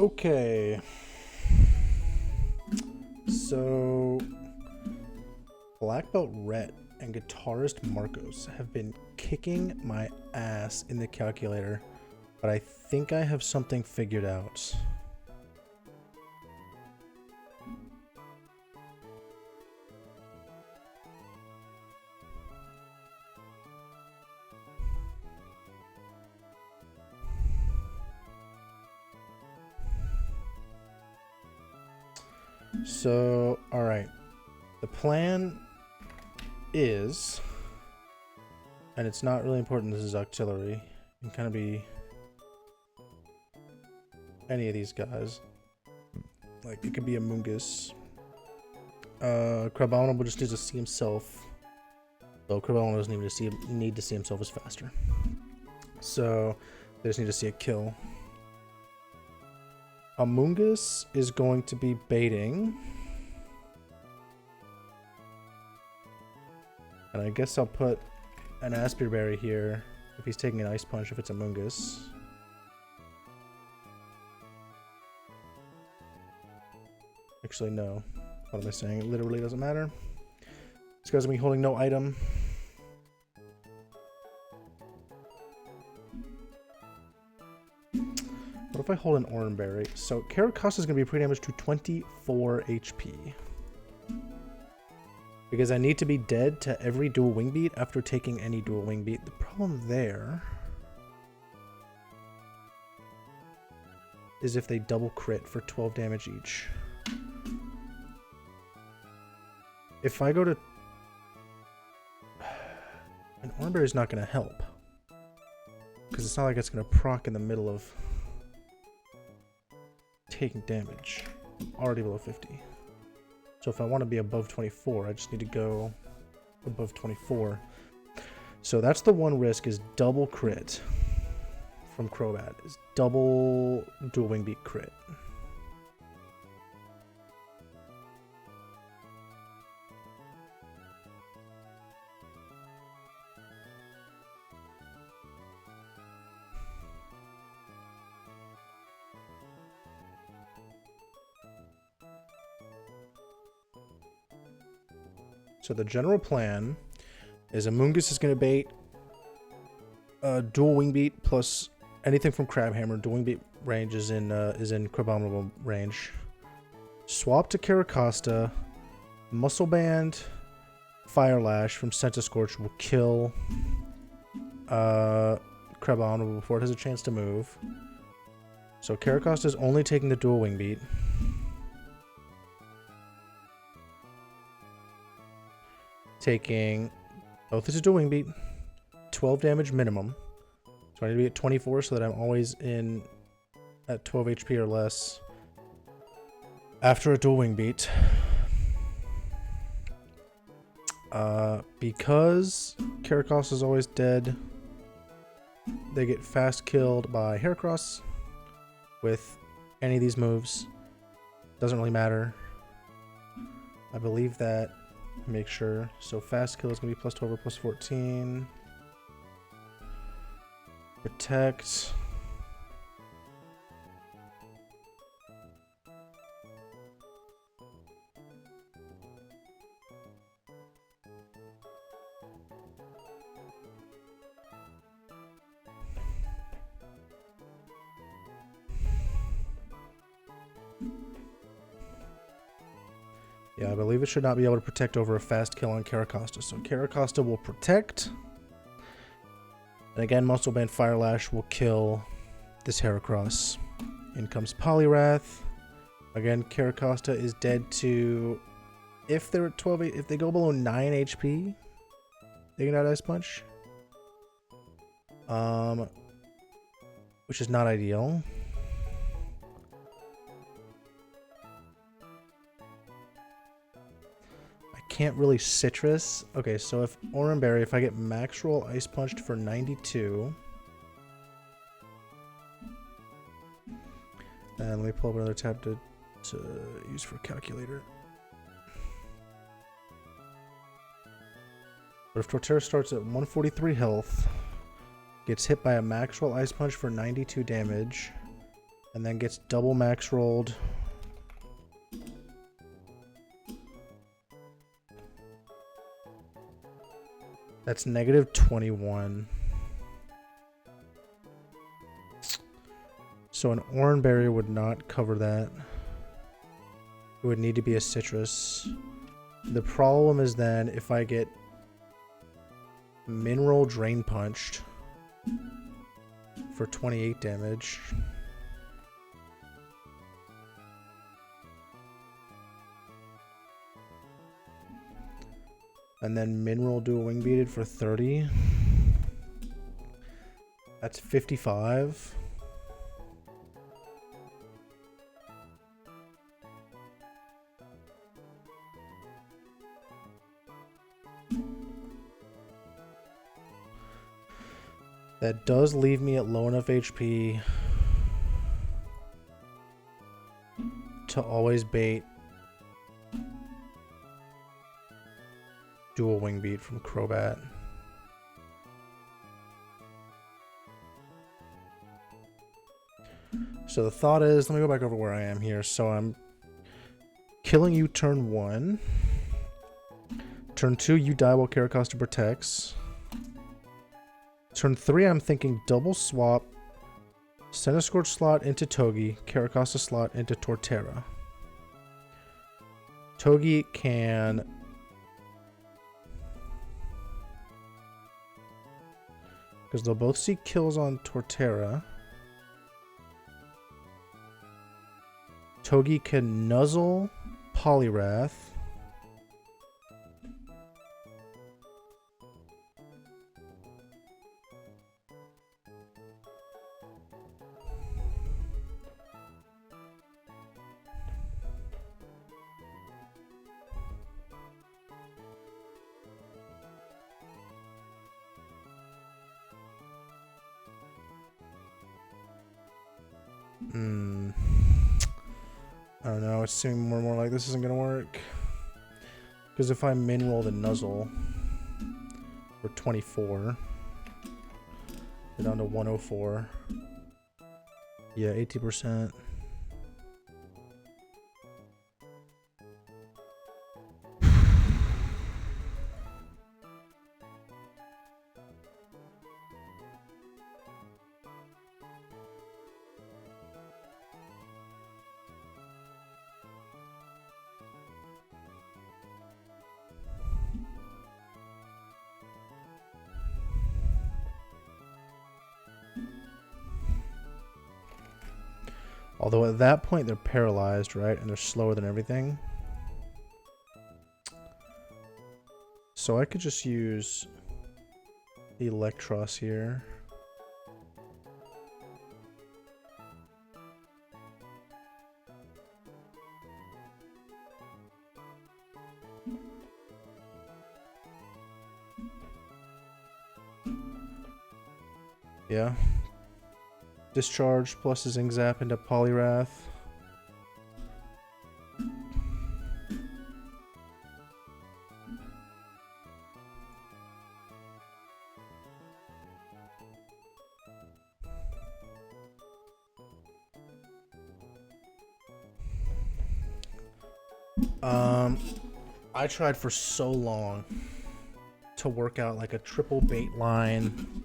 Okay. So, Black Belt Rhett and Guitarist Marcos have been kicking my ass in the calculator, but I think I have something figured out. So, alright. The plan is, and it's not really important this is auxiliary, it can kind of be any of these guys. Like, it could be a Mungus. Crobat will just need to see himself. Though Crobat doesn't even need to see himself as faster. So, they just need to see a kill. Mungus is going to be baiting. And I guess I'll put an Aspir Berry here if he's taking an Ice Punch if it's a Mungus. Actually, no. What am I saying? It literally doesn't matter. This guy's gonna be holding no item. What if I hold an Oran Berry? So Caracosta is gonna be pre-damaged to 24 HP. Because I need to be dead to every dual wing beat after taking any dual wing beat. The problem there is if they double crit for 12 damage each. If I go to... An Oran Berry is not going to help. Because it's not like it's going to proc in the middle of taking damage. I'm already below 50. So if I want to be above 24, I just need to go above 24. So that's the one risk, is double crit from Crobat. Is double dual wing beat crit. So the general plan is Amoonguss is going to bait dual wing beat plus anything from Crabhammer. Dual wing beat range is in Crabominable range. Swap to Caracosta. Muscle Band, Fire Lash from Centiskorch will kill Crabominable before it has a chance to move. So Caracosta is only taking the dual wing beat. Taking both is a dual wing beat, 12 damage minimum. So I need to be at 24 so that I'm always in at 12 HP or less after a dual wing beat. Because Caracosta is always dead, they get fast killed by Heracross with any of these moves. Doesn't really matter. I believe that. Make sure. So fast kill is going to be plus 12 or plus 14. Protect. Yeah, I believe it should not be able to protect over a fast kill on Caracosta. So Caracosta will protect. And again, Muscle Band Fire Lash will kill this Heracross. In comes Poliwrath. Again, Caracosta is dead to... If they're at 12... If they go below 9 HP, they can out Ice Punch. Which is not ideal. Can't really citrus. Okay, so if Oran Berry, if I get max roll Ice Punched for 92. And let me pull up another tab to use for calculator. But if Torterra starts at 143 health, gets hit by a max roll Ice Punch for 92 damage, And then gets double max rolled. That's negative 21. So an orange berry would not cover that. It would need to be a citrus. The problem is then if I get mineral drain punched for 28 damage. And then mineral dual wing beated for 30. That's 55. That does leave me at low enough HP to always bait dual wing beat from Crobat. So the thought is, let me go back over where I am here. So I'm killing you turn 1. Turn 2, you die while Caracosta protects. Turn 3, I'm thinking double swap. Centiskorch slot into Togi, Caracosta slot into Torterra. Togi can... because they'll both see kills on Torterra. Togi can nuzzle Poliwrath. I don't know, it's seeming more and more like this isn't gonna work. Because if I min roll the nuzzle for 24, we're down to 104. Yeah, 80%. Although at that point they're paralyzed, right? And they're slower than everything. So I could just use Electros here. Yeah. Discharge plus a Zing Zap into Poliwrath. I tried for so long to work out like a triple bait line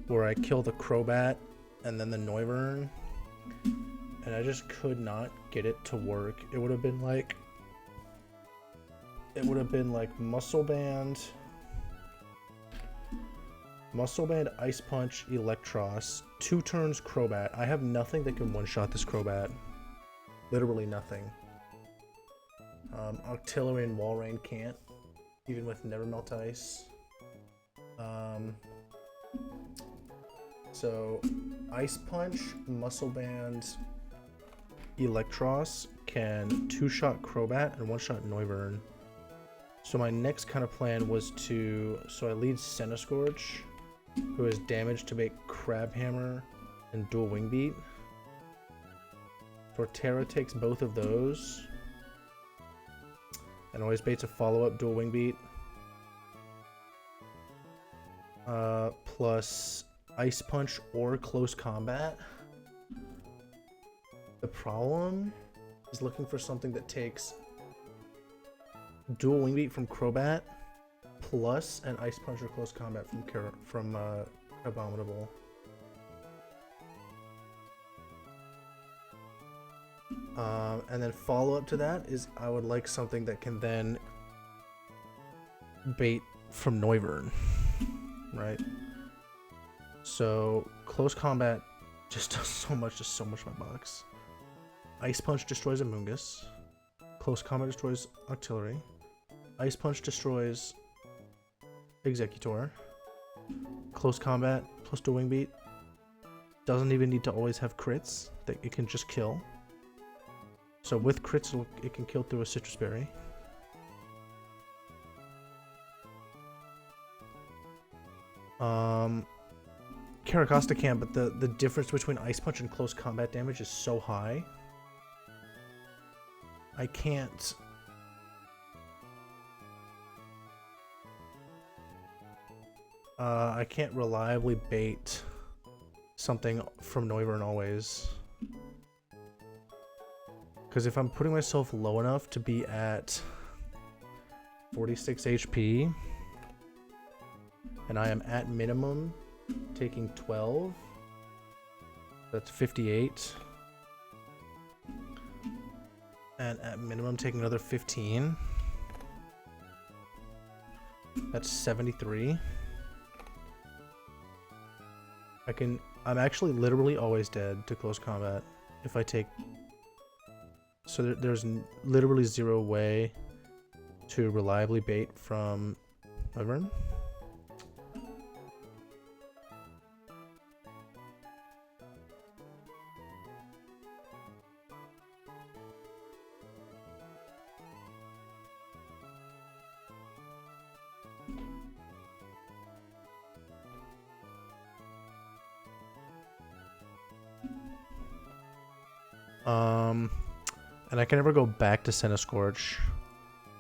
where I kill the Crobat and then the Noivern, and I just could not get it to work. It would have been like Muscle Band, Ice Punch, Electros, 2 turns Crobat. I have nothing that can one-shot this Crobat. Literally nothing. Octillery and Walrein can't, even with Never Melt Ice. So, Ice Punch, Muscle Band, Electros can 2-shot Crobat and 1-shot Noivern. So my next kind of plan was to... so I lead Centiskorch, who has damage to make Crabhammer and Dual Wing Beat. Torterra takes both of those. And always baits a follow-up Dual Wing Beat. Plus... Ice Punch or Close Combat. The problem is looking for something that takes dual wing beat from Crobat plus an Ice Punch or Close Combat from Abominable. And then follow up to that is I would like something that can then bait from Noivern, right? So Close Combat just does so much in my box. Ice Punch destroys Amoonguss. Close Combat destroys Octillery. Ice Punch destroys Executor. Close Combat plus Dual Wing Beat doesn't even need to always have crits. That it can just kill. So with crits, it can kill through a Citrus Berry. Caracosta can, but the difference between Ice Punch and Close Combat damage is so high. I can't... I can't reliably bait something from Noivern always. Because if I'm putting myself low enough to be at 46 HP, and I am at minimum taking 12, that's 58, and at minimum taking another 15, that's 73. I'm actually literally always dead to Close Combat if I take... So there's literally zero way to reliably bait from Wyvern. And I can never go back to Centiskorch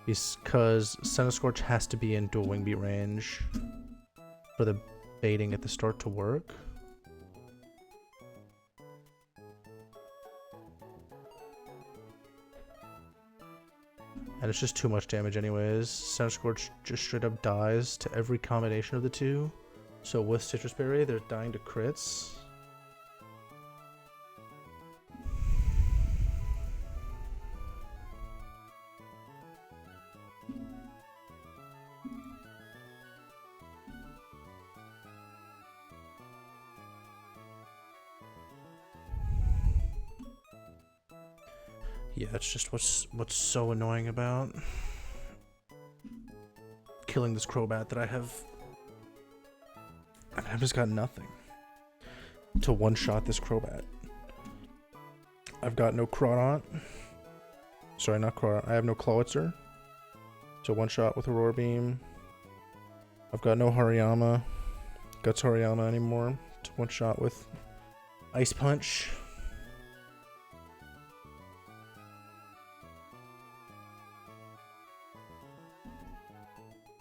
because Centiskorch has to be in dual wing beat range for the baiting at the start to work. And it's just too much damage anyways. Centiskorch just straight up dies to every combination of the two. So with Citrus Berry, they're dying to crits. Yeah, it's just what's so annoying about killing this Crobat that I've just got nothing to one-shot this Crobat. I've got no Crawdaunt. Sorry, not Crawdaunt. I have no Clawitzer to one-shot with Aurora Beam. I've got no Hariyama, Guts Hariyama anymore to one-shot with Ice Punch.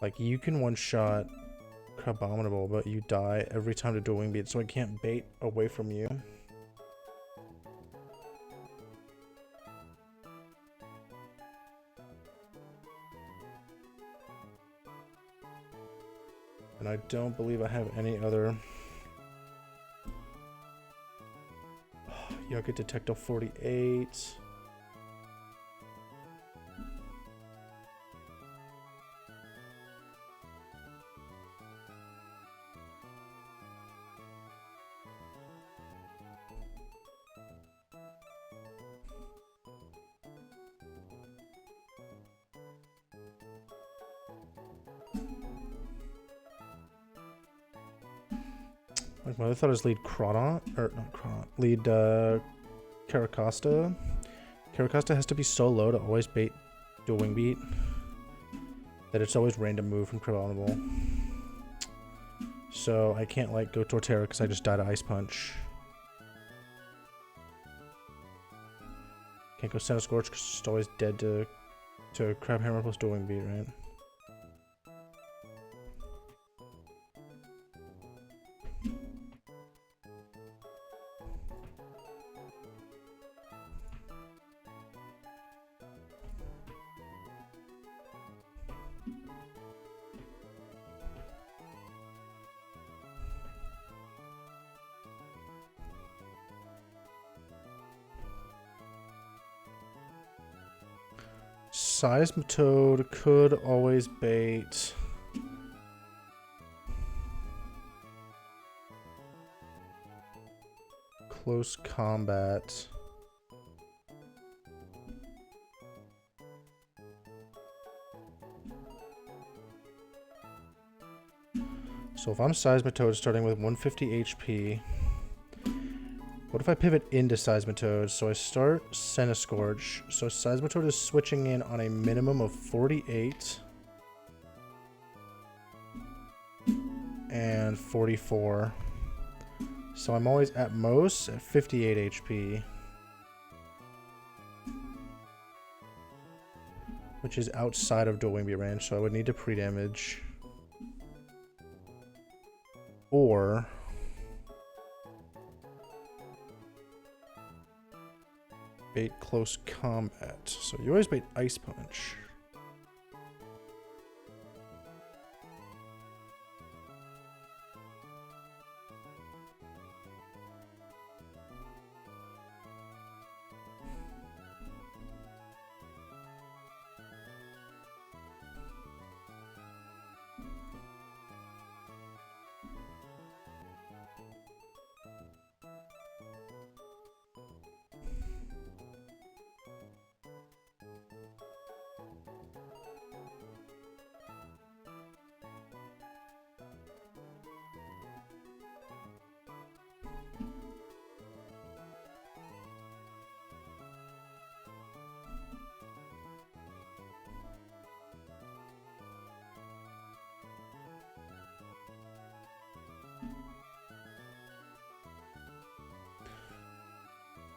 Like, you can one-shot Abominable, but you die every time to dual wing beat, so I can't bait away from you. And I don't believe I have any other... Yoga Detecto 48... Like, my other thought is lead Crawdaunt, or not Crawdaunt, lead Caracosta. Caracosta has to be so low to always bait dual wing beat that it's always random move from Abominable. So I can't like go Torterra because I just died to Ice Punch. Can't go Centiskorch because it's just always dead to Crabhammer plus dual wing beat, right? Seismitoad could always bait close combat. So if I'm Seismitoad starting with 150 HP, what if I pivot into Seismitoad? So I start Centiskorch. So Seismitoad is switching in on a minimum of 48 and 44. So I'm always at most at 58 HP, which is outside of dual wing beat range. So I would need to pre-damage. Or bait close combat. So you always bait Ice Punch.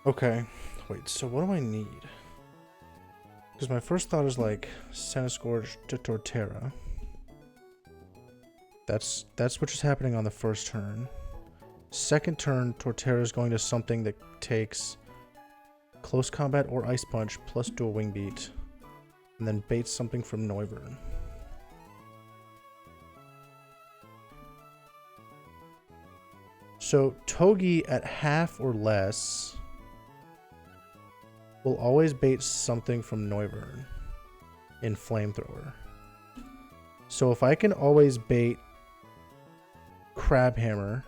Okay, wait, so what do I need? Because my first thought is like Centiskorch to Torterra. That's what is happening on the first turn. Second turn, Torterra is going to something that takes close combat or Ice Punch plus dual wing beat, and then baits something from Noivern. So Togi at half or less will always bait something from Noivern in Flamethrower. So if I can always bait Crabhammer,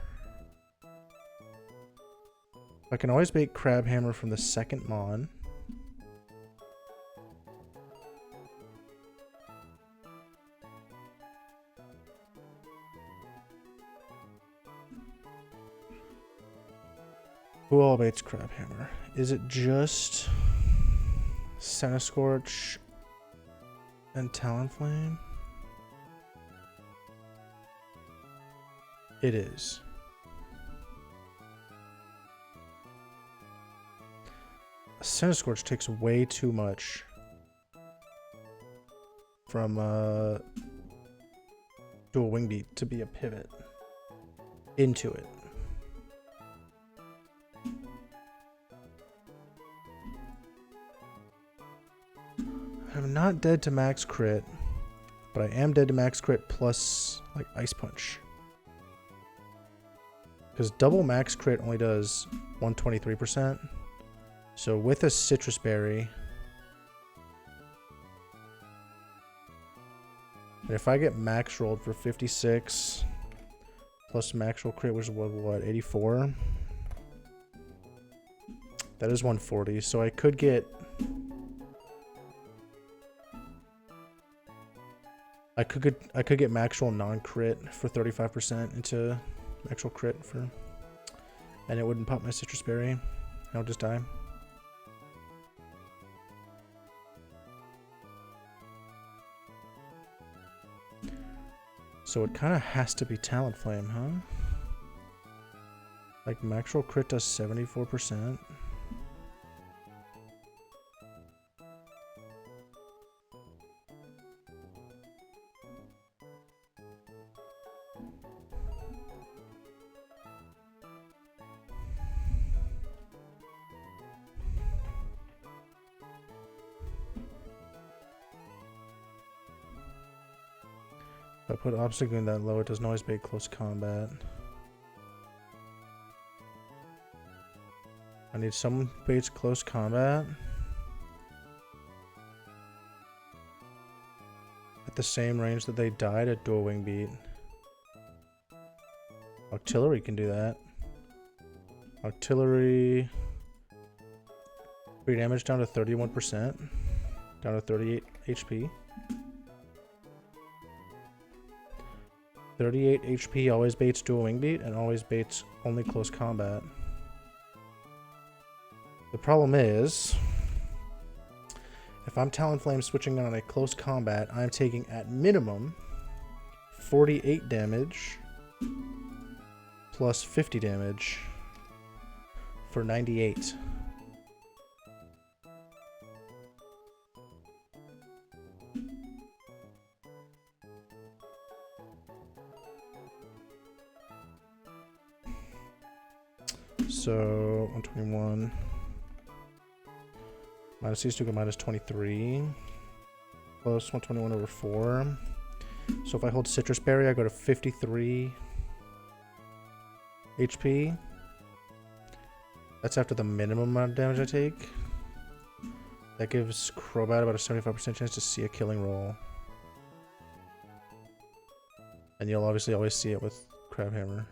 I can always bait Crabhammer from the second Mon. Who all baits Crabhammer? Is it just Centiskorch and Talonflame? It is. Centiskorch takes way too much from dual wing beat to be a pivot into it. I'm not dead to max crit, but I am dead to max crit plus like Ice Punch. Because double max crit only does 123%. So with a Citrus Berry, and if I get max rolled for 56 plus max roll crit, which is what 84? That is 140. So I could get I could get max roll non-crit for 35% into max roll crit for, and it wouldn't pop my Citrus Berry. I'll just die. So it kind of has to be Talonflame, huh? Like max roll crit does 74%. If I put obstacle in that low, it doesn't always bait close combat. I need some baits close combat. at the same range that they died at dual wing beat. Artillery can do that. Artillery. 3 damage down to 31%. Down to 38 HP. 38 HP always baits dual wing beat and always baits only close combat. The problem is, if I'm Talonflame switching on a close combat, I'm taking at minimum 48 damage plus 50 damage for 98. So 121 minus these two go minus 23 plus 121 over 4. So if I hold Citrus Berry, I go to 53 HP. That's after the minimum amount of damage I take. That gives Crobat about a 75% chance to see a killing roll. And you'll obviously always see it with Crabhammer.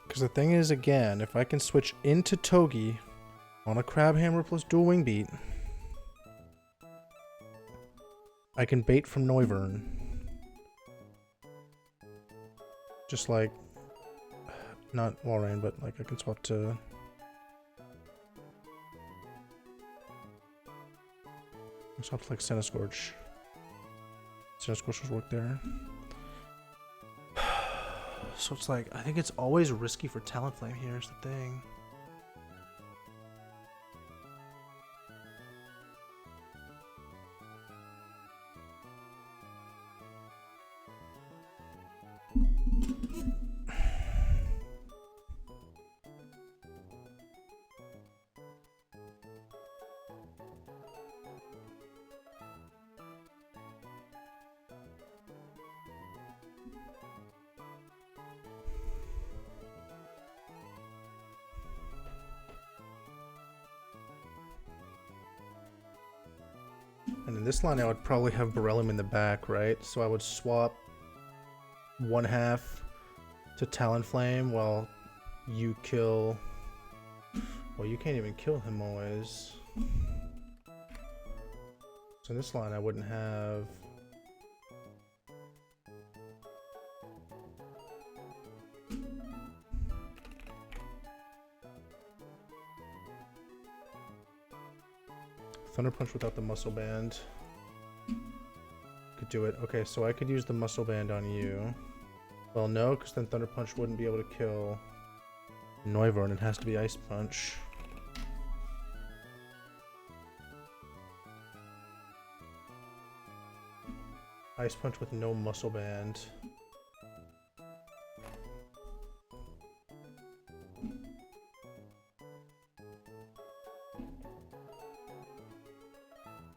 Because the thing is, again, if I can switch into Togi on a Crabhammer plus dual wing beat, I can bait from Noivern. Just like, not Walrein, but like I can swap to... I swap to like Centiskorch. Centiskorch will work there. So it's like, I think it's always risky for Talonflame here is the thing. And in this line, I would probably have Borrelium in the back, right? So I would swap 1/2 to Talonflame while you kill... Well, you can't even kill him always. So in this line, I wouldn't have... Thunder Punch without the Muscle Band. Could do it. Okay, so I could use the Muscle Band on you. Well, no, because then Thunder Punch wouldn't be able to kill Noivern. It has to be Ice Punch. Ice Punch with no Muscle Band.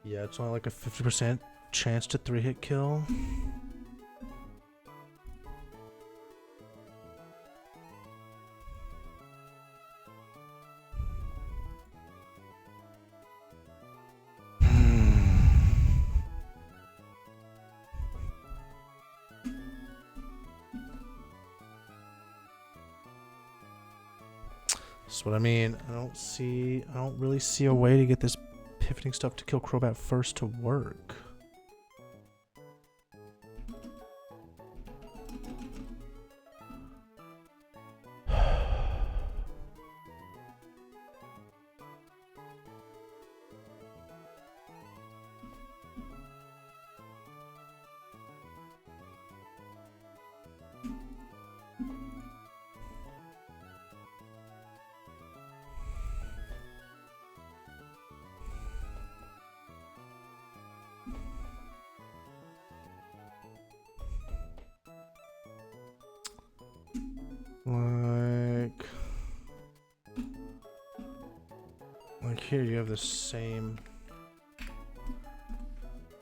Yeah, it's only like a 50% chance to 3-hit kill. That's what I mean. I don't really see a way to get this pivoting stuff to kill Crobat first to work. Like here you have the same,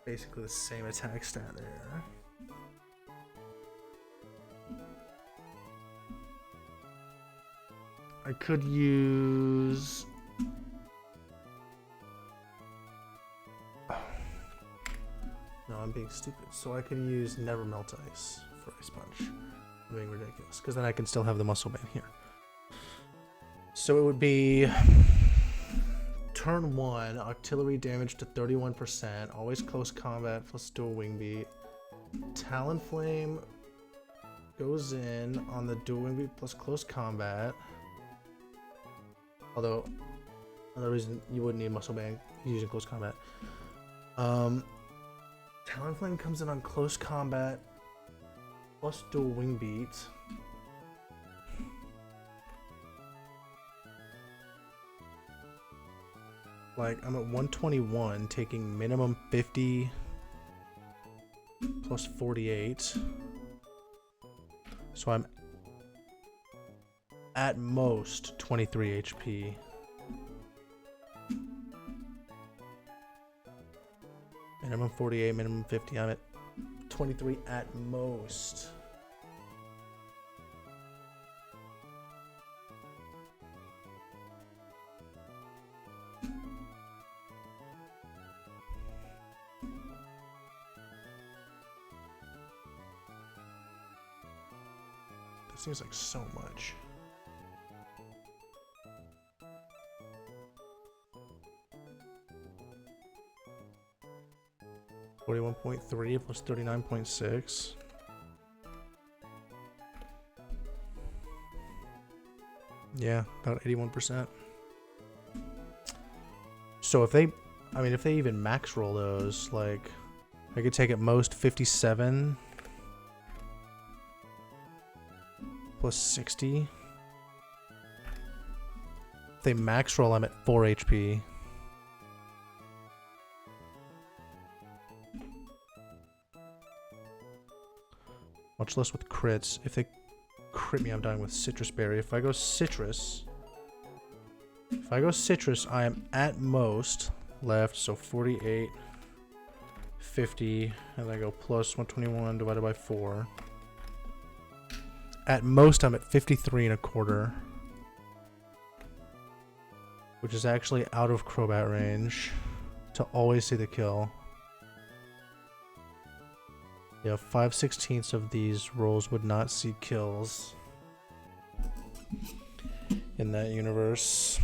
basically the same attack stat there. I could use... No, I'm being stupid. So I could use Never Melt Ice for Ice Punch. I'm being ridiculous, because then I can still have the Muscle Band here. So it would be turn 1, artillery damage to 31%, always close combat plus dual wing beat. Talonflame goes in on the dual wing beat plus close combat. Although, another reason you wouldn't need Muscle Band using close combat. Talonflame comes in on close combat plus dual wing beat. Like, I'm at 121, taking minimum 50 plus 48. So I'm at most 23 HP. Minimum 48, minimum 50. I'm at 23 at most. That seems like so much. $41.3 plus 39.6. Yeah, about 81%. So if they, I mean, if they even max roll those, like, I could take at most 57 plus 60. If they max roll, I'm at 4 HP. Much less with crits. If they crit me, I'm dying with Citrus Berry. If I go Citrus, I am at most left, so 48, 50, and then I go plus 121 divided by 4. At most, I'm at 53 and a quarter, which is actually out of Crobat range to always see the kill. Yeah, 5/16 of these rolls would not see kills in that universe.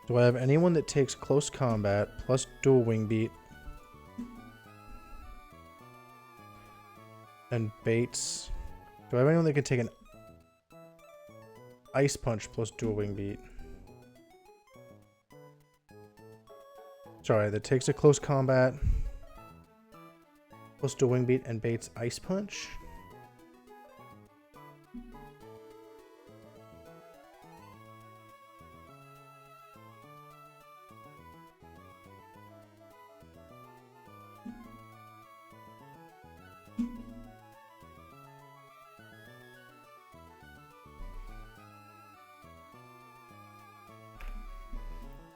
Do I have anyone that takes close combat plus dual wing beat and baits? Do I have anyone that can take an ice punch plus dual wing beat? Sorry, that takes a close combat plus dual wing beat and baits ice punch?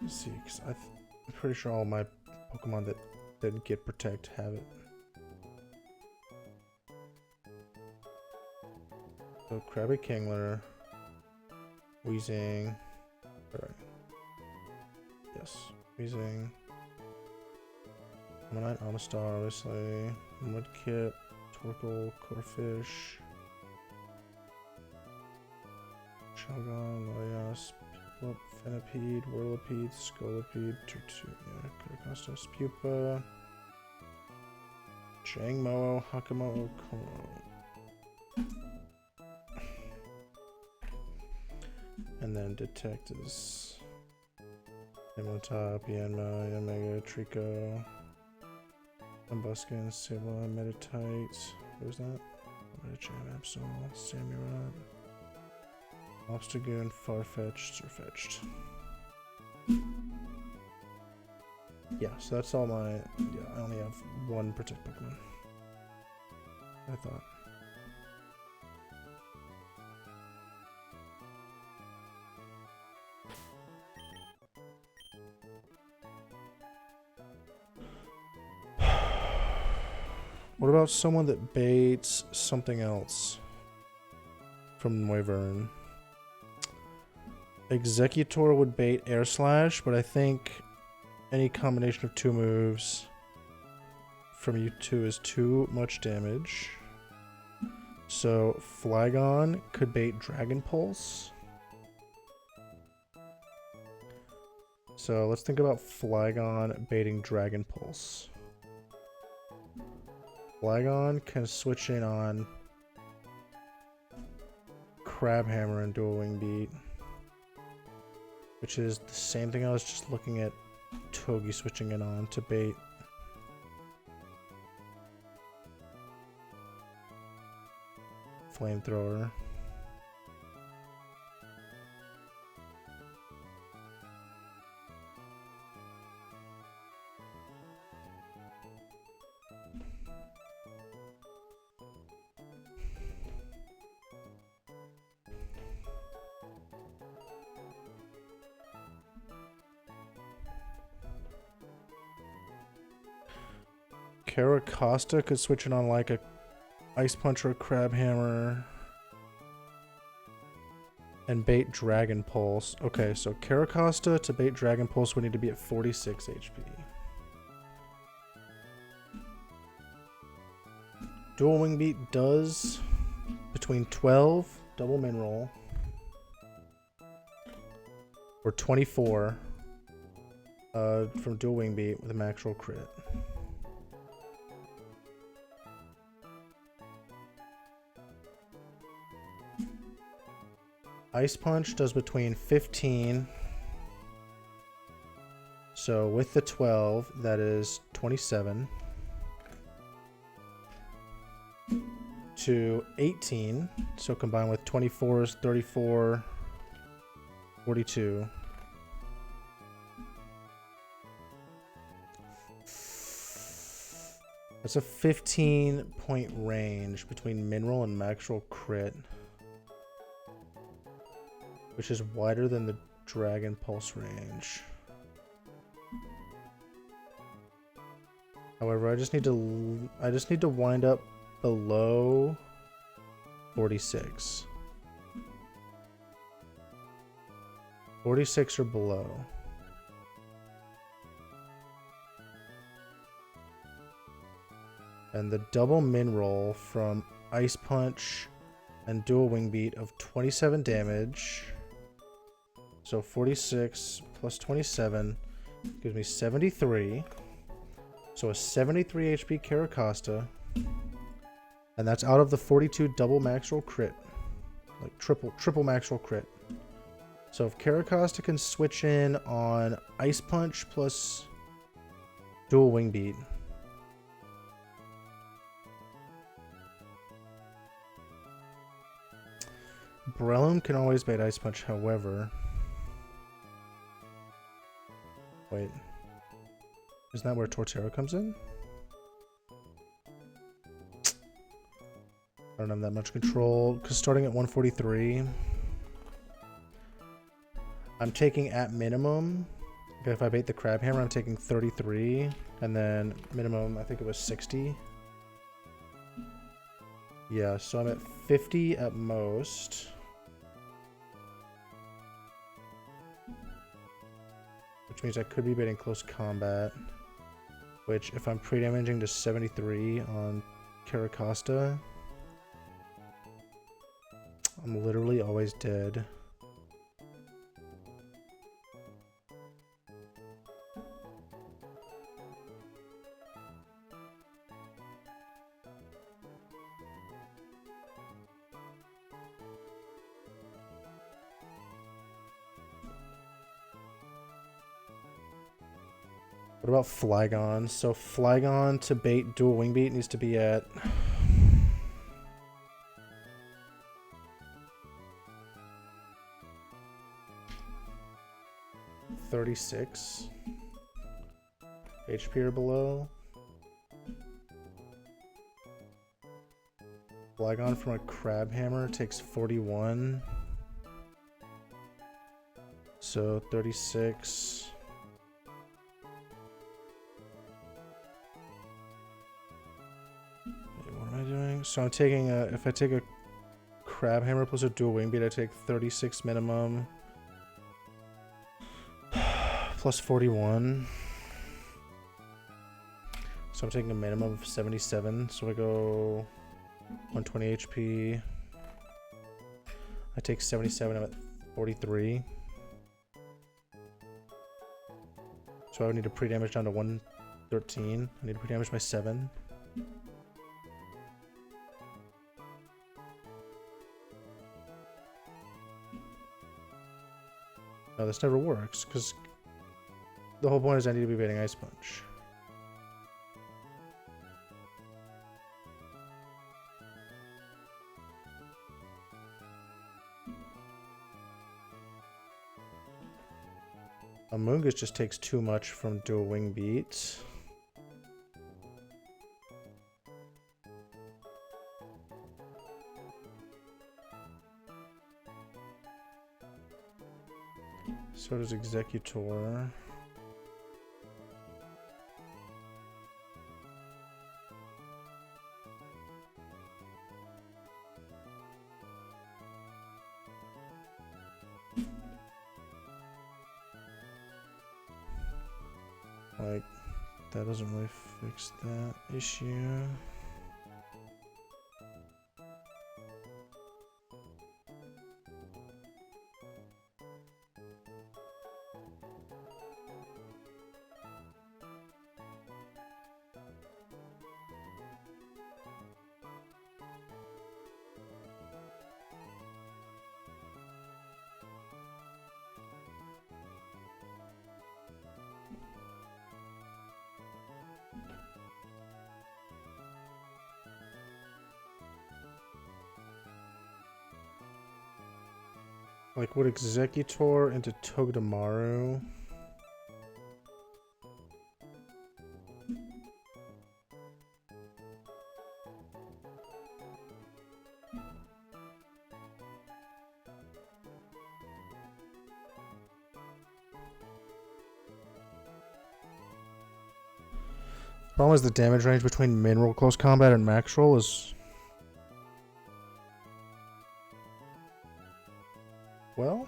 Let's see, because I'm pretty sure all my Pokemon that get Protect have it. So Krabby Kingler, Weezing, alright. Yes, Weezing, Ammonite, Amistar, obviously, Mudkip, Torkoal, Corphish, Shelgon, Laias, Piplup, Venipede, Whirlipede, Scolipede, Caracostos, Pupa, Jangmo, Hakamo, Komo. And then Detect is Himotop, Yanma, Yamega, Trico, Umbuskin, Sable, Meditite. Who's that? Medicham, Absol, Samurott, Obstagoon, Farfetch'd, Surfetch'd. Yeah, so that's all my. Yeah, I only have one protect Pokemon. I thought. What about someone that baits something else from Wyvern? Executor would bait Air Slash, but I think any combination of two moves from you two is too much damage. So Flygon could bait Dragon Pulse. So let's think about Flygon baiting Dragon Pulse. Flygon can switch in on Crabhammer and Dual Wing Beat, which is the same thing I was just looking at Togi switching in on to bait. Flamethrower. Caracosta could switch it on like a Ice Punch or a Crabhammer and bait Dragon Pulse. Okay, so Caracosta to bait Dragon Pulse would need to be at 46 HP. Dual Wing Beat does between 12 double min roll or 24 from Dual Wing Beat with a max roll crit. Ice Punch does between 15. So with the 12, that is 27. To 18. So combined with 24 is 34, 42. That's a 15-point range between mineral and max roll crit, which is wider than the Dragon Pulse range. However, I just need to wind up below 46. 46 or below. And the double min roll from Ice Punch and Dual Wing Beat of 27 damage. So 46 plus 27 gives me 73. So a 73 HP Caracosta. And that's out of the 42 double max roll crit. Like triple max roll crit. So if Caracosta can switch in on Ice Punch plus Dual Wing Beat. Breloom can always bait Ice Punch, however. Wait. Isn't that where Torterra comes in? I don't have that much control. Because starting at 143, I'm taking at minimum. If I bait the Crabhammer, I'm taking 33. And then minimum, I think it was 60. Yeah, so I'm at 50 at most. Which means I could be baiting close combat. Which, if I'm pre-damaging to 73 on Caracosta, I'm literally always dead. What about Flygon? So Flygon to bait dual wing beat needs to be at 36 HP or below. Flygon from a Crab Hammer takes 41. So 36. Wait, what am I doing? So I'm taking a, if I take a Crab Hammer plus a dual wing beat, I take 36 minimum. Plus 41. So I'm taking a minimum of 77. So I go 120 HP. I take 77. I'm at 43. So I would need to pre-damage down to 113. I need to pre-damage by 7. No, this never works, because the whole point is I need to be baiting Ice Punch. Amoonguss just takes too much from dual wing beat. So does Executor. Like, that doesn't really fix that issue. Like, would Executor into Togedemaru? Problem is the damage range between min roll close combat and max roll is... well...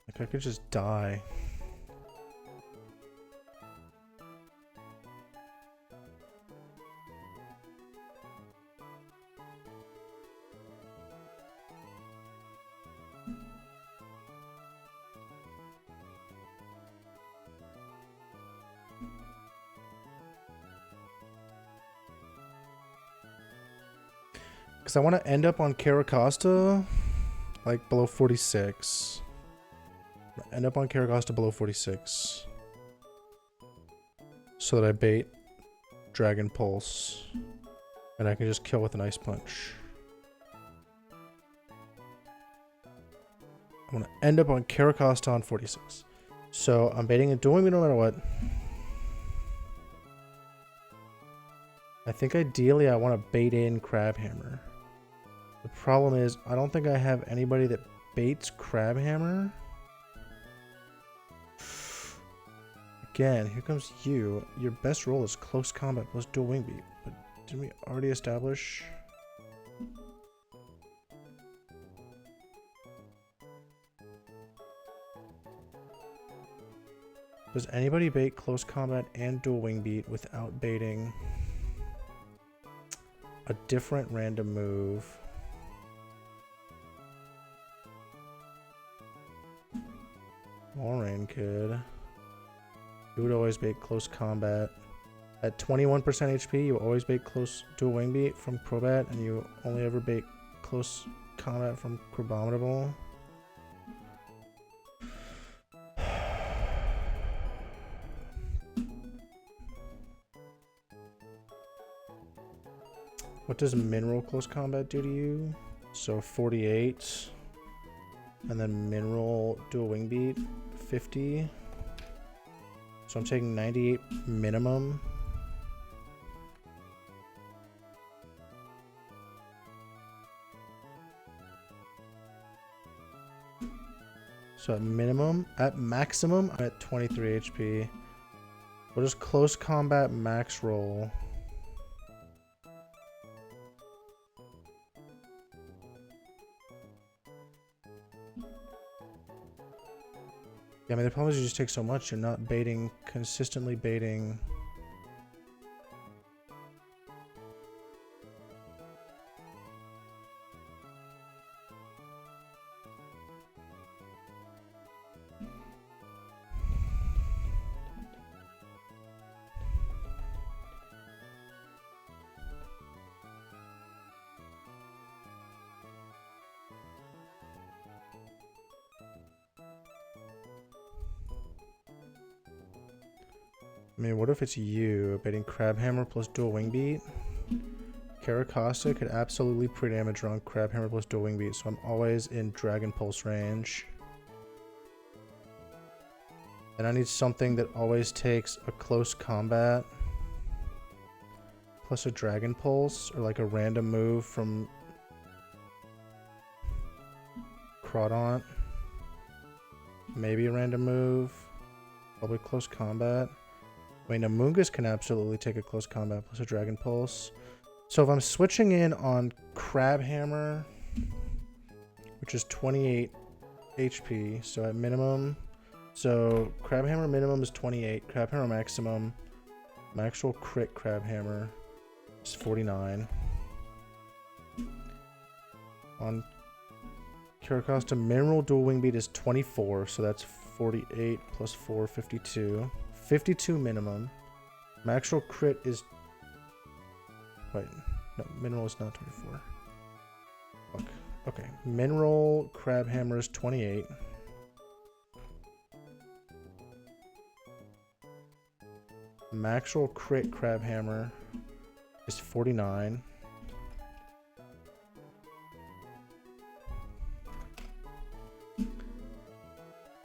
like, I could just die. Because I want to end up on Caracosta, like, below 46. End up on Caracosta below 46. So that I bait Dragon Pulse. And I can just kill with an Ice Punch. I want to end up on Caracosta on 46. So I'm baiting and doing it no matter what. I think ideally I want to bait in Crabhammer. The problem is I don't think I have anybody that baits Crabhammer. Again, here comes you. Your best roll is close combat plus dual wing beat. But didn't we already establish? Does anybody bait close combat and dual wing beat without baiting a different random move? Moraine could. He would always bait close combat At 21% HP, you always bait close dual wing beat from Crobat, and you only ever bait close combat from Crobominable. What does Mineral close combat do to you? So 48. And then Mineral dual wing beat, 50. So I'm taking 98 minimum. So at minimum, at maximum, I'm at 23 HP. What does close combat max roll? Yeah, I mean, the problem is you just take so much. You're not baiting, consistently baiting. I mean, what if it's you baiting Crabhammer plus dual wing beat? Caracosta could absolutely pre-damage run Crabhammer plus dual wing beat, so I'm always in Dragon Pulse range. And I need something that always takes a close combat plus a Dragon Pulse, or like a random move from Crawdaunt. Maybe a random move. Probably close combat. Wait, Amoonguss can absolutely take a close combat plus a Dragon Pulse. So if I'm switching in on Crabhammer, which is 28 HP, so at minimum, so Crabhammer minimum is 28, Crabhammer maximum, my actual crit Crabhammer is 49. On Caracosta, Mineral dual wing beat is 24, so that's 48 plus 4, 52. 52 minimum. My actual crit is... Wait, no, Mineral is not 24. Fuck. Okay, Mineral Crabhammer is 28. My actual crit Crabhammer is 49.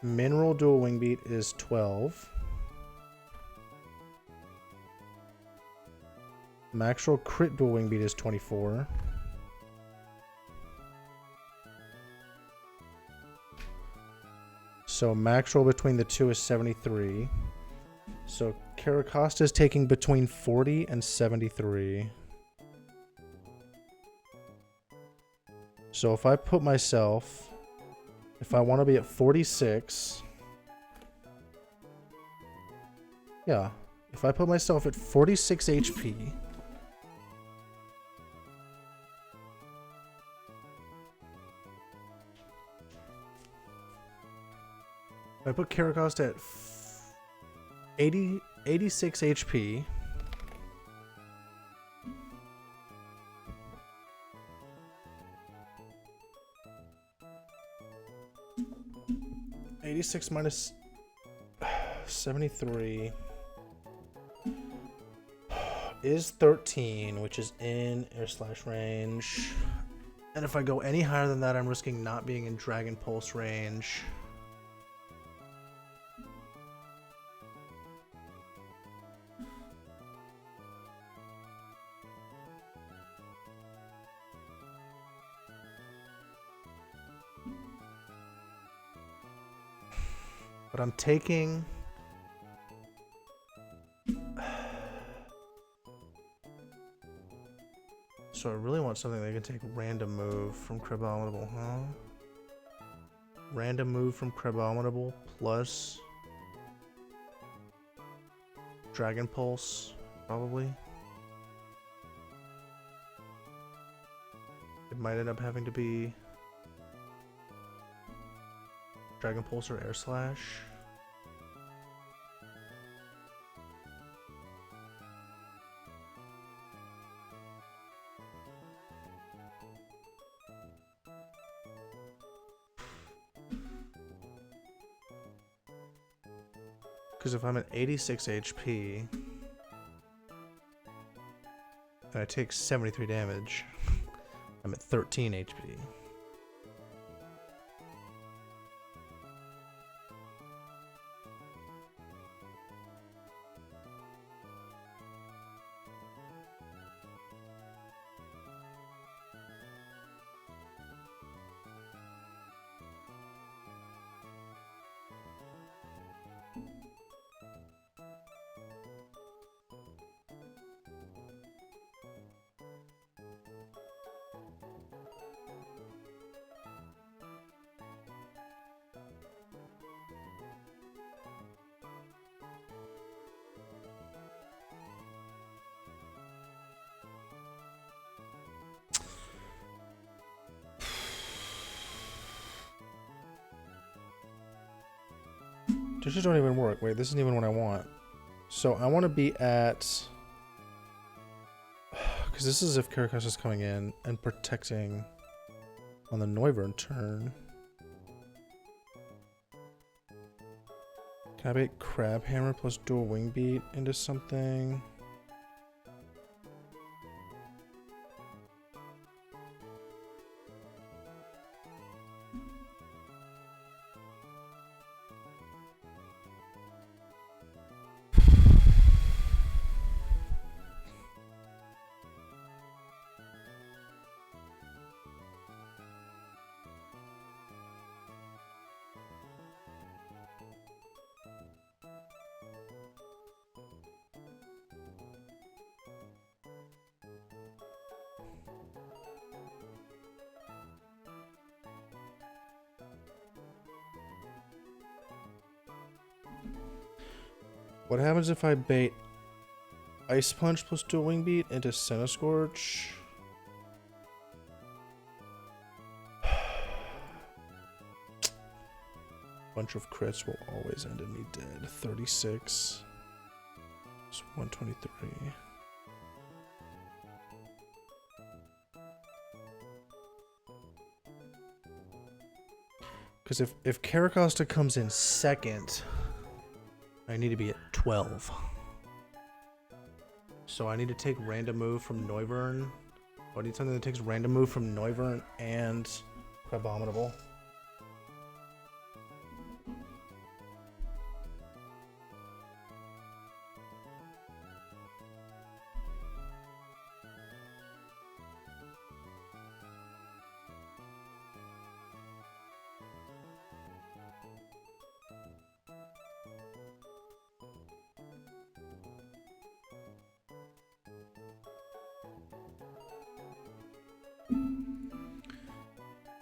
Mineral dual wing beat is 12. My actual crit dual wing beat is 24. So max roll between the two is 73. So Caracosta is taking between 40 and 73. So if I put myself, if I want to be at 46, yeah, if I put myself at 46 HP, if I put Caracosta at 86 HP, minus 73 is 13, which is in air slash range. And if I go any higher than that, I'm risking not being in Dragon Pulse range. But I'm taking... So I really want something that can take random move from Crobominable, huh? Random move from Crobominable plus Dragon Pulse, probably. It might end up having to be Dragon Pulse or Air Slash. Because if I'm at 86 HP and I take 73 damage, I'm at 13 HP. This just don't even work. Wait, this isn't even what I want. So I want to be at... Because this is if Caracas is coming in and protecting on the Noivern turn. Can I bait Crab Hammer plus dual Wing Beat into something? What happens if I bait Ice Punch plus dual Wing Beat into Centiskorch? Bunch of crits will always end in me dead. 36. It's 123. Because if Caracosta comes in second, I need to be at 12. So I need to take random move from Noivern. I need something that takes random move from Noivern and Crabominable.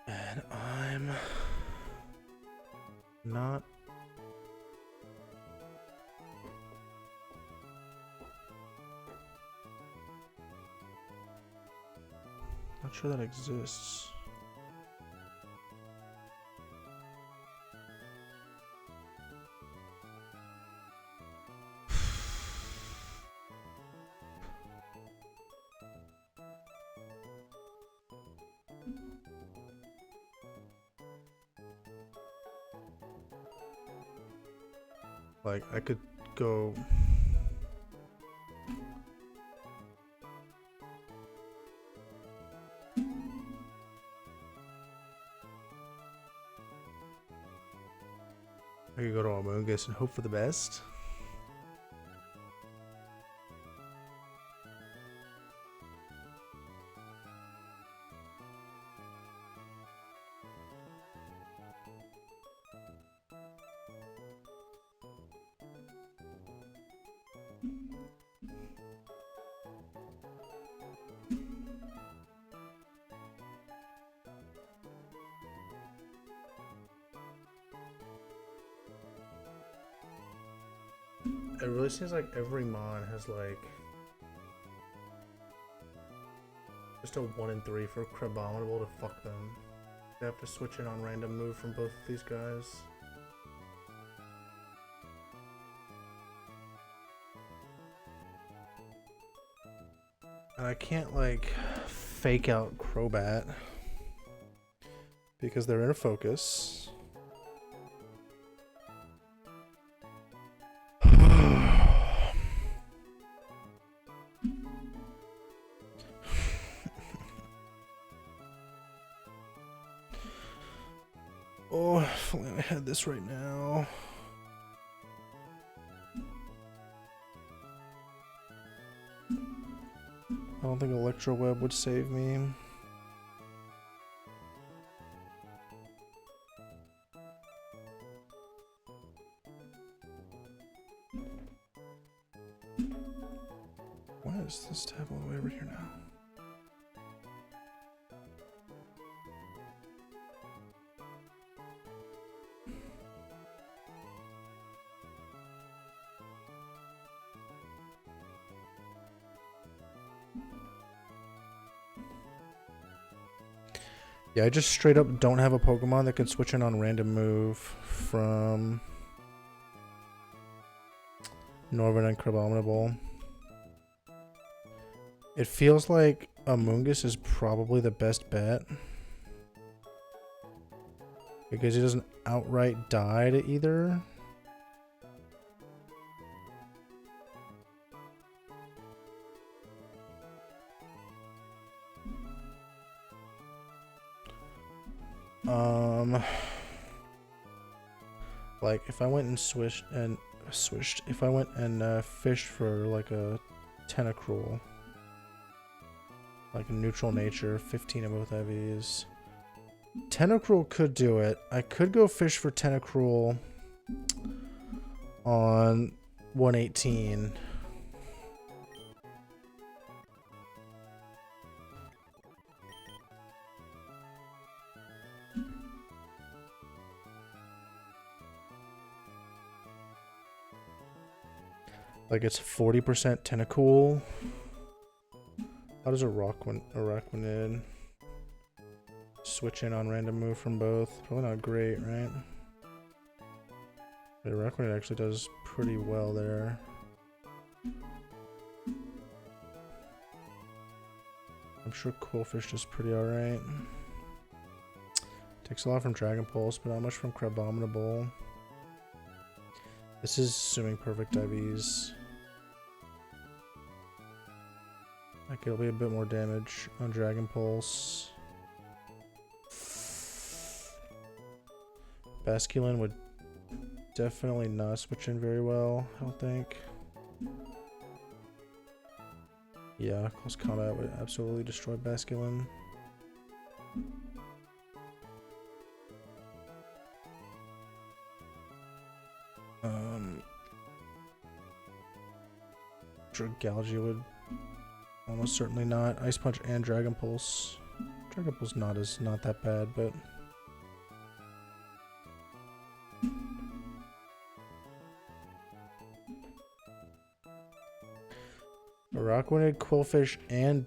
And I'm not sure that exists. Like, I could go... I could go to Amoonguss and hope for the best. It really seems like every mon has like just a 1 in 3 for Crabominable to fuck them. They have to switch in on random move from both of these guys. And I can't like fake out Crobat because they're in a focus. Oh, if only I had this right now. I don't think Electro Web would save me. Why is this tab all the way over here now? Yeah, I just straight up don't have a Pokemon that can switch in on random move from Northern and Crabominable. It feels like Amoonguss is probably the best bet, because he doesn't outright die to either. Like if I went and if I went and fished for like a Tentacruel, like a neutral nature, 15 of both heavies. Tentacruel could do it. I could go fish for Tentacruel on 118. Like it's 40% Tentacool. How does a Araquanid switch in on random move from both? Probably not great, right? But Araquanid actually does pretty well there. I'm sure Quillfish does pretty alright. Takes a lot from Dragon Pulse, but not much from Crabominable. This is assuming perfect IVs. Like it'll be a bit more damage on Dragon Pulse. Basculin would definitely not switch in very well, I don't think. Yeah, close combat would absolutely destroy Basculin. Dragalge would almost certainly not. Ice Punch and Dragon Pulse. Dragon Pulse not that bad, but Araquanid, Quillfish, and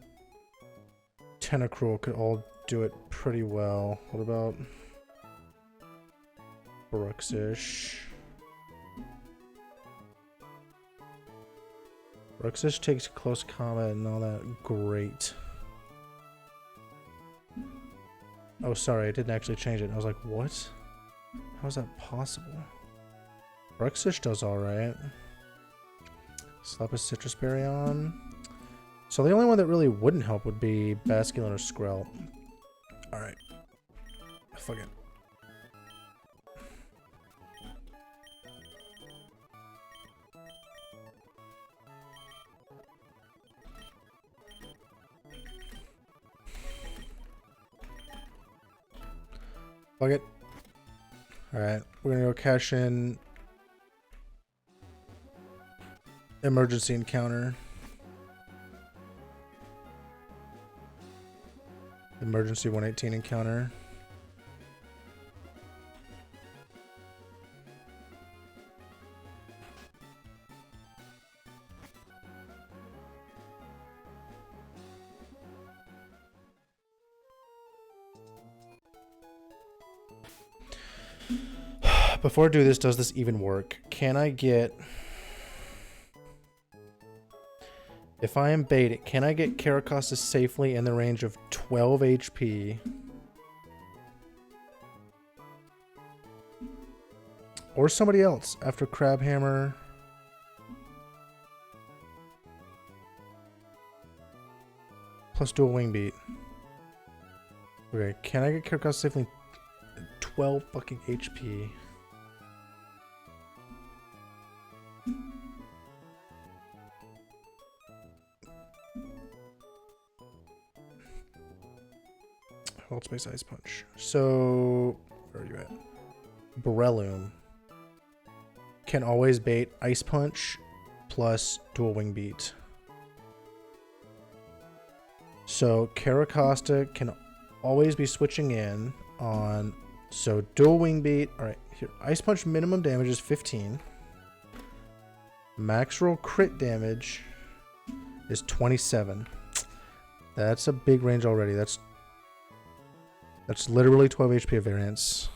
Tentacruel could all do it pretty well. What about Bruxish? Bruxish takes close combat and all that. Great. Oh, sorry, I didn't actually change it. I was like, what? How is that possible? Bruxish does alright. Slap a Citrus Berry on. So the only one that really wouldn't help would be Basculin or Skrell. Alright. Fuck it. Fuck it. Alright, we're gonna go cash in Emergency Encounter. Emergency 118 Encounter. Before I do this, does this even work? Can I get... If I am baited, can I get Caracostus safely in the range of 12 HP? Or somebody else after Crabhammer? Plus dual wing beat. Okay, can I get Caracostus safely 12 fucking HP. Hold space Ice Punch. So, where are you at? Breloom can always bait Ice Punch plus Dual Wing Beat. So Caracosta can always be switching in on, so Dual Wing Beat. All right, here, Ice Punch minimum damage is 15. Max roll crit damage is 27. That's a big range already. That's literally 12 HP of variance.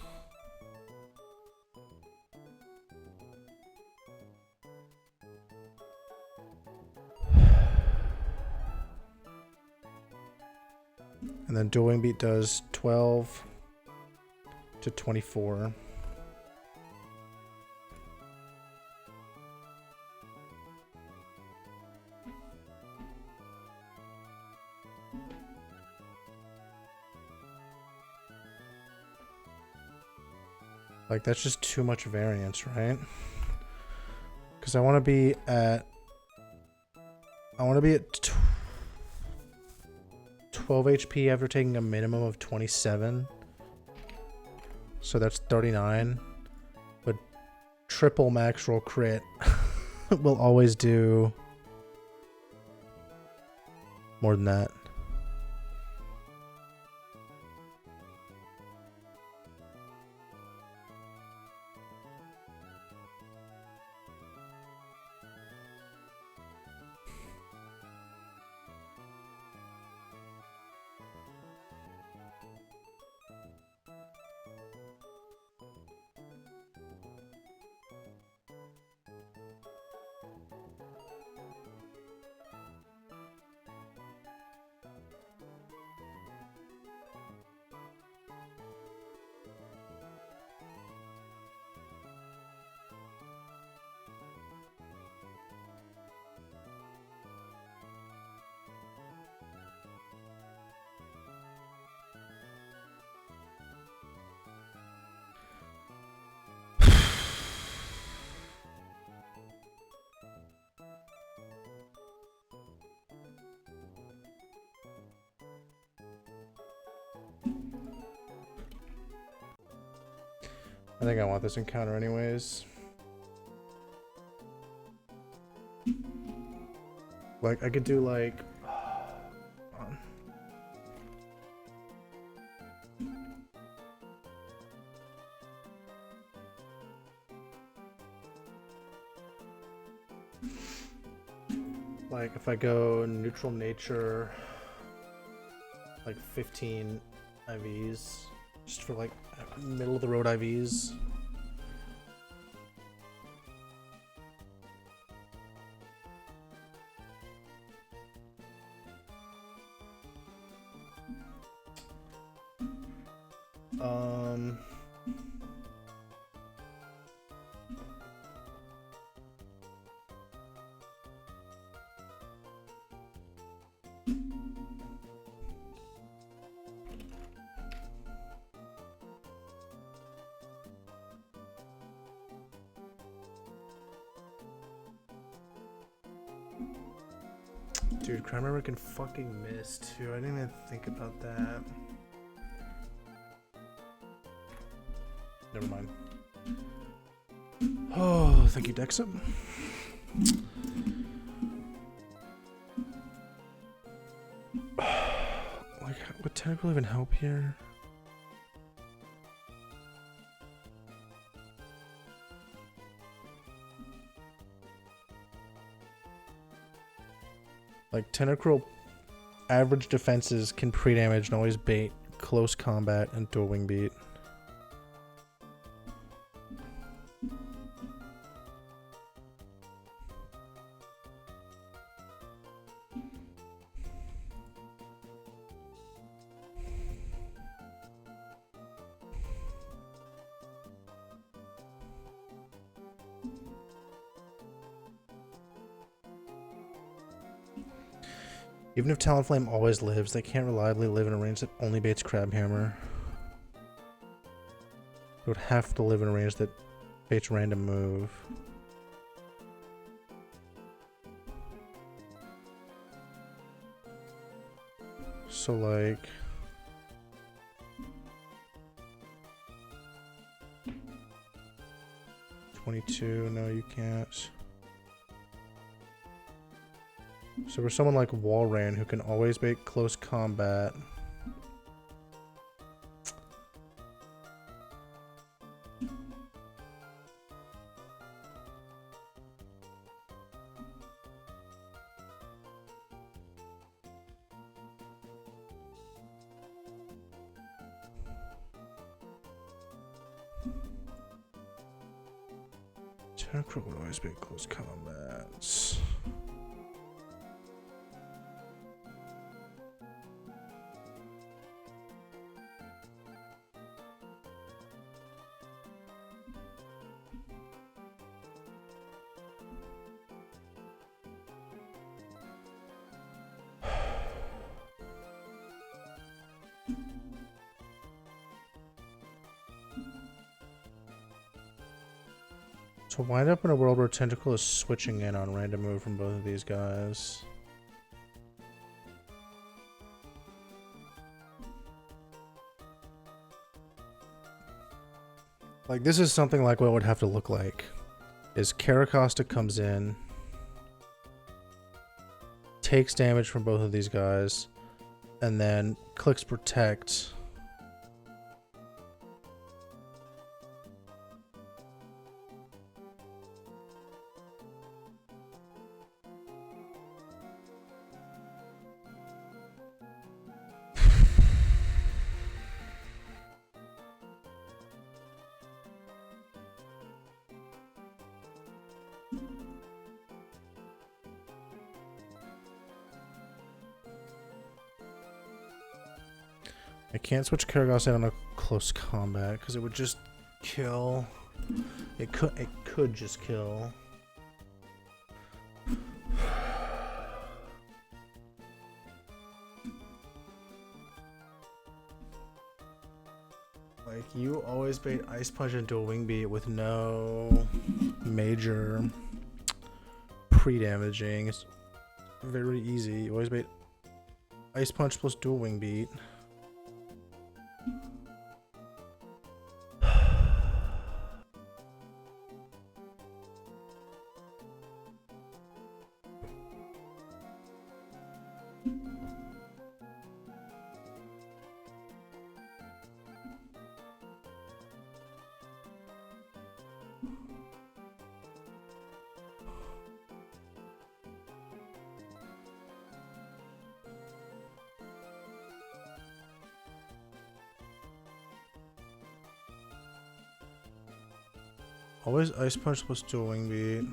And then Dual Wing Beat does 12 to 24. Like, that's just too much variance, right? Because I want to be at 12 HP after taking a minimum of 27. So that's 39. But triple max roll crit will always do more than that. I think I want this encounter anyways. Like, I could do like... Like, if I go neutral nature, like 15 IVs, just for like middle of the road IVs. Dude, Cranberry can fucking miss too. I didn't even think about that. Never mind. Oh, thank you, Dexum. Like, would Tentacle even help here? Like, Tentacruel average defenses can pre-damage and always bait close combat and Dual Wing Beat. Even if Talonflame always lives, they can't reliably live in a range that only baits Crabhammer. It would have to live in a range that baits random move. So like 22, no you can't. So for someone like Walrein who can always bait close combat, Crobat would always bait close combats. To wind up in a world where Tentacle is switching in on random move from both of these guys. Like, this is something like what it would have to look like. Is Caracosta comes in, takes damage from both of these guys, and then clicks Protect. I can't switch Karagos in on a close combat because it would just kill. It could just kill. Like, you always bait Ice Punch into a Wing Beat with no major pre-damaging. It's very easy. You always bait Ice Punch plus dual Wing Beat. Always Ice Punch plus dual Wing Beat.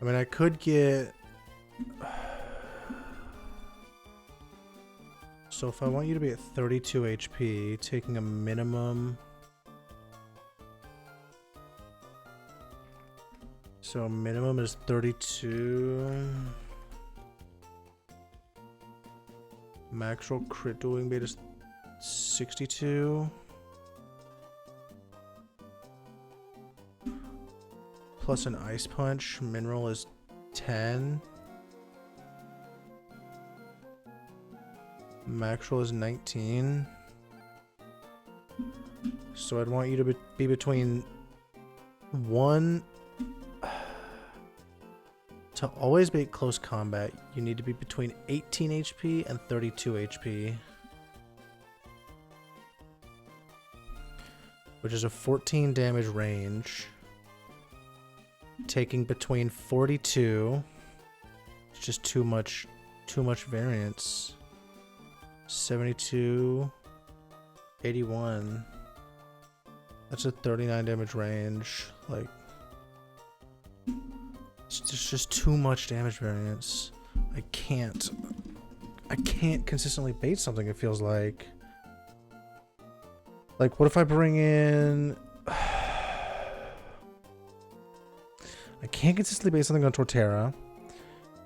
I mean, I could get... So if I want you to be at 32 HP, taking a minimum... So minimum is 32. Max roll crit dual Wing Beat is 62. Plus an Ice Punch, Mineral is 10. Max roll is 19. So I'd want you to be between 1... To always bait close combat, you need to be between 18 HP and 32 HP. Which is a 14 damage range. Taking between 42, it's just too much variance. 72, 81. That's a 39 damage range. Like, it's just too much damage variance. I can't consistently bait something. It feels like what if I bring in? I can't consistently bait something on Torterra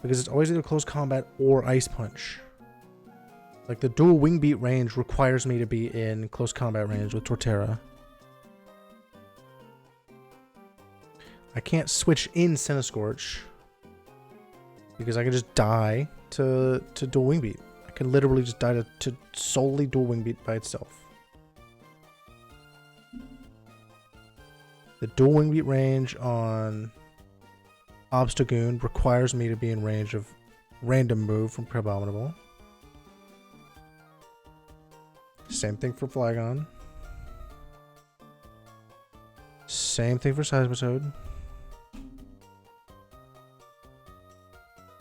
because it's always either close combat or Ice Punch. Like, the dual Wing Beat range requires me to be in close combat range with Torterra. I can't switch in Centiskorch because I can just die to dual wing beat. I can literally just die to solely dual wing beat by itself. The dual wing beat range on Obstagoon requires me to be in range of random move from Crabominable. Same thing for Flygon. Same thing for Seismitoad.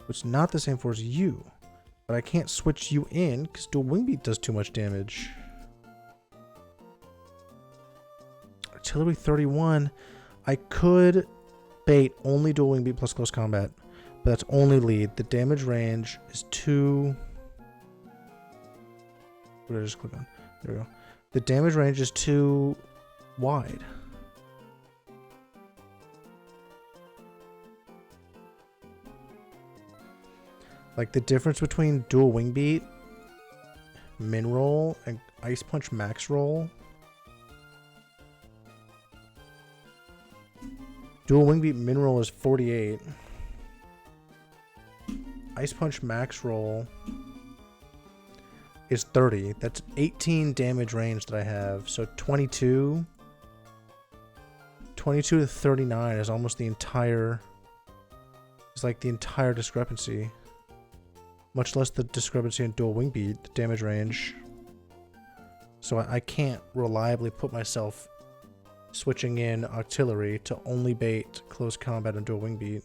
What's not the same for is you. But I can't switch you in because dual wing beat does too much damage. Artillery 31. I could bait only dual wing beat plus close combat, but that's only lead. The damage range is too. What did I just click on? There we go. The damage range is too wide. Like the difference between dual wing beat, min roll, and ice punch max roll. Dual wing beat min roll is 48. Ice punch max roll is 30. That's 18 damage range that I have. So 22 to 39 is almost the entire. It's like the entire discrepancy. Much less the discrepancy in dual wing beat, the damage range. So I can't reliably put myself switching in artillery to only bait close combat and dual wing beat.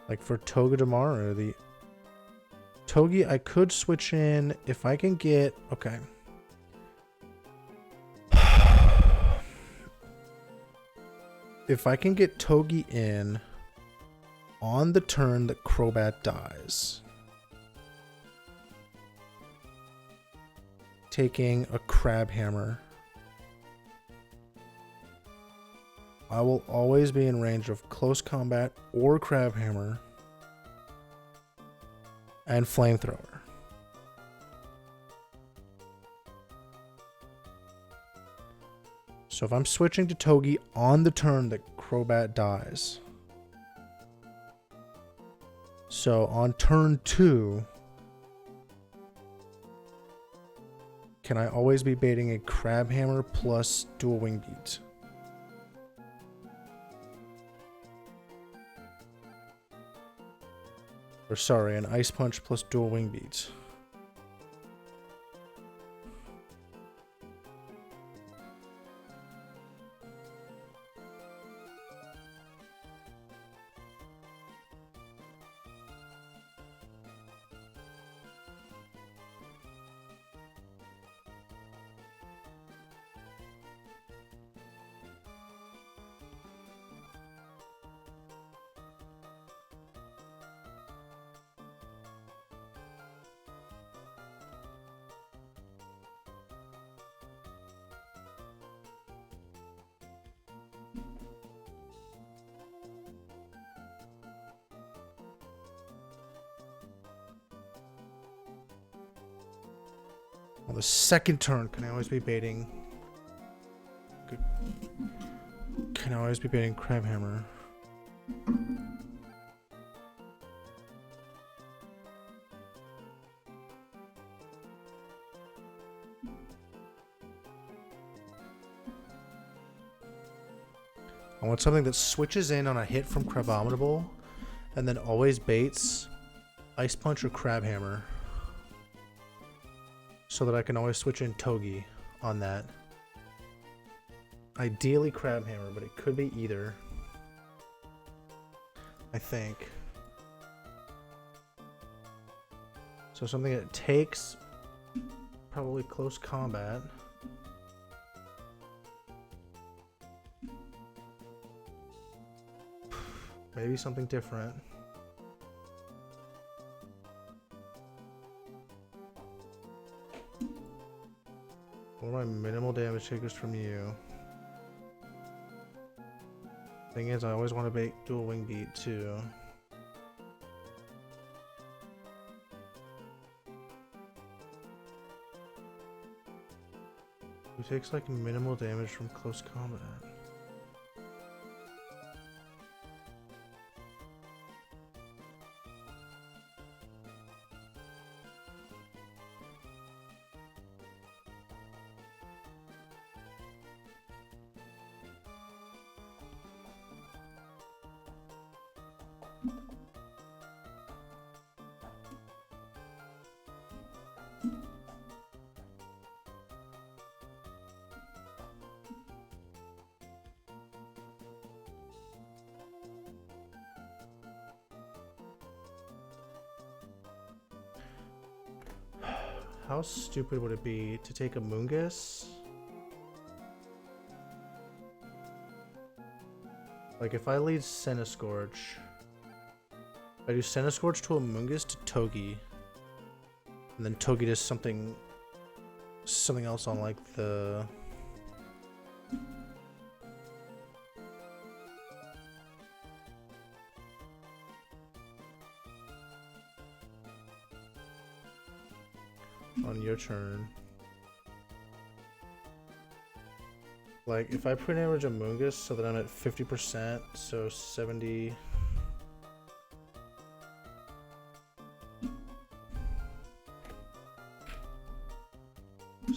Like for Togedemaru, the Togi I could switch in if I can get okay. If I can get Togi in on the turn that Crobat dies, taking a Crab Hammer, I will always be in range of close combat or Crab Hammer and Flamethrower. So if I'm switching to Togi on the turn that Crobat dies, so on turn 2, can I always be baiting a Crab Hammer plus dual wing beat? Or sorry, an Ice Punch plus dual wing beat. On the second turn, can I always be baiting? Can I always be baiting Crab Hammer? I want something that switches in on a hit from Crabominable and then always baits Ice Punch or Crab Hammer, so that I can always switch in Togi on that. Ideally Crab Hammer, but it could be either. I think. So something that takes probably close combat. Maybe something different. What are my minimal damage takers from you? Thing is, I always want to bait dual wing beat too. takes like minimal damage from close combat. How stupid would it be to take a Mungus? Like if I lead Centiskorch, I do Centiskorch to a Mungus to Togi, and then Togi does something else on like the on your turn. Like if I pre-damage a Mungus so that I'm at 50%, so 70.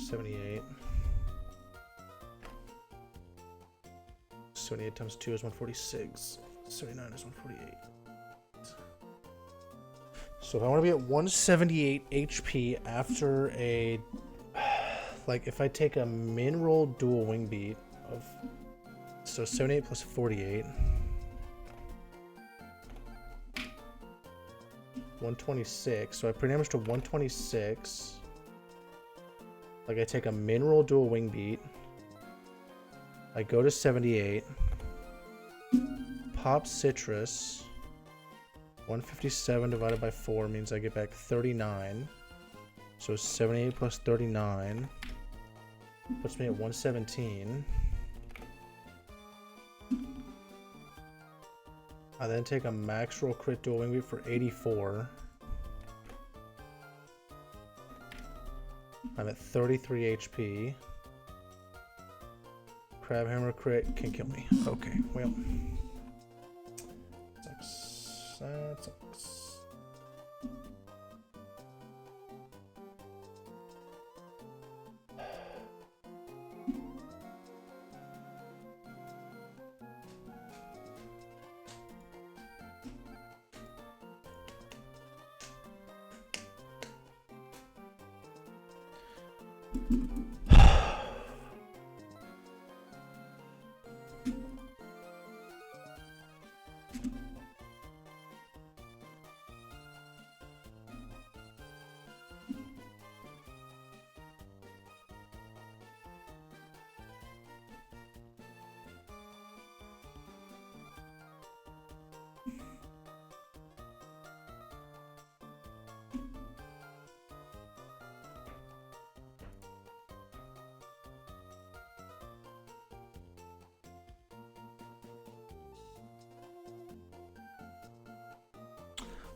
78. 78 times 2 is 146. 79 is 148. So if I want to be at 178 HP after a... Like, if I take a min roll dual wing beat of... So 78 plus 48. 126. So I pre-damage to 126. Like, I take a min roll dual wing beat. I go to 78. Pop Citrus. 157 divided by 4 means I get back 39. So 78 plus 39 puts me at 117. I then take a max roll crit dual wing beat for 84. I'm at 33 HP. Crab Hammer crit can kill me. Okay, well. Sucks. That sucks.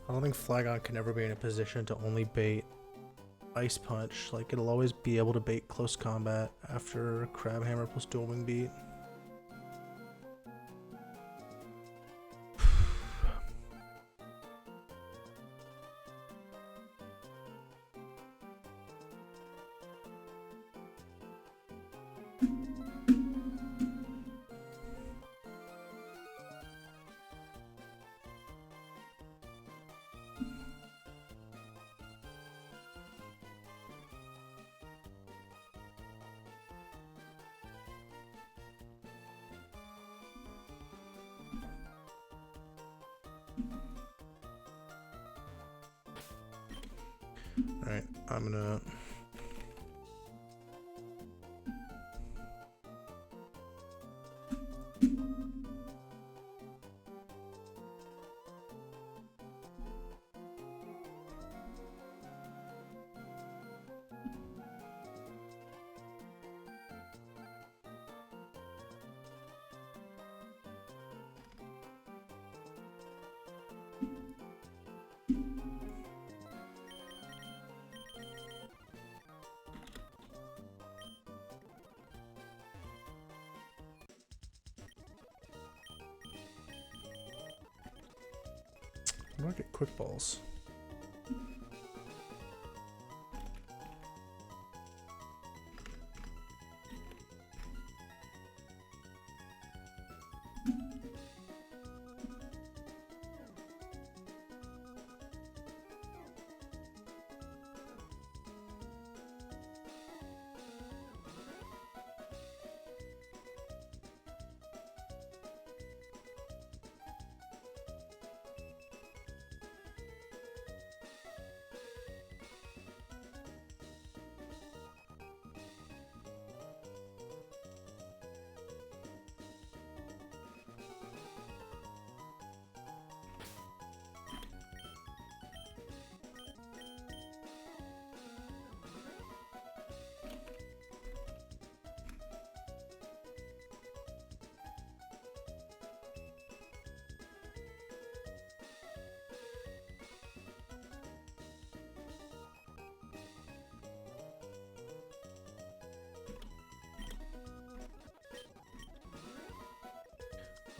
I don't think Flagon can ever be in a position to only bait Ice Punch. Like, it'll always be able to bait close combat after Crab Hammer plus Dual Wing Beat. Alright, I'm gonna... do I get quick balls?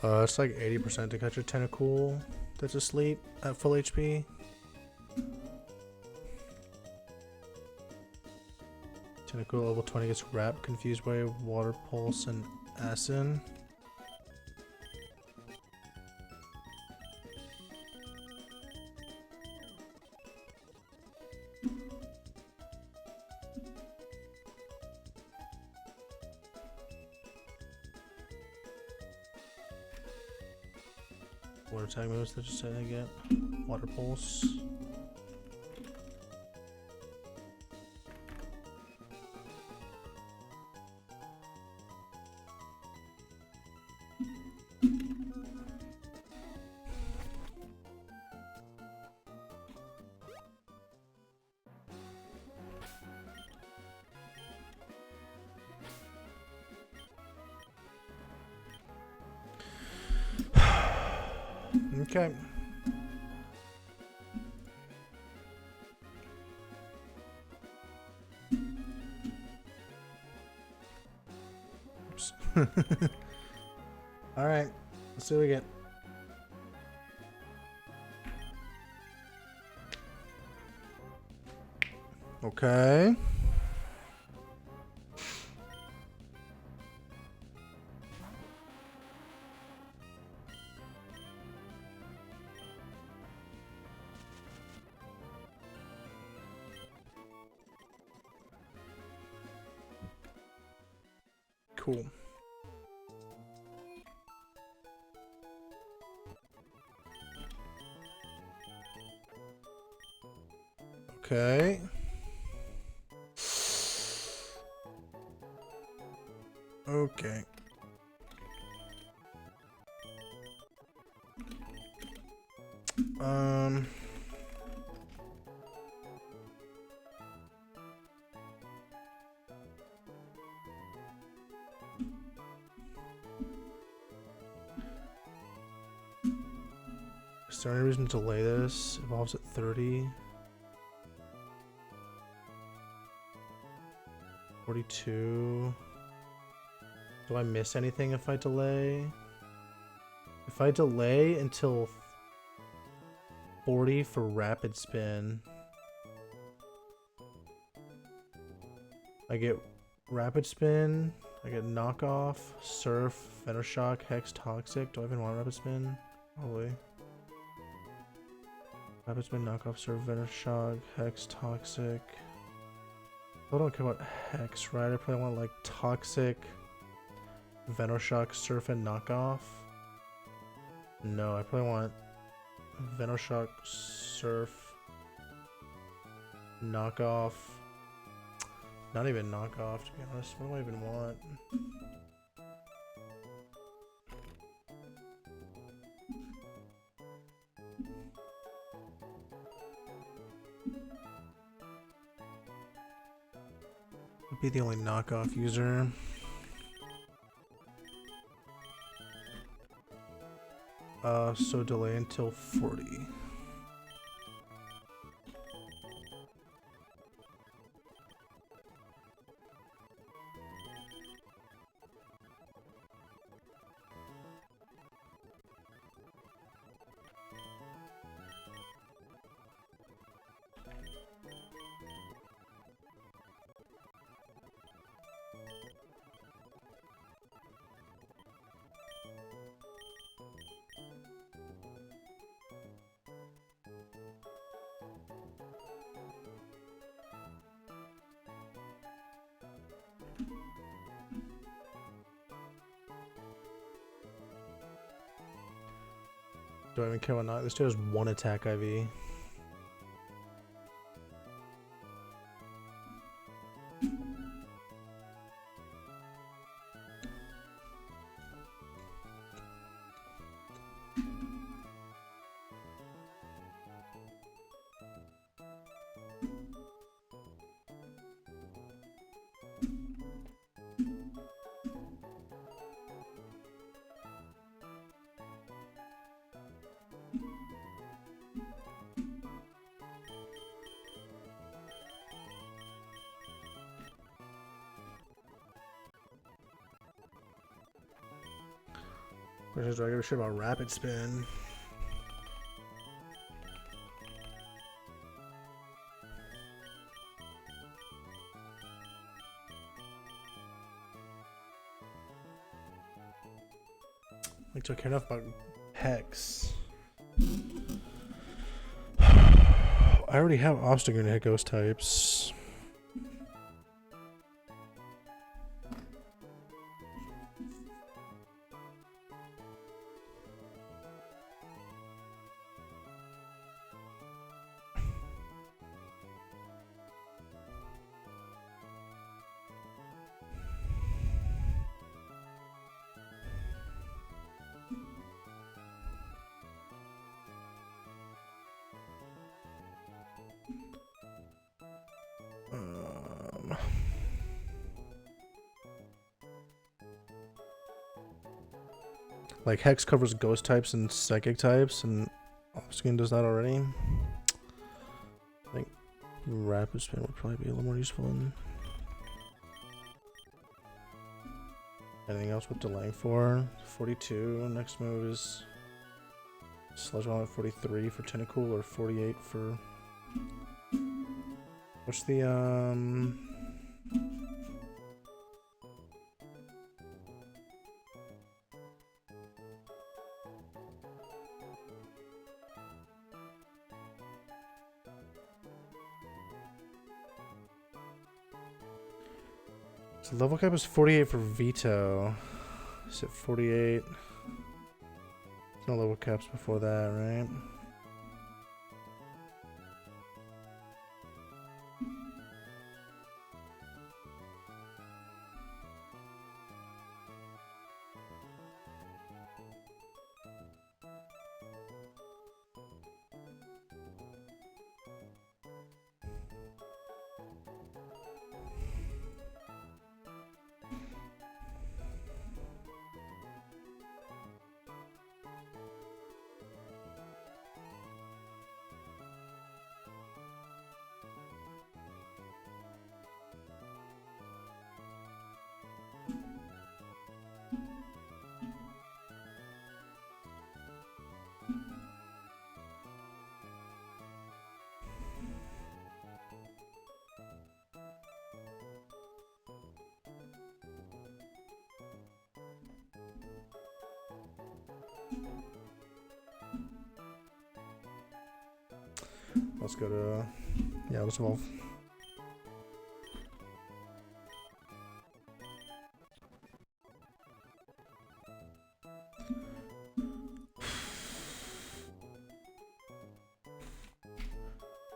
It's like 80% to catch a Tentacool that's asleep at full HP. Tentacool level 20 gets Wrap, Confused by Water Pulse, and Acid. Water tag moves that just said I get Water Pulse. Okay. Oops. All right. Let's see what we get. Okay. Cool. Okay. Okay. Is there any reason to delay this? Evolves at 30. 42. Do I miss anything if I delay? If I delay until 40 for Rapid Spin, I get Rapid Spin, I get Knockoff, Surf, Venoshock, Hex, Toxic. Do I even want Rapid Spin? Probably. Rapid Spin, Knockoff, Surf, Venoshock, Hex, Toxic. I don't care about Hex, right? I probably want like Toxic, Venoshock, Surf, and Knockoff. No, I probably want Venoshock, Surf, Knockoff. Not even Knockoff, to be honest. What do I even want? I'd be the only knockoff user. So delay until 40. Do I even care or not? This dude has 1 attack IV. Questions, do I give a shit about rapid spin? Like, do I care enough about Hex? I already have Obstagoon to hit ghost types. Like, Hex covers ghost types and psychic types, and Obstagoon does that already. I think rapid spin would probably be a little more useful in. Anything else with delaying for? 42. Next move is Sludge Bomb at 43 for Tentacool, or 48 for. What's the so level cap is 48 for Veto. Is it 48? There's no level caps before that, right? Let's go to, yeah, let's evolve.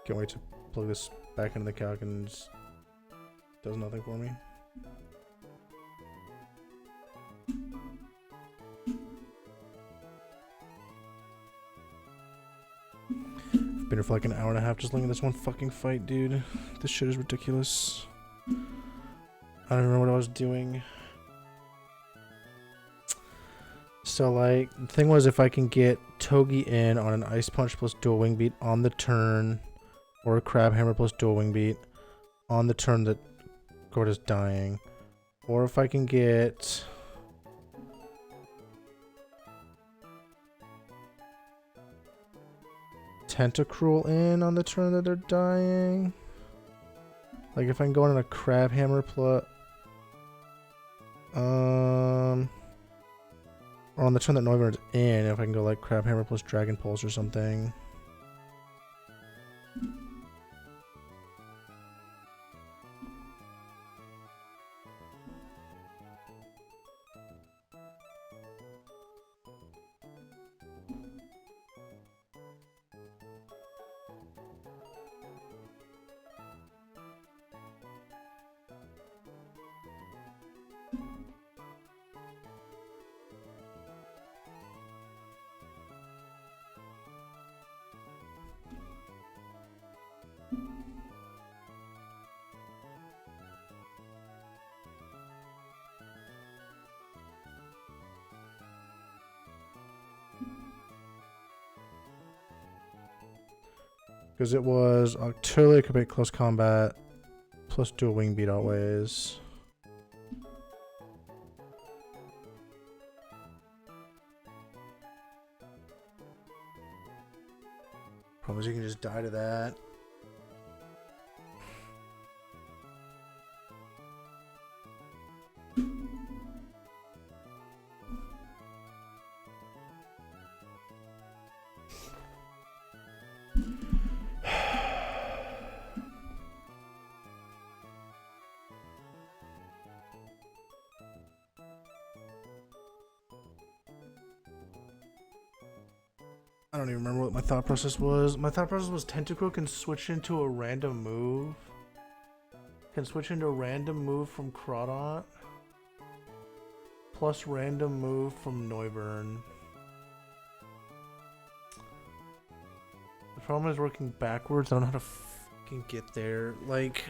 Can't wait to plug this back into the calc and it does nothing for me. Been here for like an hour and a half just looking at this one fucking fight, dude. This shit is ridiculous. I don't remember what I was doing. So, like, the thing was, if I can get Togi in on an Ice Punch plus Dual Wing Beat on the turn, or a Crab Hammer plus Dual Wing Beat on the turn that Gorda's dying, or if I can get Tentacruel in on the turn that they're dying. Like, if I can go on a Crab Hammer plus or on the turn that Noivern's in, if I can go like Crab Hammer plus Dragon Pulse or something. Because it was Octillery could make close combat plus dual wing beat always. Problem is you can just die to that. I don't even remember what my thought process was. My thought process was Tentacruel can switch into a random move. Can switch into a random move from Crobat. Plus random move from Noivern. The problem is working backwards. I don't know how to fucking get there. Like...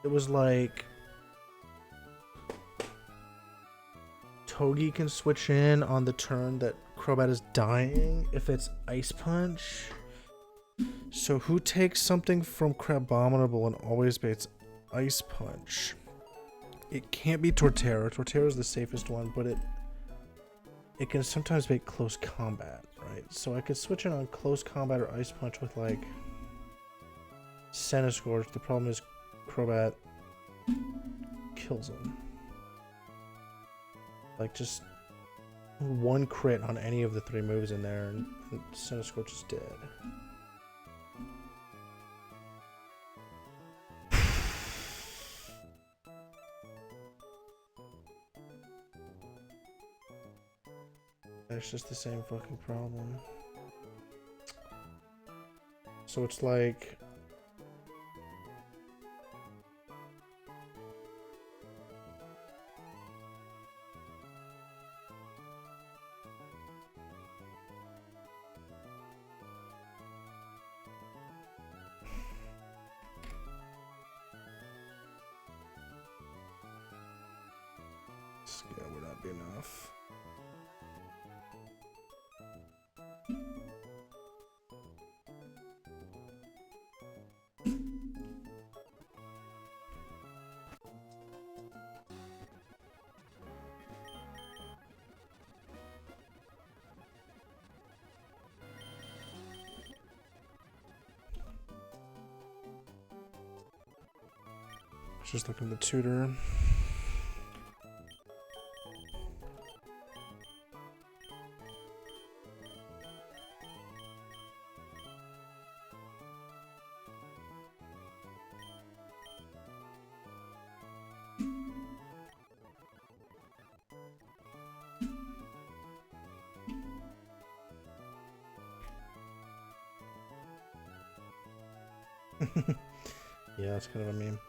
It was like... Togi can switch in on the turn that Crobat is dying if it's Ice Punch. So who takes something from Crabominable and always baits Ice Punch? It can't be Torterra. Torterra is the safest one, but it can sometimes bait close combat, right? So I could switch in on close combat or Ice Punch with like Centiskorch. The problem is Crobat kills him. Like just one crit on any of the three moves in there and Centiskorch is dead. It's just the same fucking problem. So it's like... Scale would not be enough. Just looking at the tutor. Yeah, that's kind of a meme.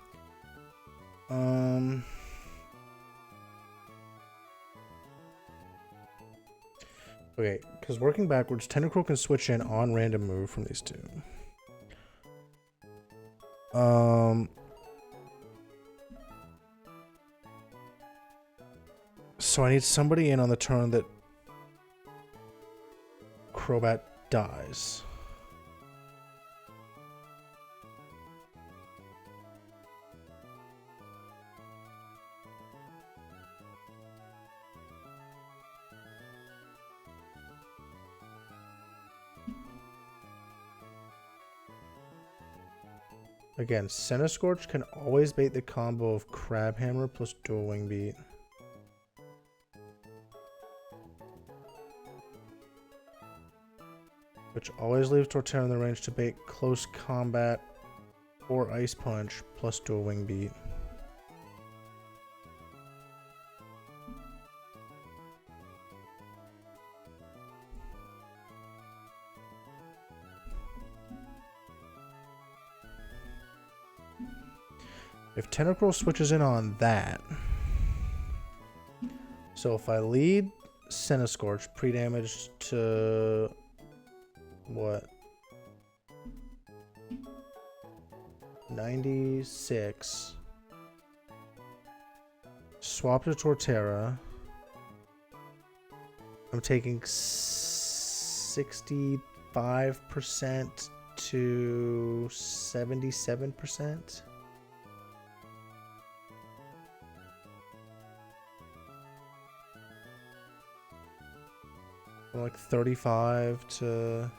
Okay, because working backwards, Tentacruel can switch in on random move from these two. So I need somebody in on the turn that Crobat dies. Again, Centiskorch can always bait the combo of Crabhammer plus Dual Wing Beat. Which always leaves Torterra in the range to bait close combat or Ice Punch plus Dual Wing Beat. If Tentacruel switches in on that, so if I lead Centiskorch pre-damage to what? 96. Swap to Torterra. I'm taking 63 65% to 77%. Like 35 to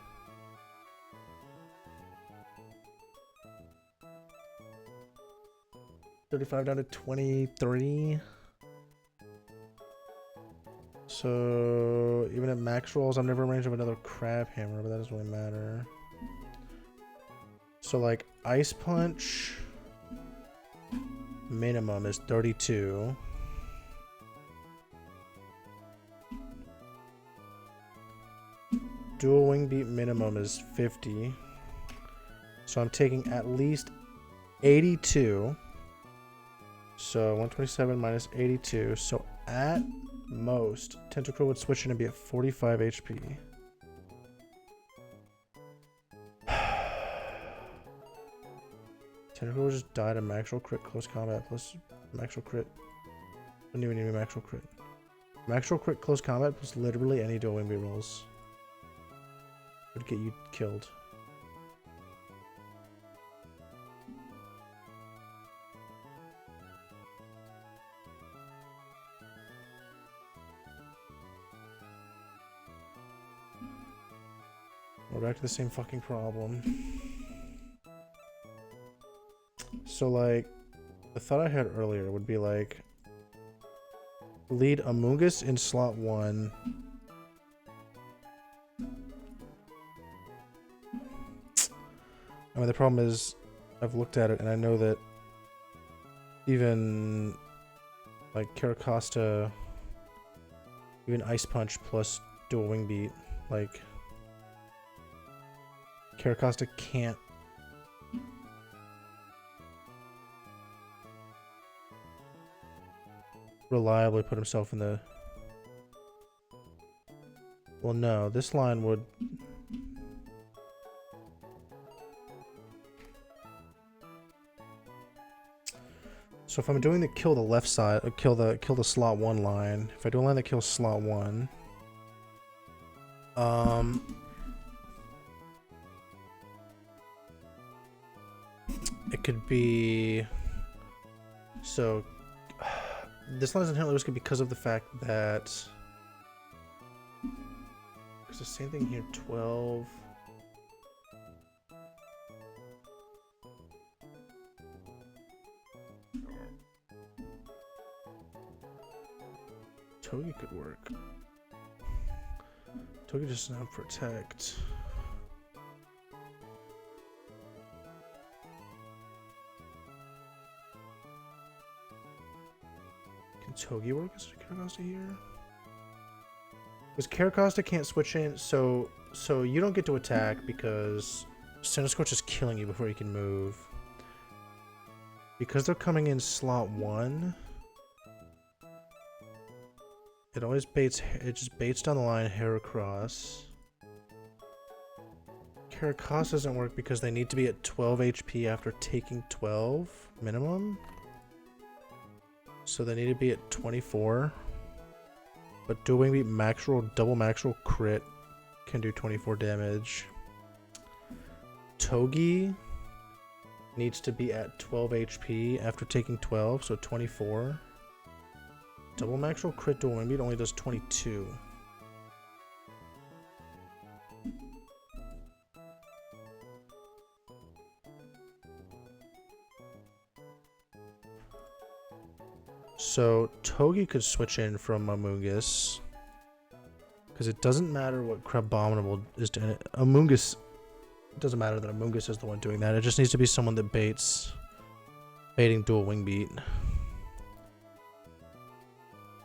35 down to 23. So even at max rolls, I'm never in range of another crab hammer, but that doesn't really matter. So like ice punch minimum is 32. Dual wing beat minimum is 50. So I'm taking at least 82. So 127 minus 82. So at most, Tentacruel would switch in and be at 45 HP. Tentacruel would just die to max roll crit close combat plus max roll crit. Wouldn't even need a max roll crit. Max roll crit close combat plus literally any dual wing beat rolls would get you killed. We're back to the same fucking problem. So like, the thought I had earlier would be like, lead Amoonguss in slot 1. I mean, the problem is, I've looked at it and I know that even like Caracosta, even Ice Punch plus Dual Wing Beat, like Caracosta can't reliably put himself in the... Well, no, this line would... So if I'm doing the kill the left side, kill the slot 1 line, if I do a line that kills slot 1, it could be, so this line is inherently risky because of the fact that, because the same thing here, 12. Togi could work. Togi just now protect. Can Togi work as Caracosta here? Because Caracosta can't switch in, so you don't get to attack because Centiskorch is killing you before you can move. Because they're coming in slot 1. It always baits, it just baits down the line Heracross. Caracosta doesn't work because they need to be at 12 HP after taking 12 minimum. So they need to be at 24. But Dual Wing Beat max roll, double max roll crit can do 24 damage. Togi needs to be at 12 HP after taking 12, so 24. Double max roll crit Dual Wing Beat only does 22. So Togi could switch in from Amoonguss because it doesn't matter what Crabominable is doing. Amoonguss, it doesn't matter that Amoonguss is the one doing that. It just needs to be someone that baiting Dual Wing Beat.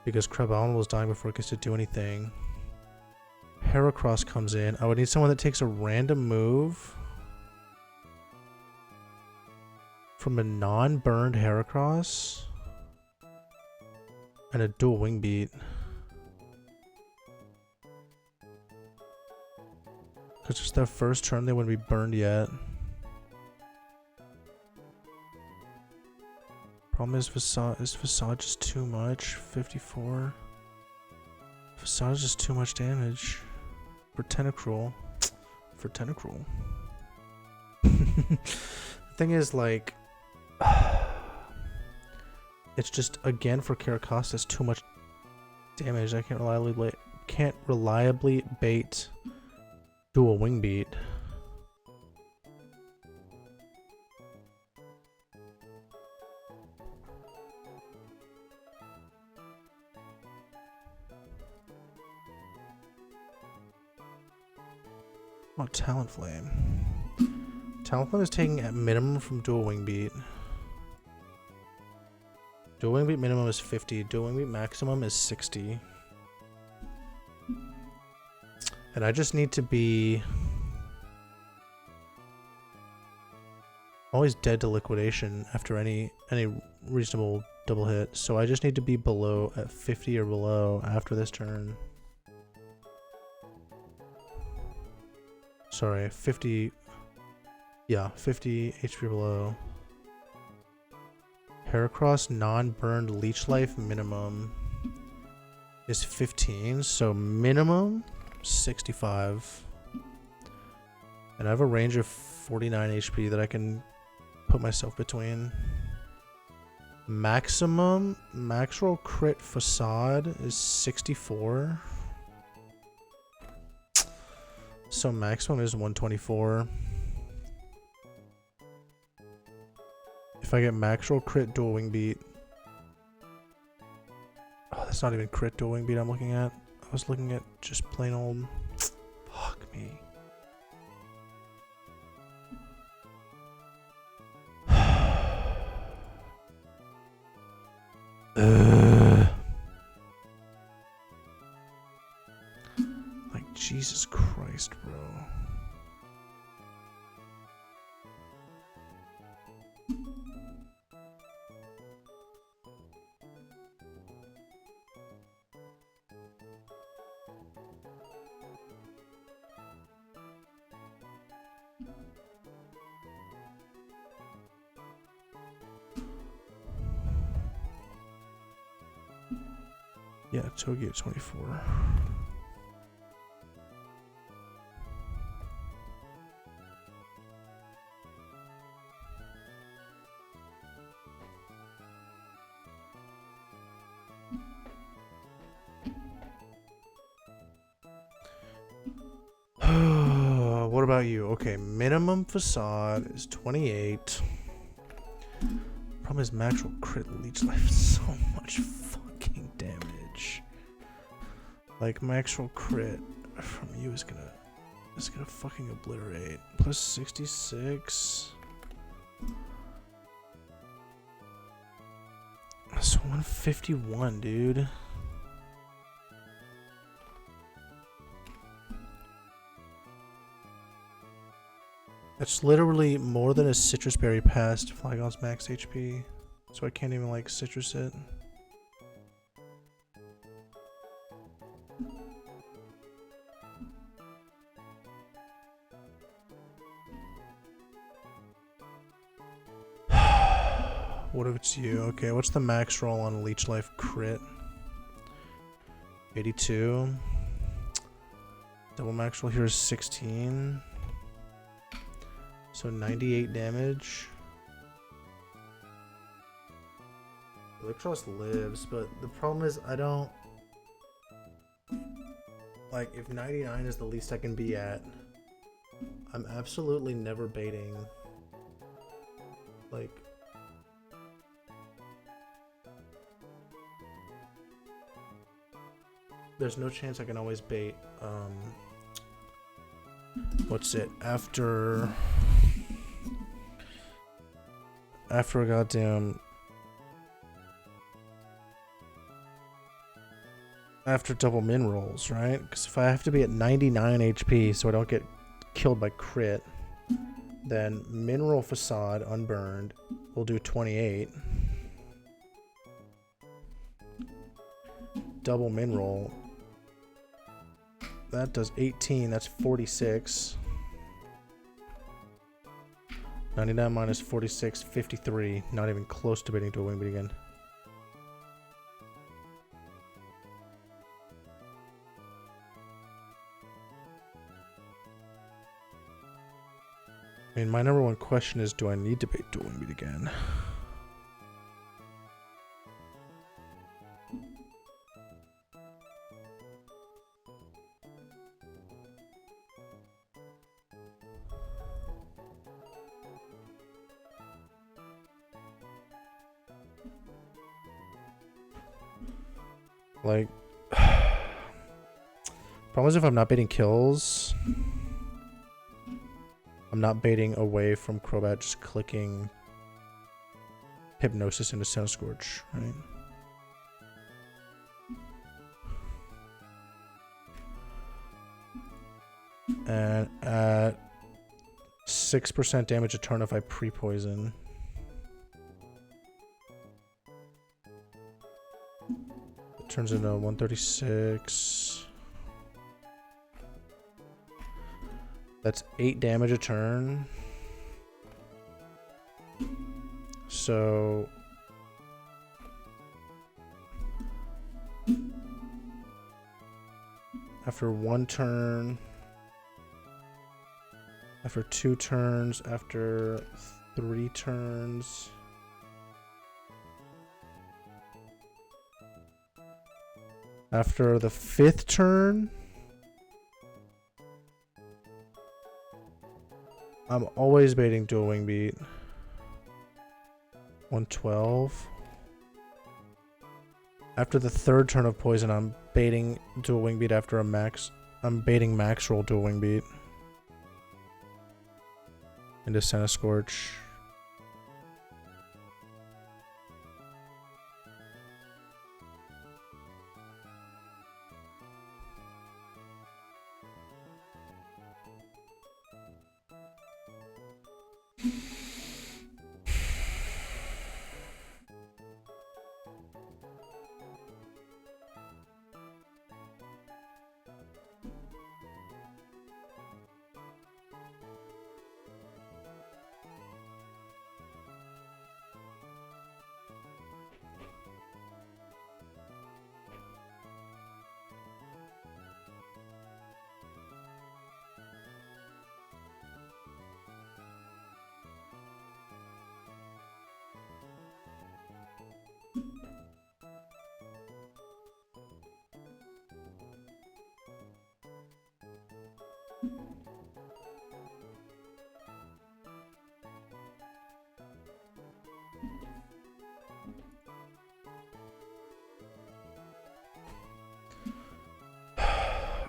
Because Crabominable is dying before it gets to do anything. Heracross comes in. I would need someone that takes a random move from a non-burned Heracross and a Dual Wing Beat. Because it's their first turn, they wouldn't be burned yet. Problem is Facade just too much? 54. Facade is just too much damage for Tentacruel. for Tentacruel. The thing is, like, it's just, again, for Caracostus, too much damage. I can't reliably bait dual wing beat. Oh, Talonflame. Talonflame is taking at minimum from dual wing beat. Dual wing beat minimum is 50. Dual wing beat maximum is 60. And I just need to be always dead to liquidation after any reasonable double hit. So I just need to be below at 50 or below after this turn. Sorry, 50. Yeah, 50 HP below. Heracross non-burned leech life minimum is 15, so minimum 65. And I have a range of 49 HP that I can put myself between. Maximum max roll crit facade is 64. So maximum is 124. If I get max roll crit dual wing beat. Oh, that's not even crit dual wing beat I'm looking at. I was looking at just plain old. Fuck me. Like, Jesus Christ, bro. Yeah, Togi at 24. What about you? Okay, minimum facade is 28. Problem is max roll crit leech life is so much fucking damage. Like, max roll crit from you is gonna fucking obliterate. Plus 66. That's 151, dude. That's literally more than a citrus berry past Flygon's max HP. So I can't even, like, citrus it. What if it's you? Okay, what's the max roll on Leech Life crit? 82. Double max roll here is 16. So 98 damage. Electros lives, but the problem is I don't... Like, if 99 is the least I can be at, I'm absolutely never baiting. Like... There's no chance I can always bait, what's it? After a goddamn... After double min rolls, right? Because if I have to be at 99 HP so I don't get killed by crit, then min roll facade unburned will do 28. Double min roll, that does 18, that's 46. 99 minus 46, 53. Not even close to beating to a wing beat again. I mean, my number one question is, do I need to bait dual wing beat again? Like, problem is if I'm not baiting kills, I'm not baiting away from Crobat, just clicking Hypnosis into Centiskorch, right? And at 6% damage a turn if I pre-poison. It turns into 136. That's 8 damage a turn. So after 1 turn, after 2 turns, after 3 turns, after the 5th turn, I'm always baiting dual wing beat. 112. After the 3rd turn of poison, I'm baiting dual wing beat after a max. I'm baiting max roll dual wing beat into Centiskorch.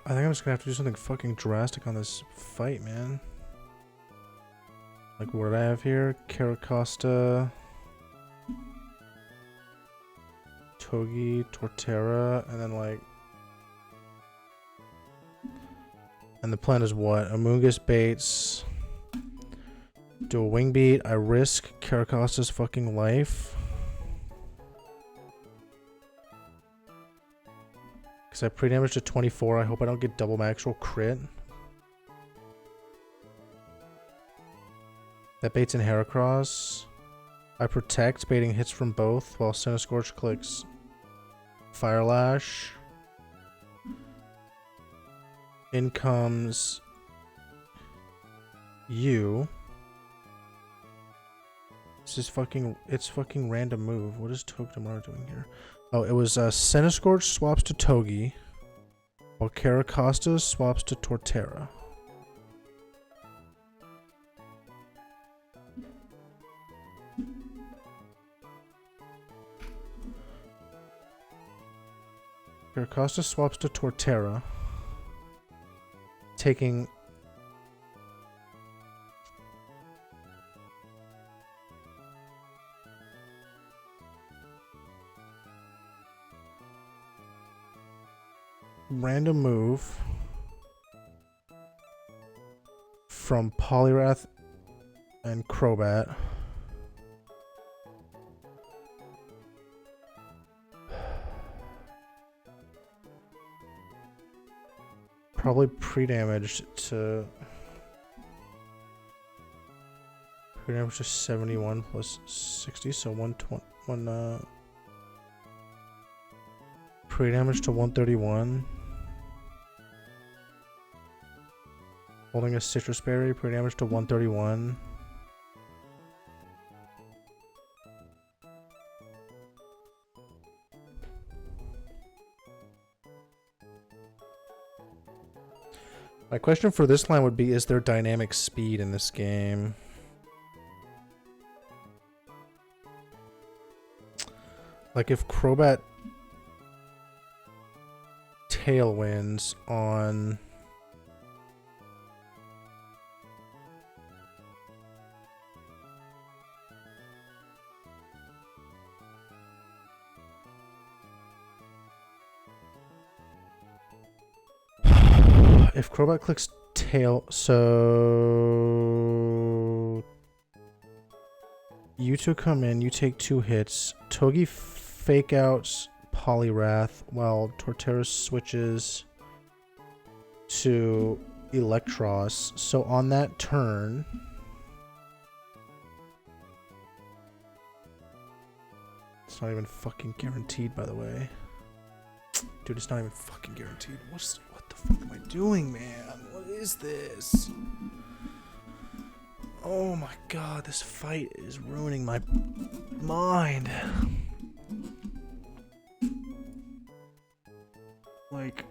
I think I'm just gonna have to do something fucking drastic on this fight, man. Like, what did I have here? Caracosta, Togi, Torterra, and then like... And the plan is what? Amoonguss baits, do a wing beat, I risk Caracosta's fucking life. Because I pre-damage to 24, I hope I don't get double max roll crit. That baits in Heracross. I protect, baiting hits from both, while Centiskorch clicks Fire Lash. In comes you. This is fucking, it's fucking random move. What is Togedemaru doing here? Oh, it was Centiskorch swaps to Togi, while Caracosta swaps to Torterra. Caracosta swaps to Torterra, taking random move from Poliwrath and Crobat. Probably pre-damaged to 71 plus 60, so 120. Pre-damage to 131. Holding a citrus berry, pre-damage to 131. My question for this line would be, is there dynamic speed in this game? Like if Crobat Tailwinds on... If Crobat clicks tail, so you two come in, you take 2 hits. Togi fake outs Poliwrath while Torterra switches to Electros. So on that turn, it's not even fucking guaranteed, by the way. Dude, it's not even fucking guaranteed. What the fuck am I doing, man? What is this? Oh my god, this fight is ruining my mind. Like...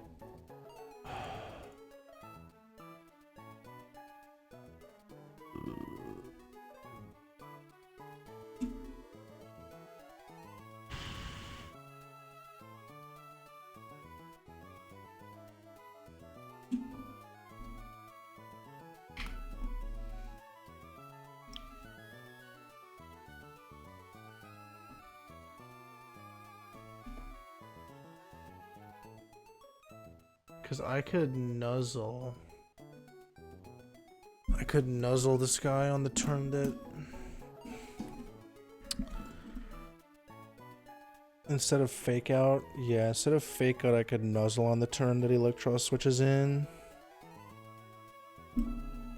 Because I could nuzzle this guy on the turn that... Instead of fake out, yeah, instead of fake out, I could nuzzle on the turn that Electro switches in.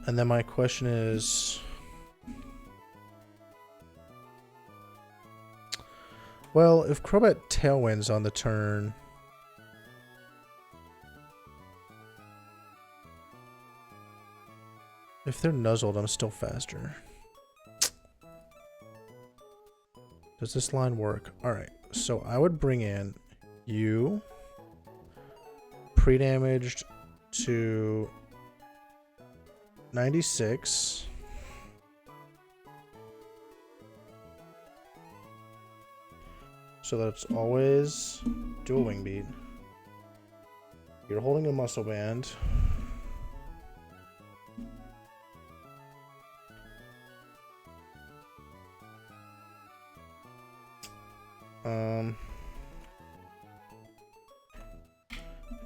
And then my question is... Well, if Crobat Tailwinds on the turn... If they're nuzzled, I'm still faster. Does this line work? Alright, so I would bring in you, pre-damaged to 96. So that it's always dual wing beat. You're holding a muscle band.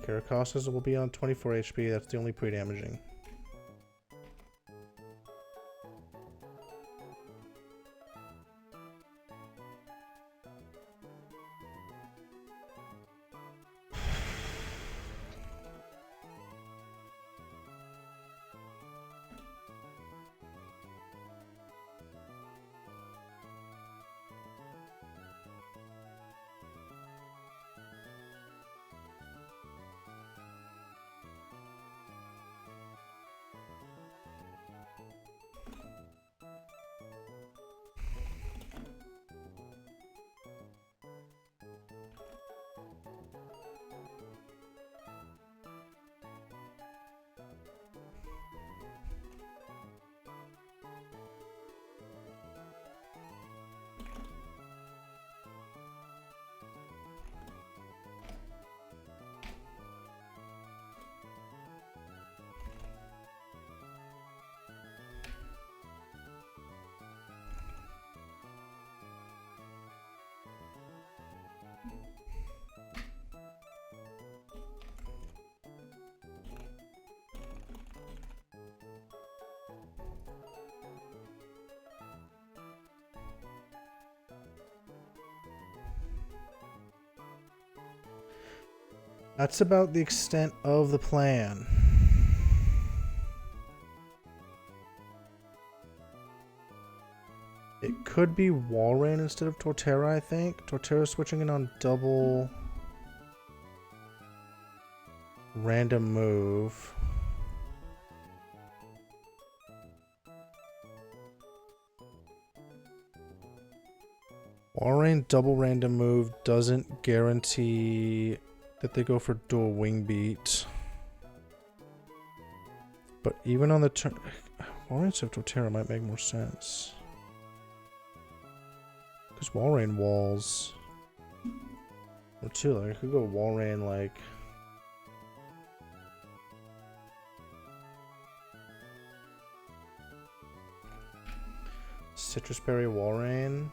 Caracostas will be on 24 HP. That's the only pre-damaging. That's about the extent of the plan. It could be Walrein instead of Torterra, I think. Torterra switching in on double random move. Walrein double random move doesn't guarantee that they go for dual wing beat. But even on the turn, Walrein Swift Terra might make more sense. Because Walrein walls. Or two, like I could go Walrein like. Citrus Berry Walrein.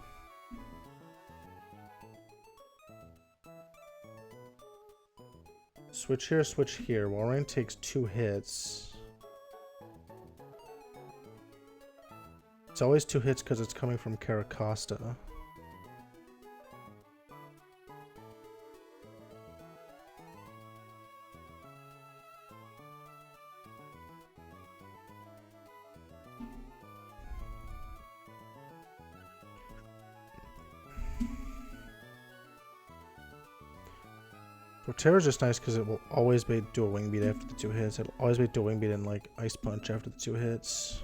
Switch here, switch here. Walrein takes 2 hits. It's always 2 hits because it's coming from Caracosta. Torterra's just nice because it will always be dual wing beat after the 2 hits. It'll always be dual wing beat and like ice punch after the 2 hits.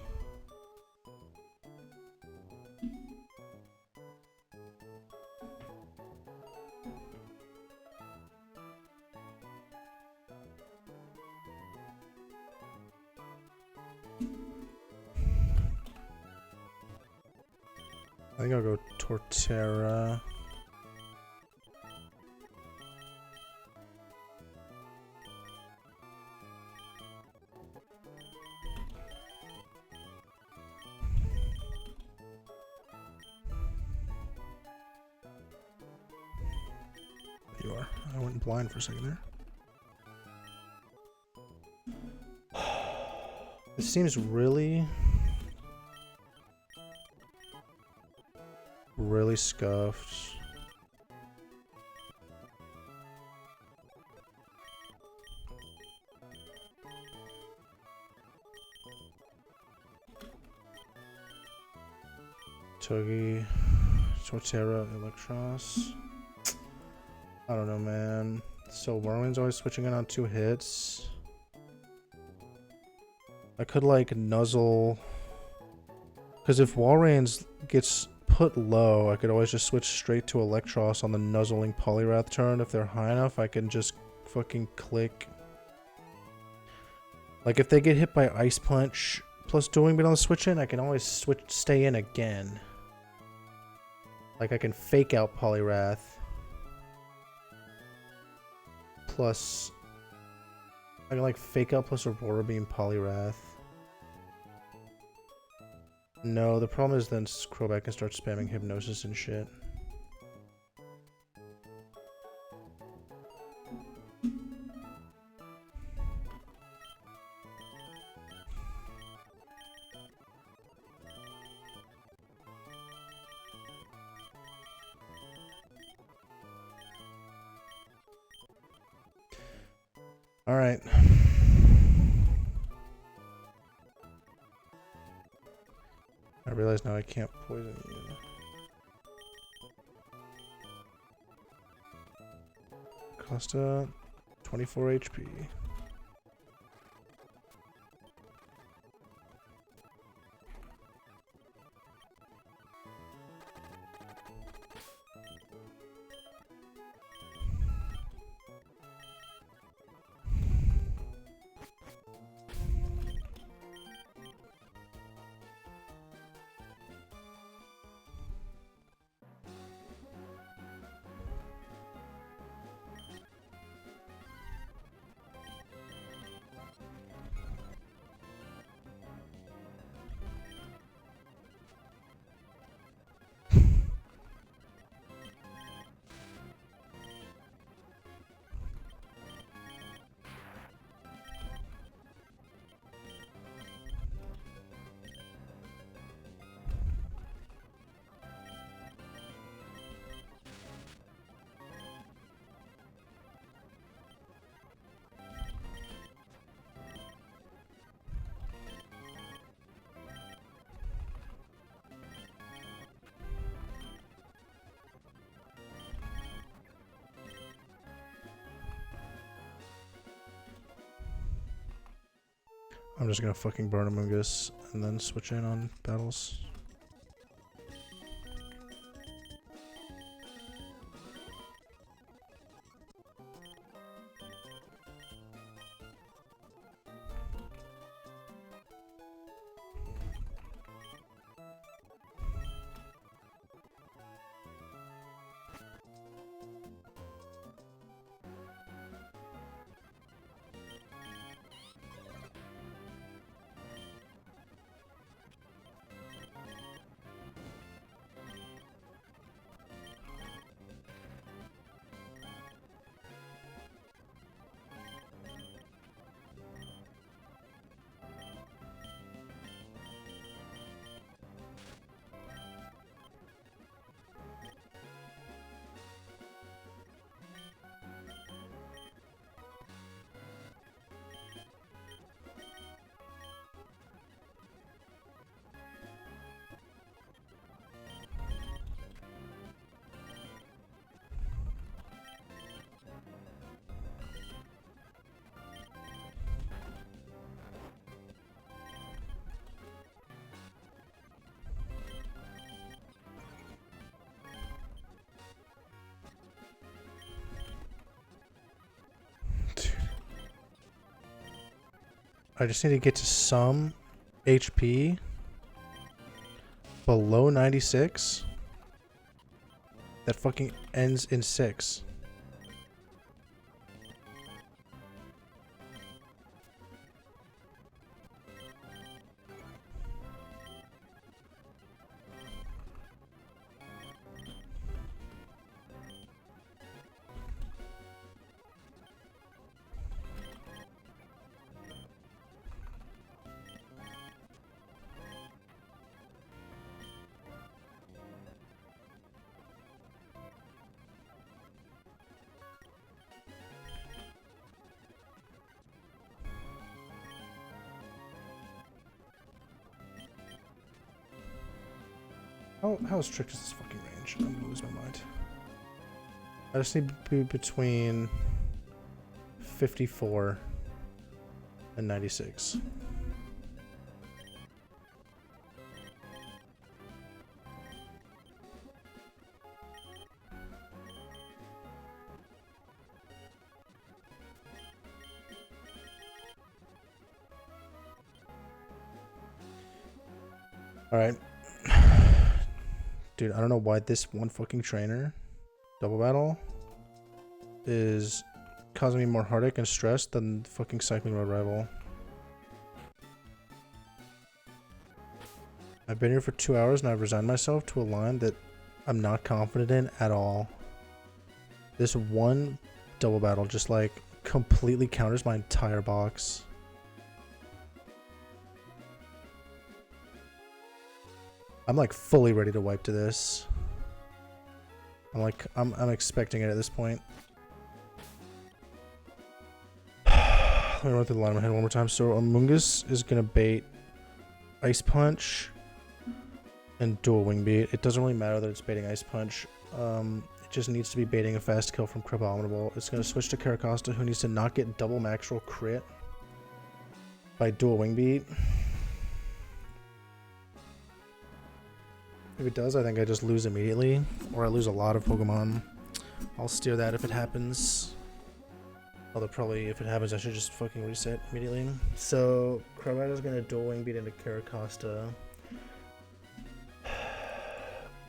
I think I'll go Torterra. You are. I went blind for a second there. This seems really scuffed. Togi, Torterra, Electros. I don't know, man. So Warwind's always switching in on 2 hits. I could like nuzzle, because if Walrein gets put low, I could always just switch straight to Electros on the nuzzling Poliwrath turn. If they're high enough, I can just fucking click. Like if they get hit by Ice Punch plus dueling beat on the switch in, I can always stay in again. Like I can fake out Poliwrath. Plus, I can like fake out plus Aurora Beam Poliwrath. No, the problem is then Crobat can start spamming Hypnosis and shit. All right. I realize now I can't poison you. Costa, 24 HP. I'm just gonna fucking burn a Mungus and then switch in on battles. I just need to get to some HP below 96 that fucking ends in 6. How strict is this fucking range? I'm gonna lose my mind. I just need to be between 54 and 96. All right. Dude, I don't know why this one fucking trainer, double battle, is causing me more heartache and stress than the fucking Cycling Road Rival. I've been here for 2 hours and I've resigned myself to a line that I'm not confident in at all. This one double battle just like completely counters my entire box. I'm like fully ready to wipe to this. I'm expecting it at this point. Let me run through the line in my head one more time. So Amoonguss is gonna bait Ice Punch and dual Wing Beat. It doesn't really matter that it's baiting Ice Punch. It just needs to be baiting a fast kill from Crabominable. It's gonna switch to Caracosta, who needs to not get double max roll crit by dual Wing Beat. If it does, I think I just lose immediately, or I lose a lot of Pokemon. I'll steer that if it happens. Although probably if it happens, I should just fucking reset immediately. So Crobat is gonna dual Wing Beat into Caracosta,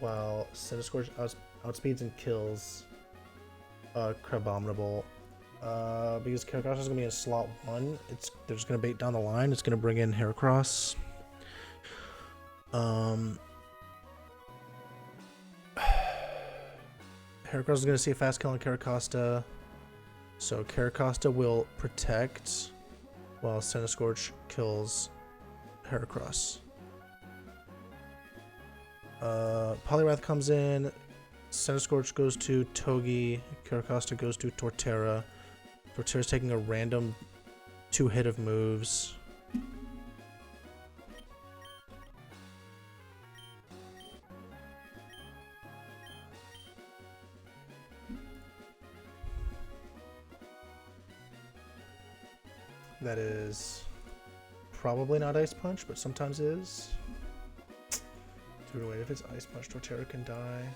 while Centiskorch outspeeds and kills Crabominable. Because Caracosta is gonna be in slot 1, they're just gonna bait down the line. It's gonna bring in Heracross. Heracross is going to see a fast kill on Caracosta, so Caracosta will protect while Centiskorch kills Heracross. Poliwrath comes in, Centiskorch goes to Togi, Caracosta goes to Torterra. Torterra's taking a random 2-hit of moves. That is probably not Ice Punch, but sometimes is. Dude, wait, if it's Ice Punch, Torterra can die.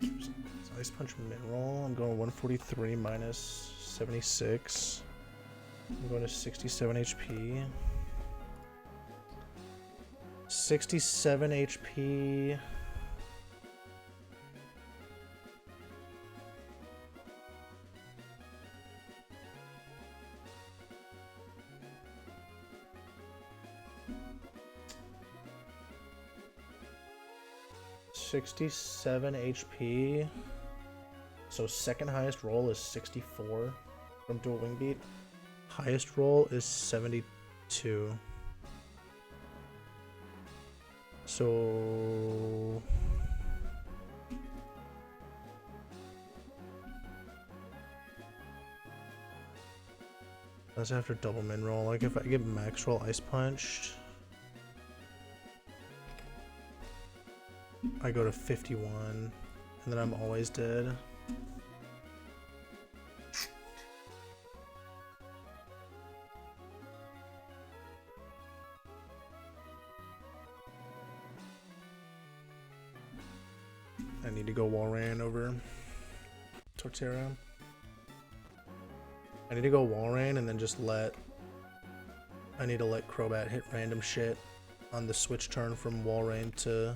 It's Ice Punch mid-roll. I'm going 143 minus 76. I'm going to 67 HP. 67 HP. HP. So second highest roll is 64 from dual Wing Beat. Highest roll is 72. So that's after double min roll. Like if I get max roll Ice Punched, I go to 51, and then I'm always dead. I need to go Wall Rain over Torterra. I need to go Wall Rain and then just I need to let Crobat hit random shit on the switch turn from Wall Rain to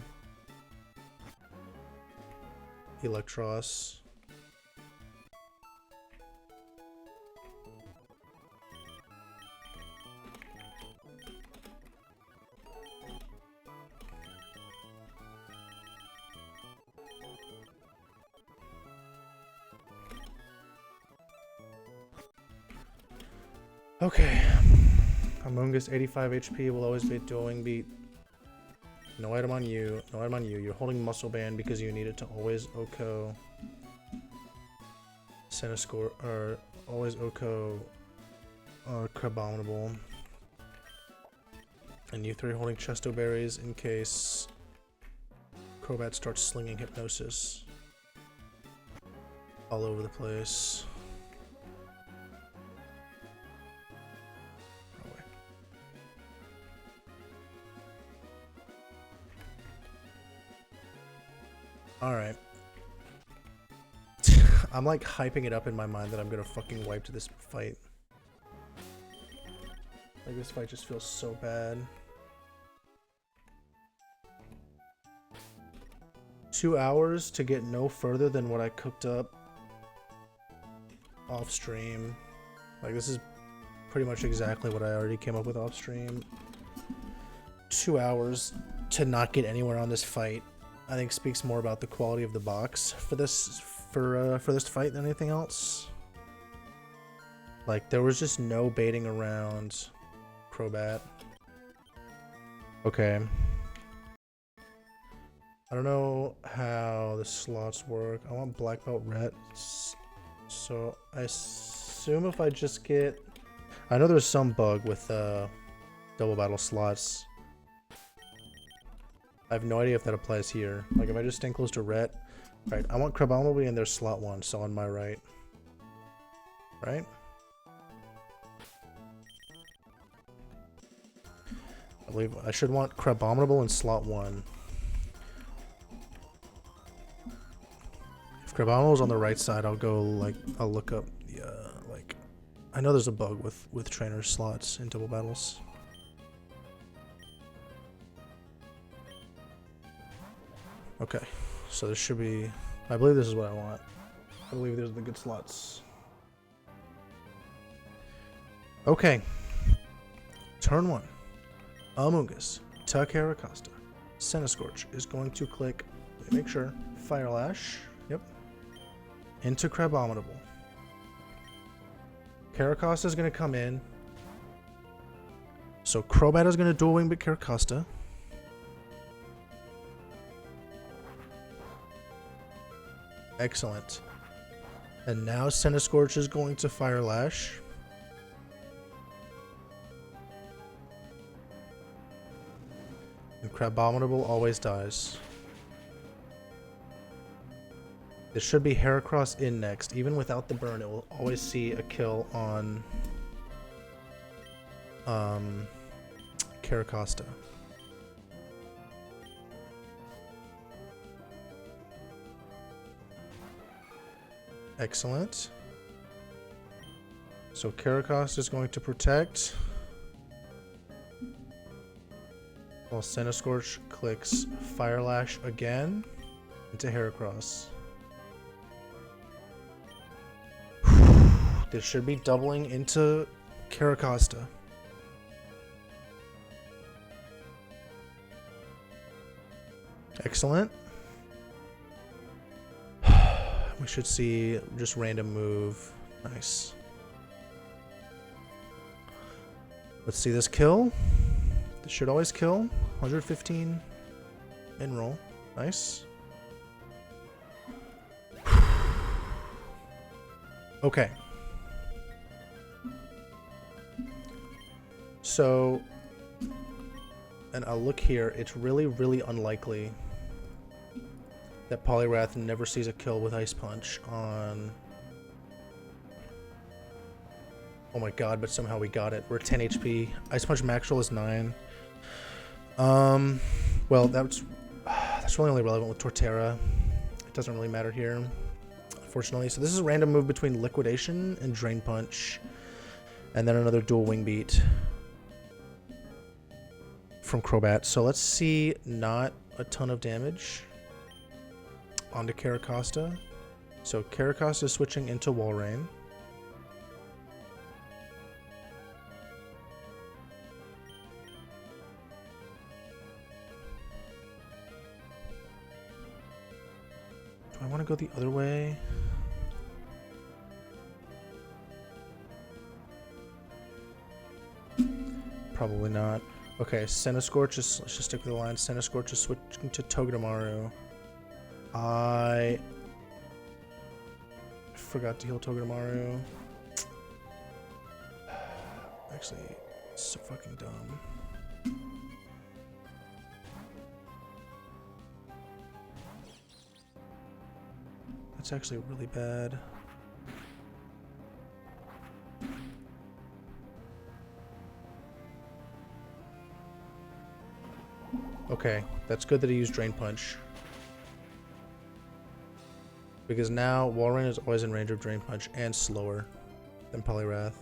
Electros. Okay. Amoonguss 85 HP will always be dueling beat. No item on you. No item on you. You're holding Muscle Band because you need it to always Oko. Centiscore or always Oko or Crabominable. And you three holding Chesto Berries in case Crobat starts slinging Hypnosis all over the place. Alright. I'm like hyping it up in my mind that I'm gonna fucking wipe to this fight. Like this fight just feels so bad. 2 hours to get no further than what I cooked up off stream. Like this is pretty much exactly what I already came up with off stream. 2 hours to not get anywhere on this fight, I think speaks more about the quality of the box for this fight than anything else. Like there was just no baiting around Crobat. Okay. I don't know how the slots work. I want Black Belt Rhett. So I assume if I just get... I know there's some bug with double battle slots. I have no idea if that applies here. Like if I just stand close to Rhett. Right, I want Crabominable in their slot 1, so on my right. Right? I believe I should want Crabominable in slot 1. If Crabominable's on the right side, I'll go like I'll look up the like I know there's a bug with trainer slots in double battles. Okay, so this should be... I believe this is what I want. I believe these are the good slots. Okay. Turn 1. Amoonguss, Takaracosta. Centiscorch is going to click, make sure, Fire Lash. Yep. Into Crabominable. Caracosta is going to come in. So Crobat is going to dual wing but Caracosta. Excellent. And now Centiscorch is going to Fire Lash. And Crabominable always dies. This should be Heracross in next. Even without the burn, it will always see a kill on Caracosta. Excellent. So Caracosta is going to protect. While Centiscorch clicks Fire Lash again into Heracross. This should be doubling into Caracosta. Excellent. We should see just random move. Nice. Let's see this kill. This should always kill. 115 in roll. Nice. Okay. So, and I'll look here. It's really, really unlikely that Poliwrath never sees a kill with Ice Punch on... Oh my god, but somehow we got it. We're at 10 HP. Ice Punch max roll is 9. Well, that's really only relevant with Torterra. It doesn't really matter here, unfortunately. So this is a random move between Liquidation and Drain Punch. And then another dual Wing Beat from Crobat. So let's see, not a ton of damage onto Caracosta. So Caracosta is switching into Walrein. Do I want to go the other way? Probably not. Okay, Centiskorch is, let's just stick with the line. Centiskorch is switching to Togedemaru. I forgot to heal Togedemaru. Actually, it's so fucking dumb. That's actually really bad. Okay, that's good that he used Drain Punch. Because now Walrein is always in range of Drain Punch and slower than Poliwrath.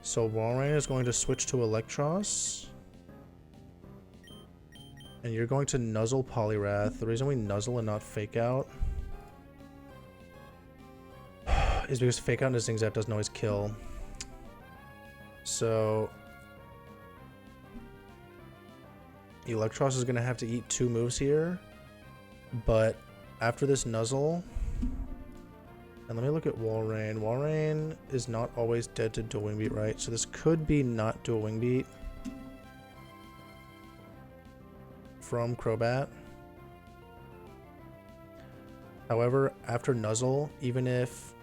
So Walrein is going to switch to Electros. And you're going to Nuzzle Poliwrath. The reason we Nuzzle and not Fake Out is because Fake Out and Zing Zap doesn't always kill. So Electros is going to have to eat 2 moves here, but after this Nuzzle, and let me look at Walrein. Walrein is not always dead to Dual Wing Beat, right? So this could be not Dual Wing Beat from Crobat. However, after Nuzzle, even if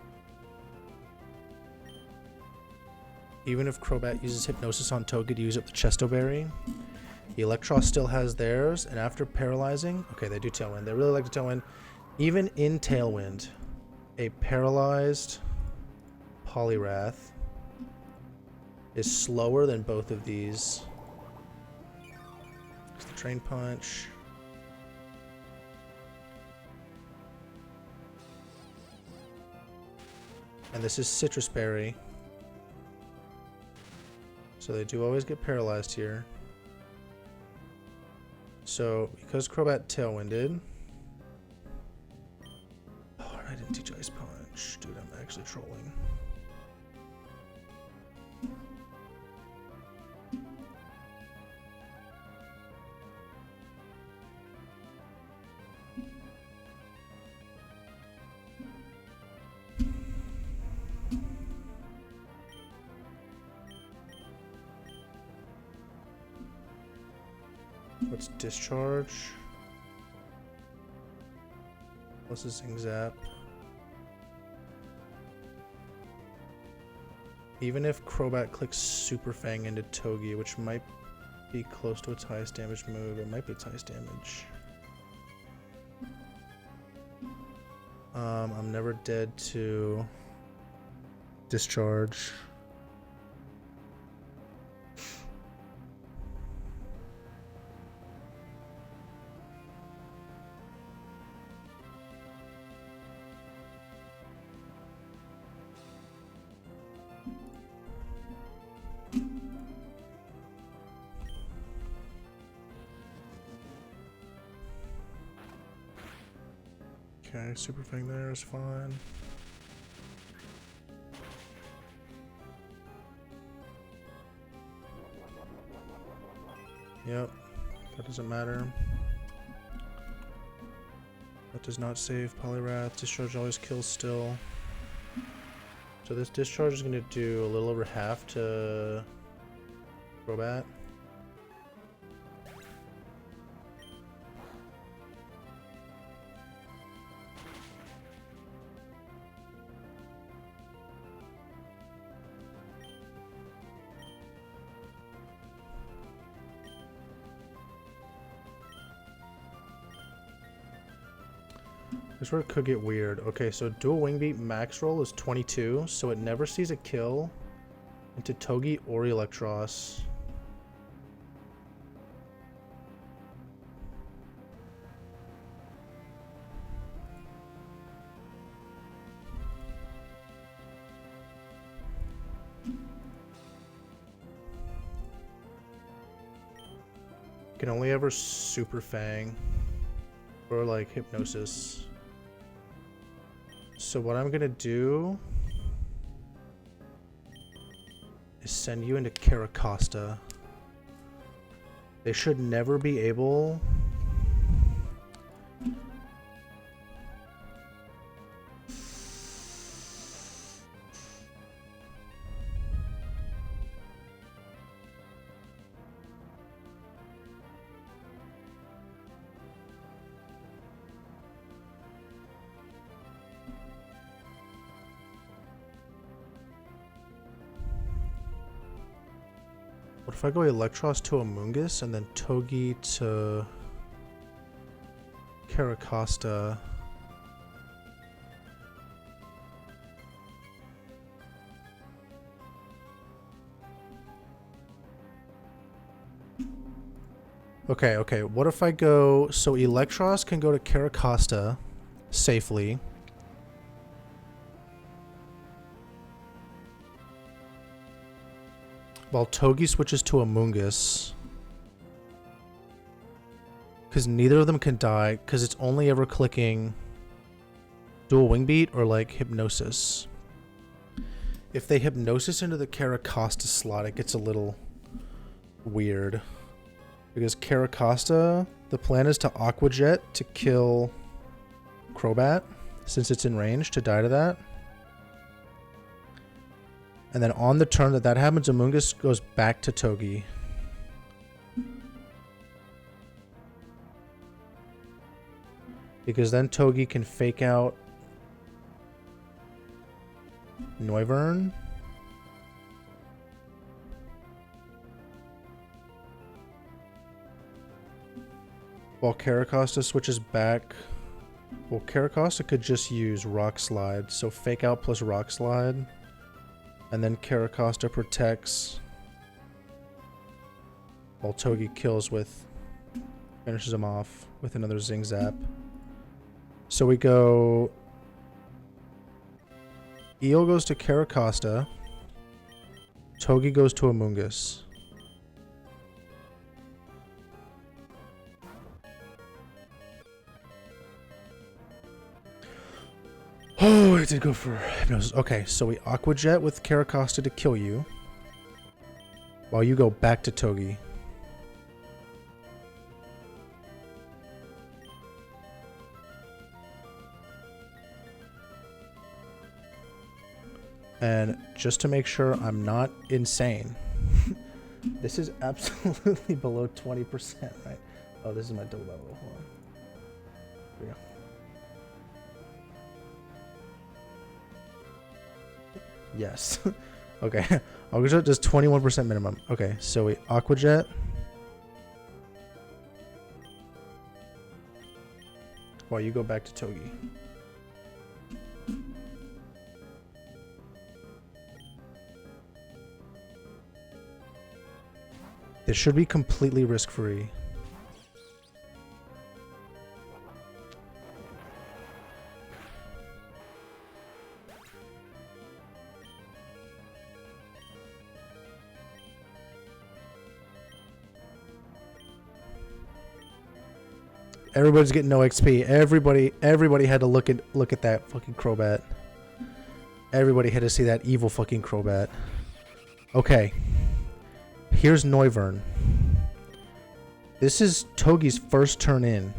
Crobat uses Hypnosis on Togepi to use up the Chesto Berry, Electros still has theirs, and after paralyzing, okay, they do Tailwind. They really like to Tailwind. Even in Tailwind, a paralyzed Poliwrath is slower than both of these. It's the Drain Punch. And this is Citrus Berry. So they do always get paralyzed here. So, because Crobat Tailwinded... Oh, I didn't teach Ice Punch. Dude, I'm actually trolling. What's Discharge? What's his Zing Zap? Even if Crobat clicks Super Fang into Togi, which might be close to its highest damage move, it might be its highest damage. I'm never dead to Discharge. Okay, Super Fang there is fine. Yep, that doesn't matter. That does not save Poliwrath. Discharge always kills still. So this Discharge is going to do a little over half to Crobat. This is where it could get weird. Okay, so Dual Wing Beat max roll is 22, so it never sees a kill into Togi or Electros. can only ever Super Fang or like Hypnosis. So what I'm gonna do is send you into Caracosta. They should never be able What if I go Electros to Amoonguss and then Togi to Caracosta? Okay. What if I go... So Electros can go to Caracosta safely. While Togi switches to Amoonguss. Because neither of them can die, because it's only ever clicking Dual Wing Beat or like Hypnosis. If they Hypnosis into the Caracosta slot, it gets a little weird. Because Caracosta, the plan is to Aqua Jet to kill Crobat, since it's in range to die to that. And then on the turn that happens, Amoonguss goes back to Togi. Because then Togi can fake out Noivern. While Caracosta switches back. Well, Caracosta could just use Rock Slide. So fake out plus Rock Slide. And then Caracosta protects while Togi kills with, finishes him off with another Zing Zap. So we go, Eel goes to Caracosta, Togi goes to Amoonguss. Oh, it did go for Hypnosis. Okay, so we Aqua Jet with Caracosta to kill you. While you go back to Togi. And just to make sure I'm not insane. This is absolutely below 20%, right? Oh, this is my double battle. Hold on. Here we go. Yes. Okay. Aqua Jet does 21% minimum. Okay, so we Aqua Jet. While you go back to Togi. This should be completely risk-free. Everybody's getting no XP. Everybody had to look at that fucking Crobat. Everybody had to see that evil fucking Crobat. Okay. Here's Noivern. This is Togi's first turn in.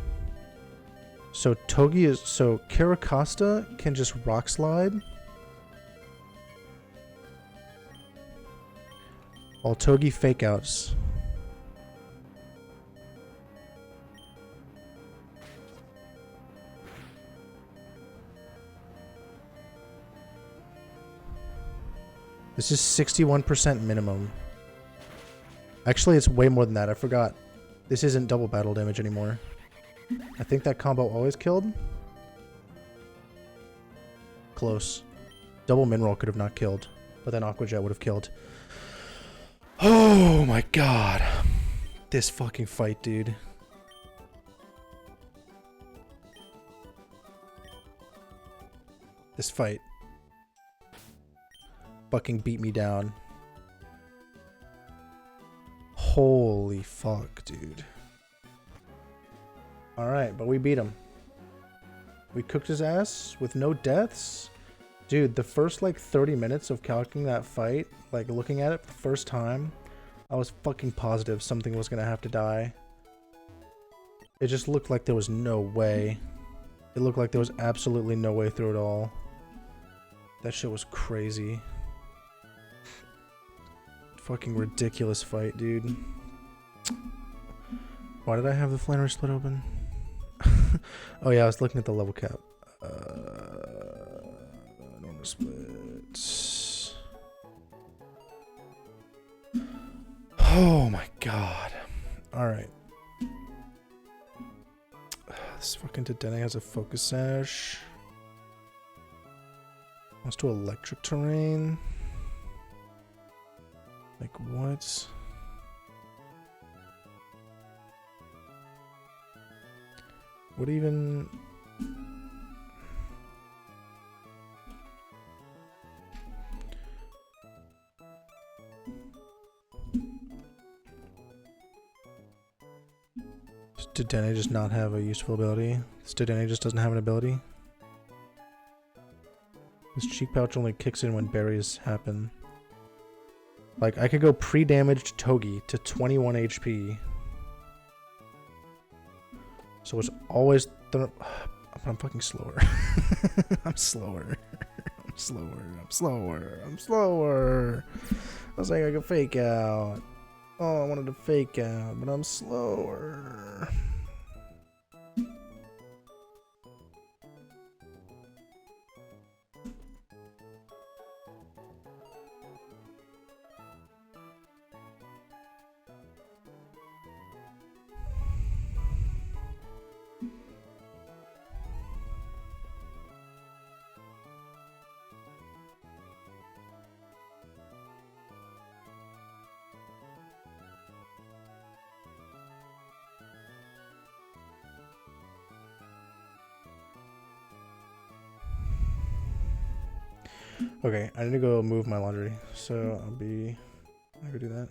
So Caracosta can just Rock Slide. While Togi fake outs. This is 61% minimum. Actually, it's way more than that. I forgot. This isn't double battle damage anymore. I think that combo always killed. Close. Double Mineral could have not killed. But then Aqua Jet would have killed. Oh my god. This fucking fight, dude. This fight fucking beat me down. Holy fuck, dude. Alright, but we beat him. We cooked his ass with no deaths. Dude, the first like 30 minutes of calculating that fight, like looking at it for the first time, I was fucking positive something was gonna have to die. It just looked like there was no way. It looked like there was absolutely no way through it all. That shit was crazy. Fucking ridiculous fight, dude. Why did I have the flannery split open? Oh yeah, I was looking at the level cap. Normal split. Oh my god. Alright. This fucking Dedenne has a focus sash. Wants to electric terrain. Like what? What even? Did Dedenne just not have a useful ability? Dedenne just doesn't have an ability? This cheek pouch only kicks in when berries happen. Like, I could go pre-damaged Togi to 21 HP. So it's always... I'm fucking slower. I'm slower. I'm slower. I'm slower. I'm slower. I was like, I could fake out. Oh, I wanted to fake out, but I'm slower. Okay, I need to go move my laundry, so I'll go do that.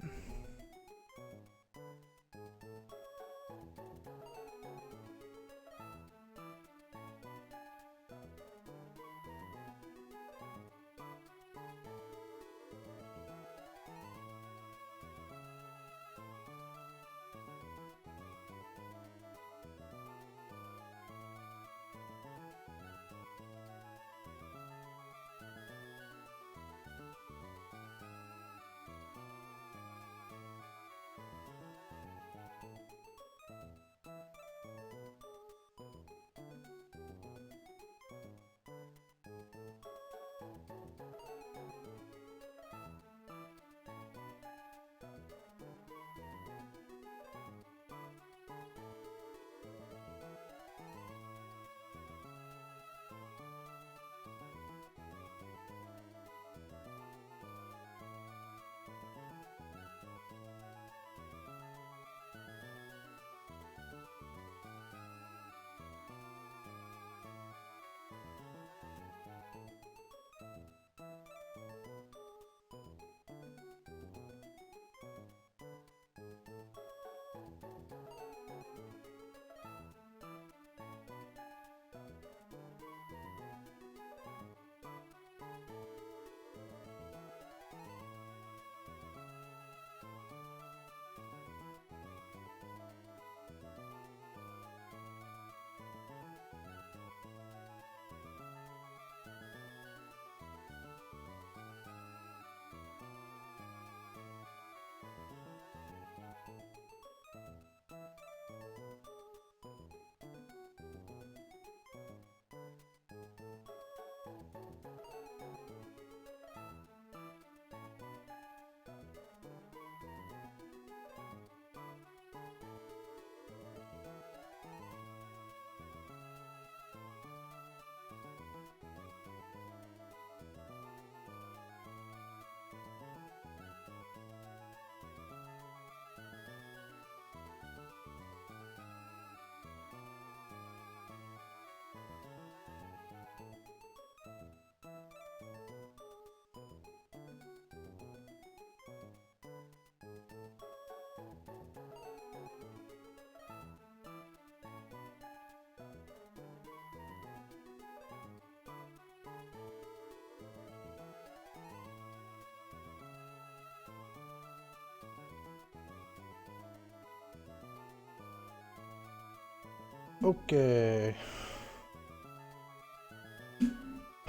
Okay.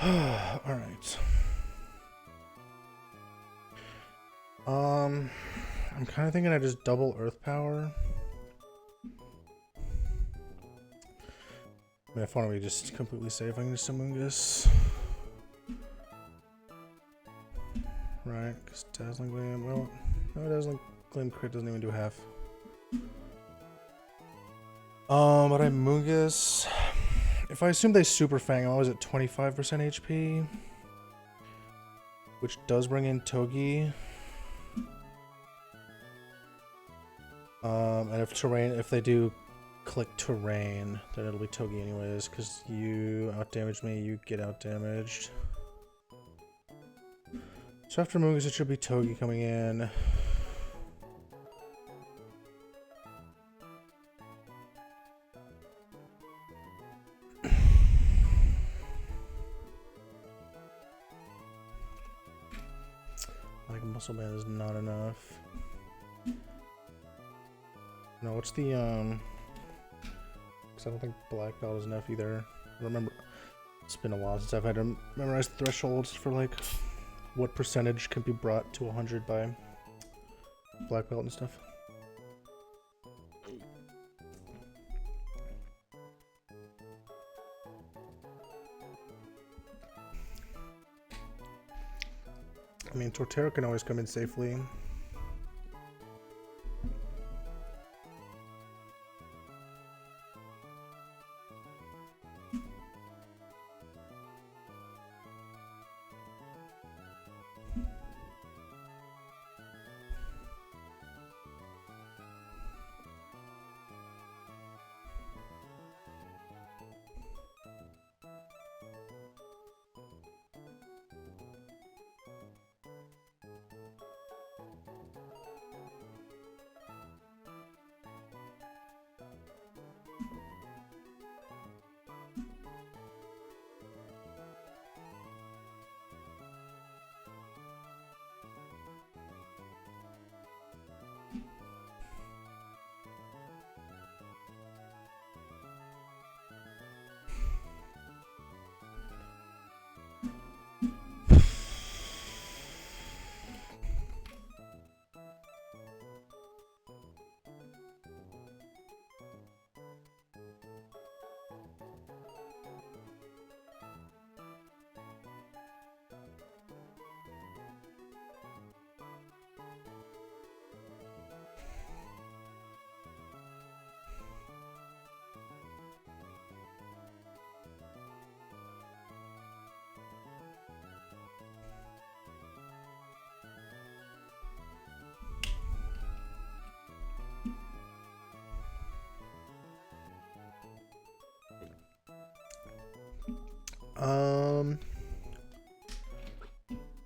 Alright. I'm kind of thinking I just double Earth Power. I mean, if I want to be just completely safe, I can just Amoonguss. Right, because Dazzling Gleam, well, no, Dazzling Gleam crit doesn't even do half. But I Amoonguss. If I assume they Super Fang, I'm always at 25% HP. Which does bring in Togi. And if they do click terrain, then it'll be Togi anyways, because you outdamaged me, you get outdamaged. So after Amoonguss, it should be Togi coming in. Like Muscle Band is not enough. No, what's the because I don't think Black Belt is enough either. I remember, it's been a while since I've had to memorize thresholds for like what percentage can be brought to 100 by Black Belt and stuff. I mean, Torterra can always come in safely.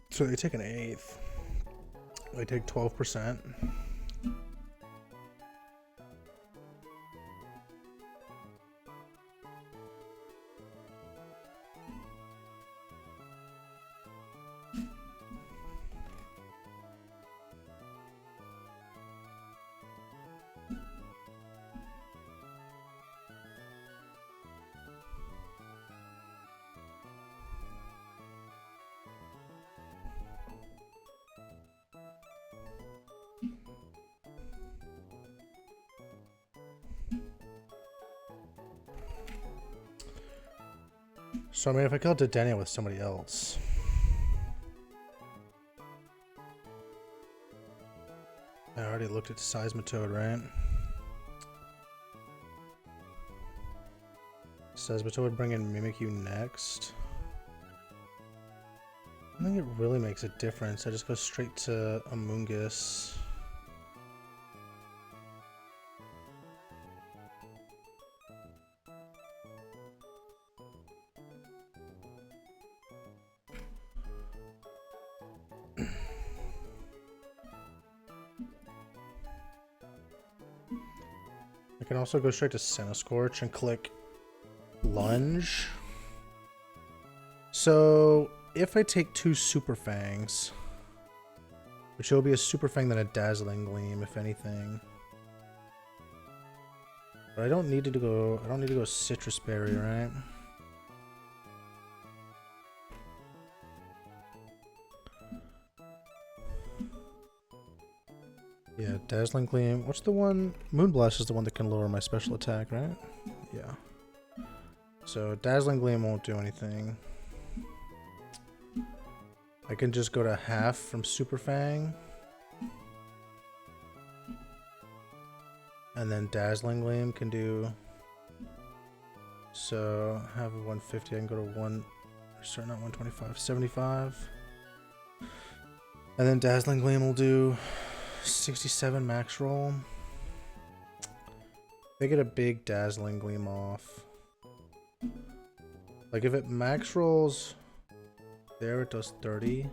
So they take an eighth. They take 12%. So I mean, if I killed Dedenne with somebody else, I already looked at Seismitoad, right? Seismitoad would bring in Mimikyu next. I don't think it really makes a difference. I just go straight to Amoonguss. I can also go straight to Centiskorch and click Lunge. So if I take two Super Fangs, which will be a Super Fang then a Dazzling Gleam, if anything. But I don't need to go. I don't need to go citrus berry, right? Yeah, dazzling gleam. What's the one? Moonblast is the one that can lower my special attack, right? Yeah. So dazzling gleam won't do anything. I can just go to half from Super Fang. And then dazzling gleam can do. So have a 150. I can go to sorry, not 125, 75. And then dazzling gleam will do 67 max roll. They get a big dazzling gleam off. Like if it max rolls there, it does 30.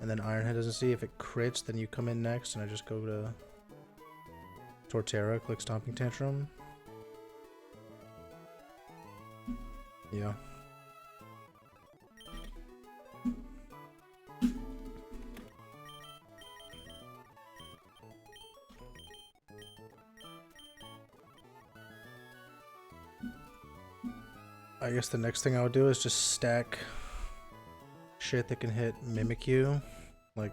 And then Ironhead doesn't see. If it crits, then you come in next and I just go to Torterra, click Stomping Tantrum. Yeah. I guess the next thing I would do is just stack shit that can hit Mimikyu, like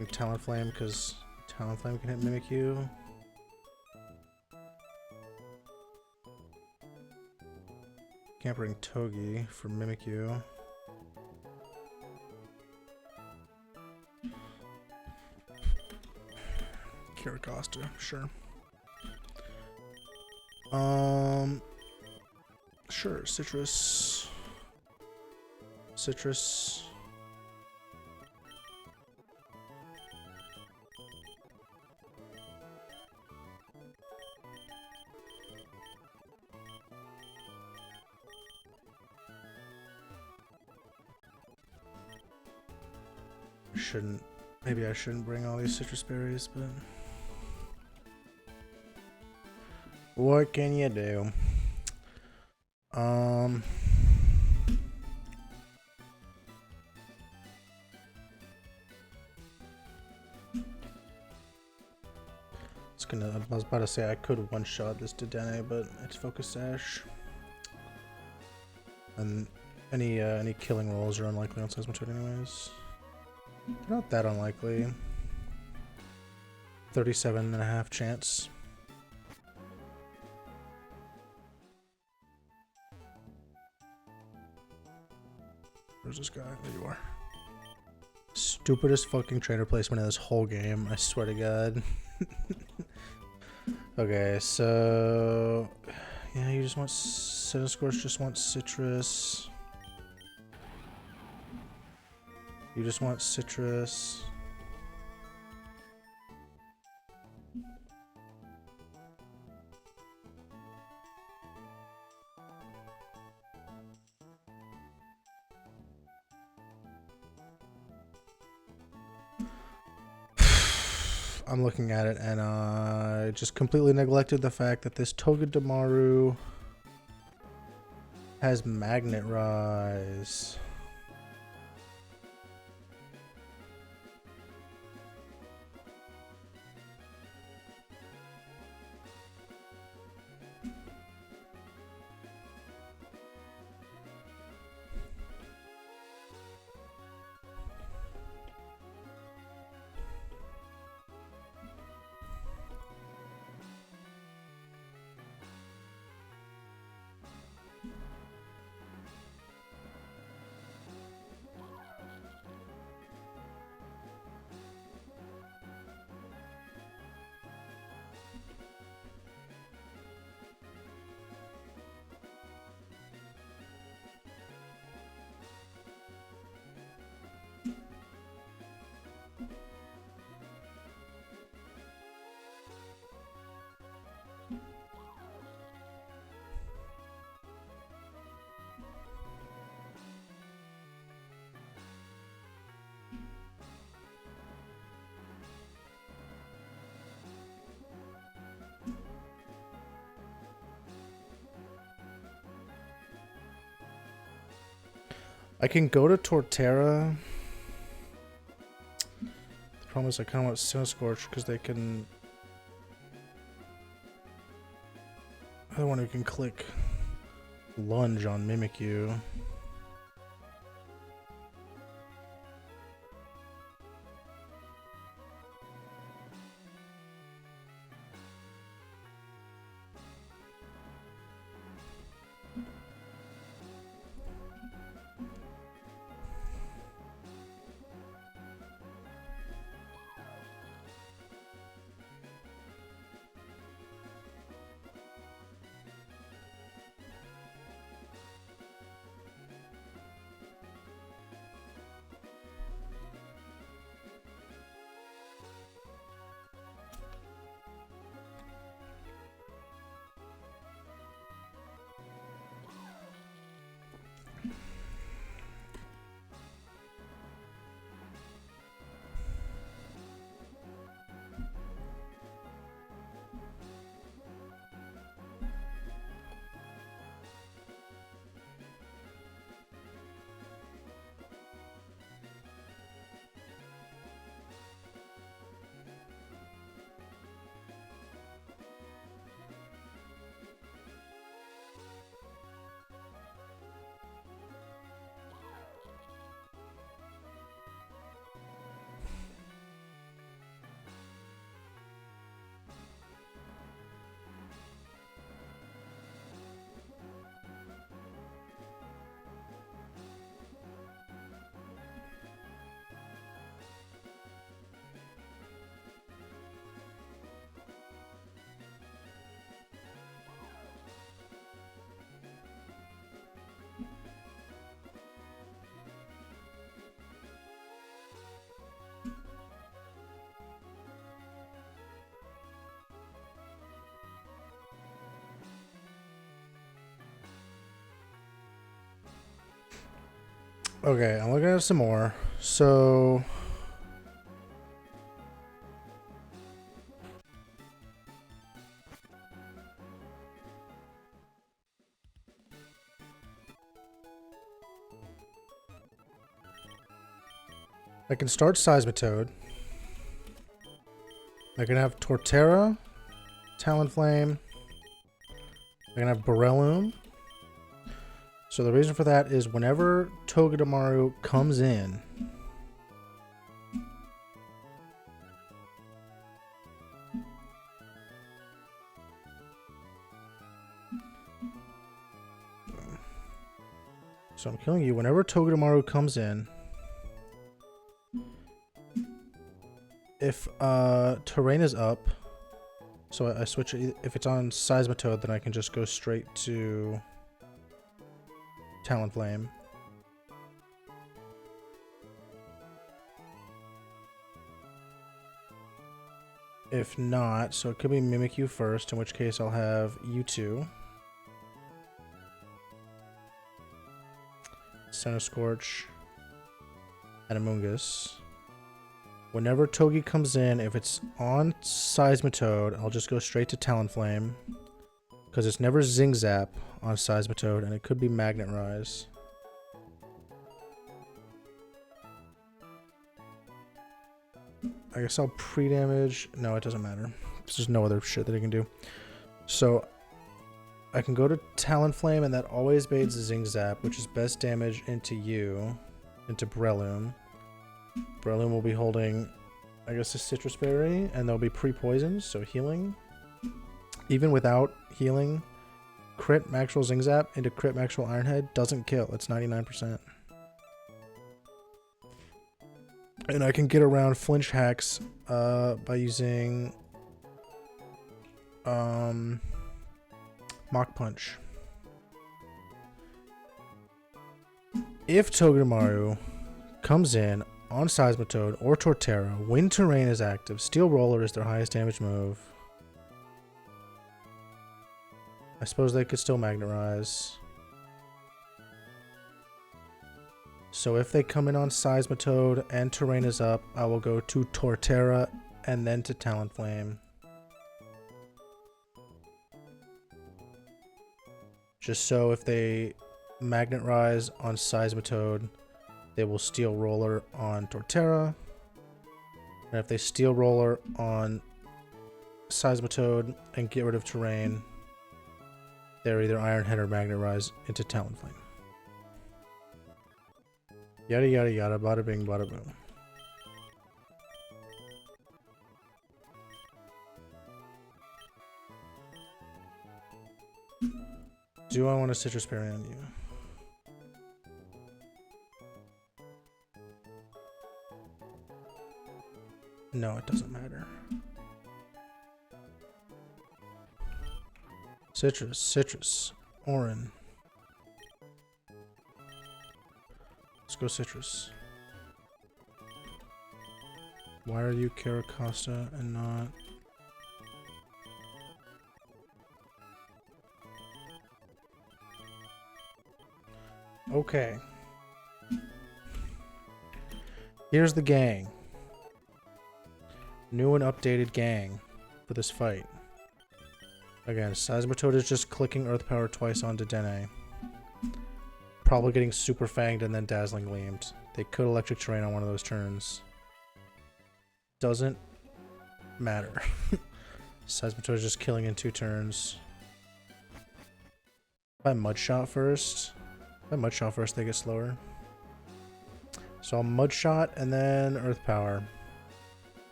Talonflame, because Talonflame can hit Mimikyu. Can't bring Togi for Mimikyu. Caracosta, sure. Sure, citrus. Citrus. Maybe I shouldn't bring all these citrus berries, but what can you do? I was about to say I could one-shot this Dedenne, but it's Focus Sash. And any killing rolls are unlikely on Seismitoad anyways. They're not that unlikely. 37.5 chance. Where's this guy? There you are. Stupidest fucking trainer placement in this whole game, I swear to God. Okay, so yeah, you just want Scorch, just want citrus. You just want citrus. I'm looking at it and I just completely neglected the fact that this Togedemaru has Magnet Rise. I can go to Torterra. The problem is I kind of want Scorch because they can other one we can click lunge on Mimikyu. Okay, I'm looking at some more. So I can start Seismitoad. I can have Torterra, Talonflame. I can have Breloom. So the reason for that is whenever Togedemaru comes in, so I'm killing you. Whenever Togedemaru comes in, if terrain is up, so I switch it. If it's on Seismitoad, then I can just go straight to Talonflame. If not, so it could be Mimikyu first, in which case I'll have U2. Centiskorch, and Amoonguss. Whenever Togi comes in, if it's on Seismitoad, I'll just go straight to Talonflame. Because it's never Zing Zap on Seismitoad, and it could be Magnet Rise. I guess I'll pre-damage. No, it doesn't matter. There's just no other shit that I can do. So I can go to Talonflame, and that always baits Zing Zap, which is best damage into you, into Breloom. Breloom will be holding, I guess, a Citrus Berry, and they'll be pre-poisoned, so healing. Even without healing, crit Maxwell Zing Zap into crit Maxwell Ironhead doesn't kill. It's 99%. And I can get around flinch hacks by using Mach Punch. If Togedemaru comes in on Seismitoad or Torterra when terrain is active, Steel Roller is their highest damage move. I suppose they could still Magnet Rise. So if they come in on Seismitoad and terrain is up, I will go to Torterra and then to Talonflame. Just so if they Magnet Rise on Seismitoad, they will Steel Roller on Torterra. And if they Steel Roller on Seismitoad and get rid of terrain, They're either Iron Head or Magnet Rise into Talonflame. Yada yada yada, bada bing, bada boom. Do I want a Citrus Berry on you? No, it doesn't matter. Citrus, Orin. Let's go Citrus. Why are you Caracosta and not... Okay. Here's the gang. New and updated gang for this fight. Again, Seismitoad is just clicking Earth Power twice onto Dene. Probably getting Super Fanged and then Dazzling Gleamed. They could Electric Terrain on one of those turns. Doesn't matter. Seismitoad is just killing in 2 turns. If I Mud Shot first... If I Mud Shot first, they get slower. So I'll Mud Shot and then Earth Power.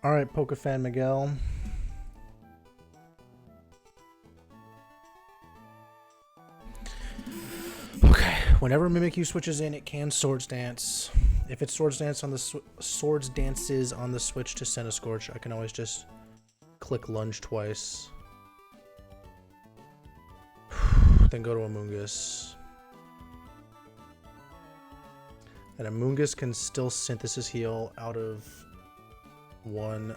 Alright, Pokefan Miguel. Okay, whenever Mimikyu switches in, it can Swords Dance. If it Swords Dances on the switch to Centiskorch, I can always just click Lunge twice. Then go to Amoonguss. And Amoonguss can still Synthesis Heal out of one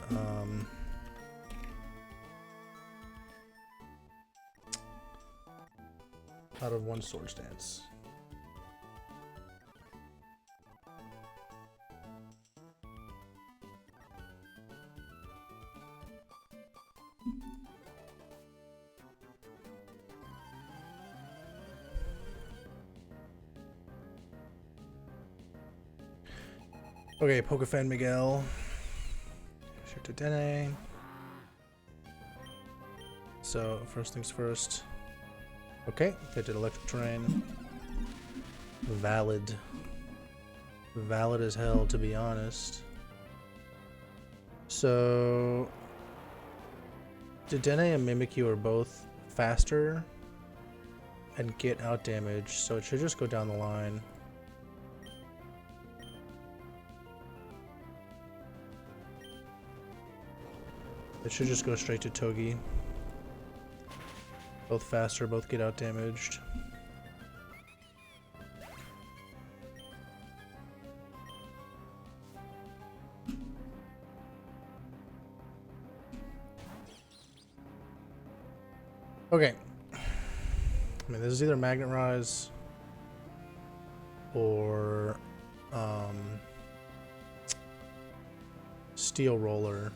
Swords Dance. Okay, Pokefan Miguel. Shoot to Dene. So, first things first. Okay, they did Electric Terrain. Valid. Valid as hell, to be honest. So... Dedenne and Mimikyu are both faster and get out damage, so it should just go down the line. It should just go straight to Togi. Both faster, both get out damaged. Okay. I mean, this is either Magnet Rise or Steel Roller.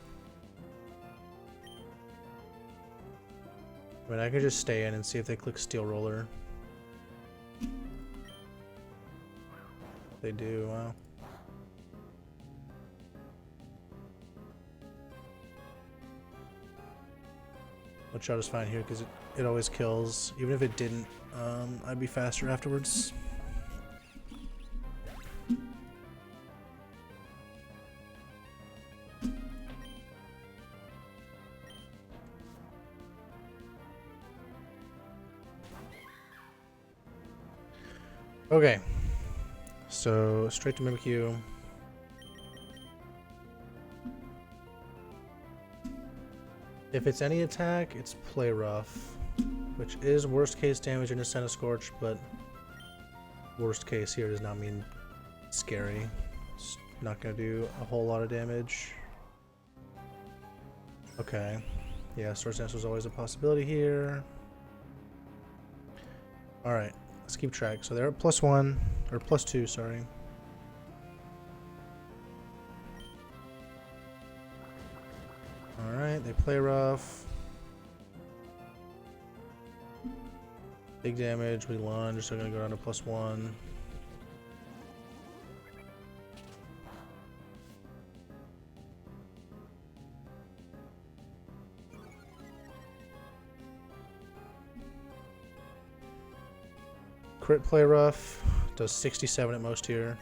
I mean, I could just stay in and see if they click Steel Roller. They do, wow. One shot is fine here because it always kills. Even if it didn't, I'd be faster afterwards. Okay, so straight to Mimikyu. If it's any attack, it's Play Rough, which is worst case damage into Centiskorch, but worst case here does not mean scary. It's not going to do a whole lot of damage. Okay, yeah, Swords Dance was always a possibility here. Alright. Let's keep track. So they're at +1, or +2, sorry. Alright, they play rough. Big damage, we lunge, so I'm gonna go down to +1. Crit play rough, does 67 at most here.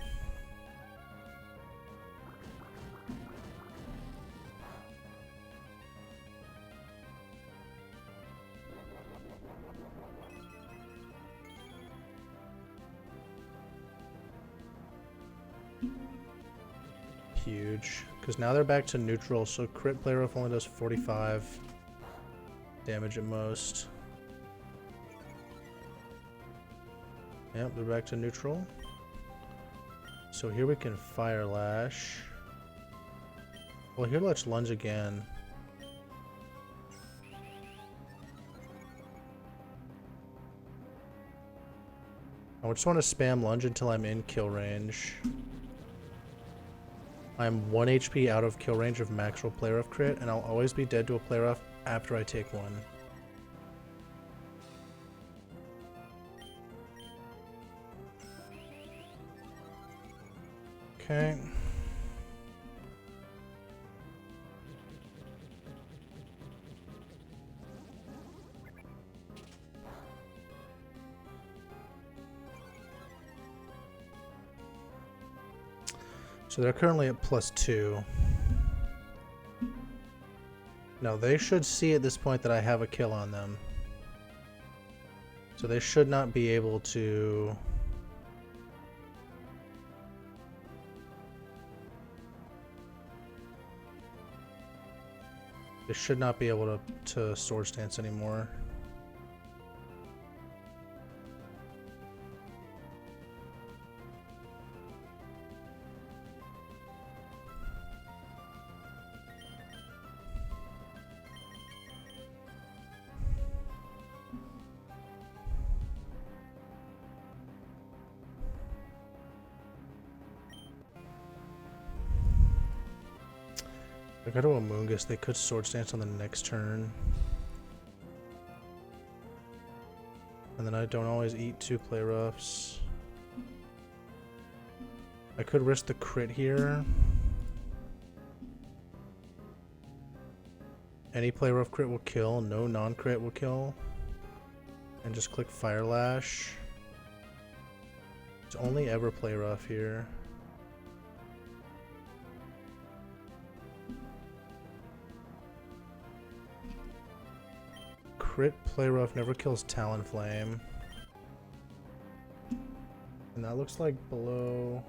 Huge, because now they're back to neutral, so crit play rough only does 45 damage at most. Yep, they're back to neutral. So here we can Fire Lash. Well, here let's lunge again. I just want to spam lunge until I'm in kill range. I'm 1 HP out of kill range of max roll play rough crit, and I'll always be dead to a play rough after I take one. Okay. So they're currently at +2. Now they should see at this point that I have a kill on them. So they should not be able to... They should not be able to Swords Dance anymore. I go to Amoonguss, they could Swords Dance on the next turn. And then I don't always eat 2 play roughs. I could risk the crit here. Any play rough crit will kill, no non-crit will kill. And just click Fire Lash. It's only ever play rough here. Crit play rough never kills Talonflame. And that looks like below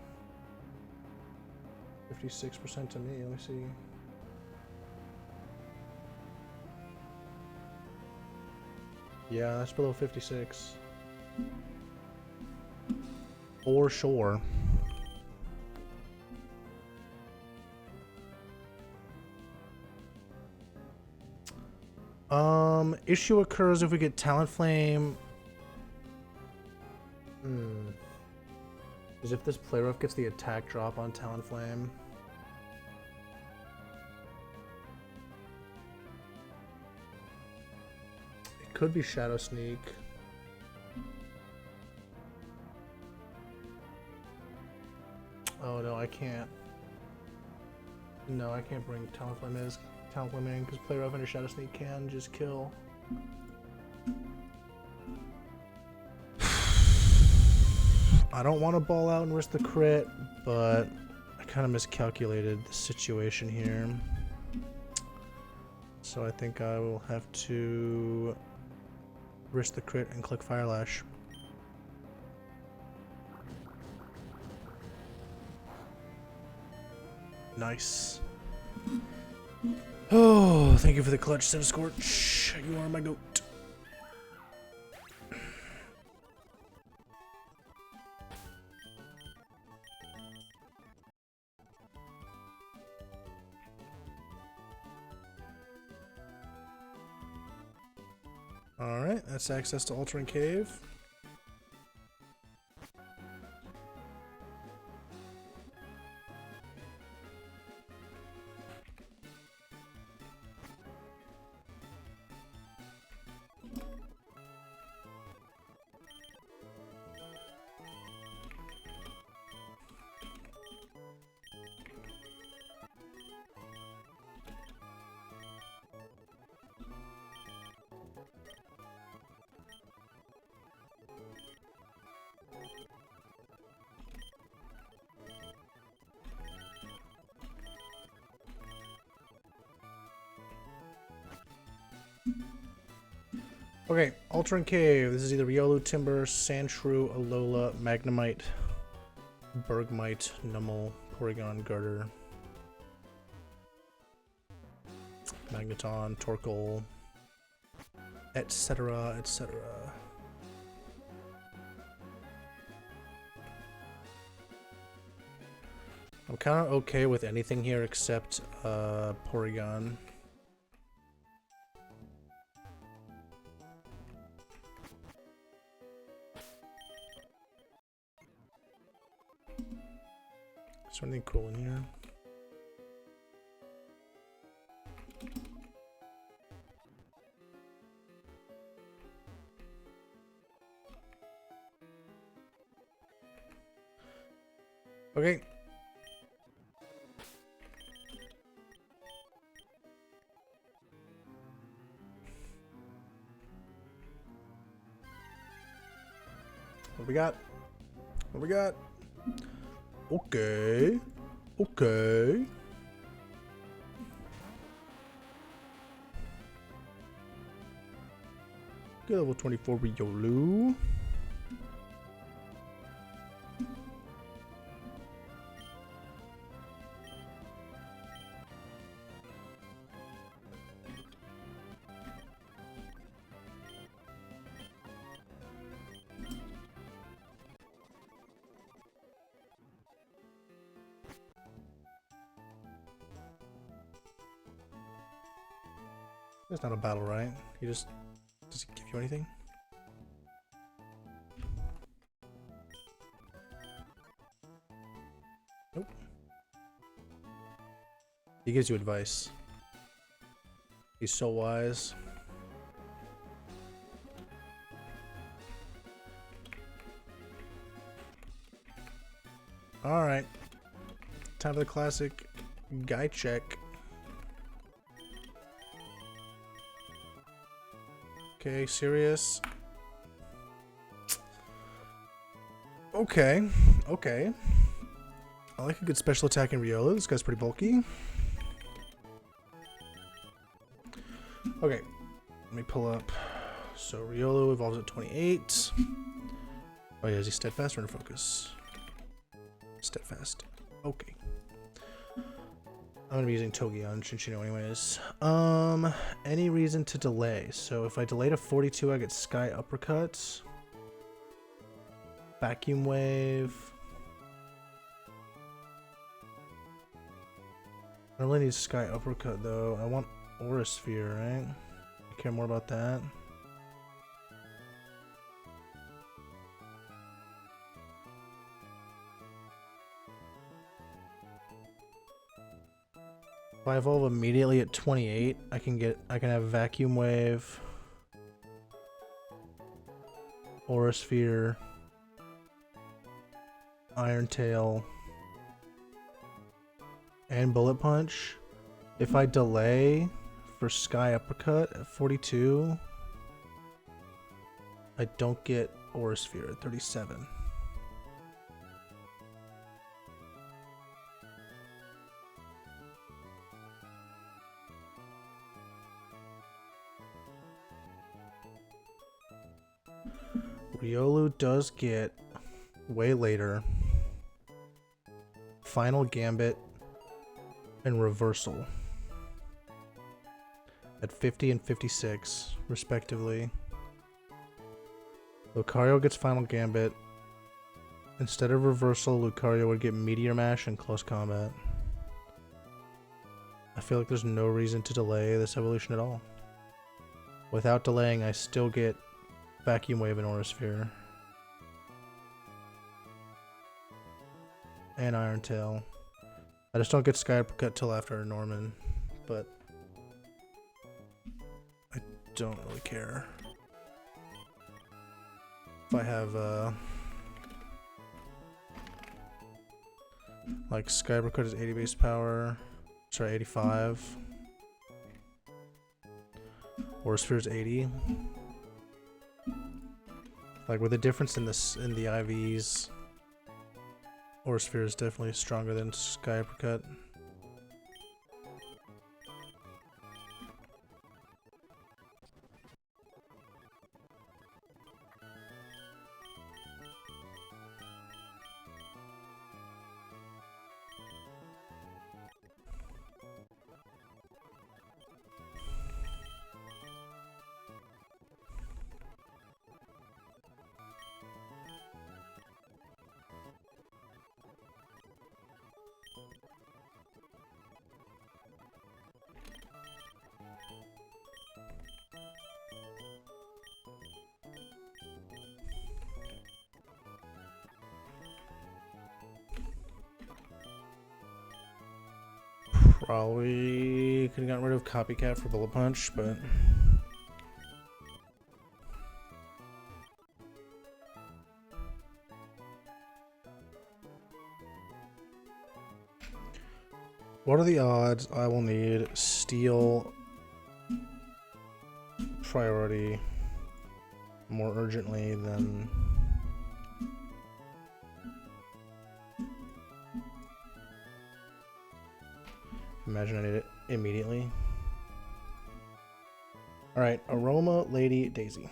56% to me. Let me see. Yeah, that's below 56. For sure. Issue occurs if we get Talonflame. Is if this play rough gets the attack drop on Talonflame. It could be Shadow Sneak. Oh no, I can't. No, I can't bring Talonflame in because play rough under Shadow Sneak can just kill. I don't want to ball out and risk the crit, but I kind of miscalculated the situation here. So I think I will have to risk the crit and click Fire Lash. Nice. Oh, thank you for the clutch, Scorch. You are my goat. Alright, that's access to Altering Cave. Okay, Altering Cave. This is either Riolu, Timber, Sandshrew, Alola, Magnemite, Bergmite, Nummel, Porygon, Garter, Magneton, Torkoal, etc., etc. I'm kind of okay with anything here except Porygon. Is there anything cool in here? Okay. What we got? What we got? Okay. Okay. Get level 24 Riolu. It's not a battle, right? He just... Does he give you anything? Nope. He gives you advice. He's so wise. Alright. Time for the classic guy check. Okay, serious. Okay, okay. I like a good special attack in Riolu. This guy's pretty bulky. Okay, let me pull up. So Riolu evolves at 28. Oh yeah, is he steadfast or in focus? Steadfast. Okay. I'm gonna be using Togi on Chinchino anyways. Any reason to delay? So if I delay to 42, I get Sky Uppercut, Vacuum Wave. I don't really need Sky Uppercut though. I want Aura Sphere, right? I care more about that. If I evolve immediately at 28, I can have Vacuum Wave, Aura Sphere, Iron Tail, and Bullet Punch. If I delay for Sky Uppercut at 42, I don't get Aura Sphere at 37. Riolu does get, way later, Final Gambit and Reversal at 50 and 56, respectively. Lucario gets Final Gambit. Instead of Reversal, Lucario would get Meteor Mash and Close Combat. I feel like there's no reason to delay this evolution at all. Without delaying, I still get Vacuum Wave and Aura Sphere. And Iron Tail. I just don't get Sky Uppercut till after Norman, but I don't really care. If I have like Sky Uppercut is 80 base power, sorry, 85. Aura Sphere is 80. Like with the difference in this in the IVs, Aura Sphere is definitely stronger than Sky Uppercut. Probably could have gotten rid of Copycat for Bullet Punch, but... What are the odds I will need Steel priority more urgently than... Imagine I need it immediately. Alright, Aroma Lady Daisy.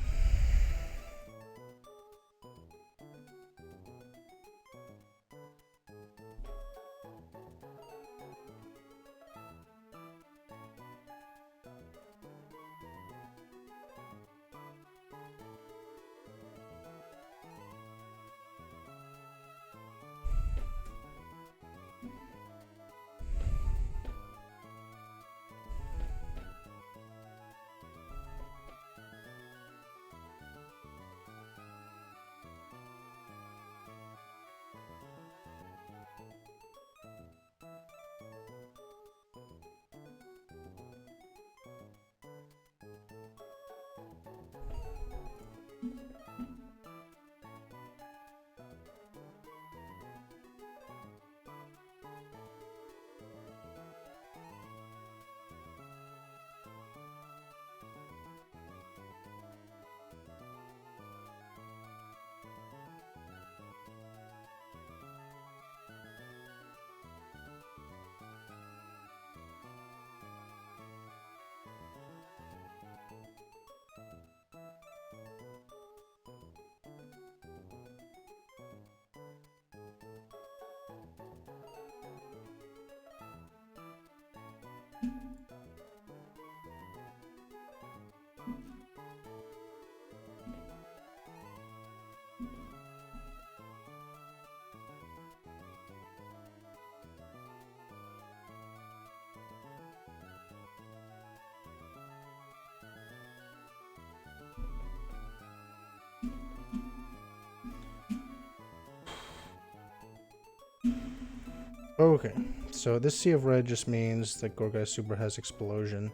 Okay, so this Sea of Red just means that Gourgeist Super has Explosion.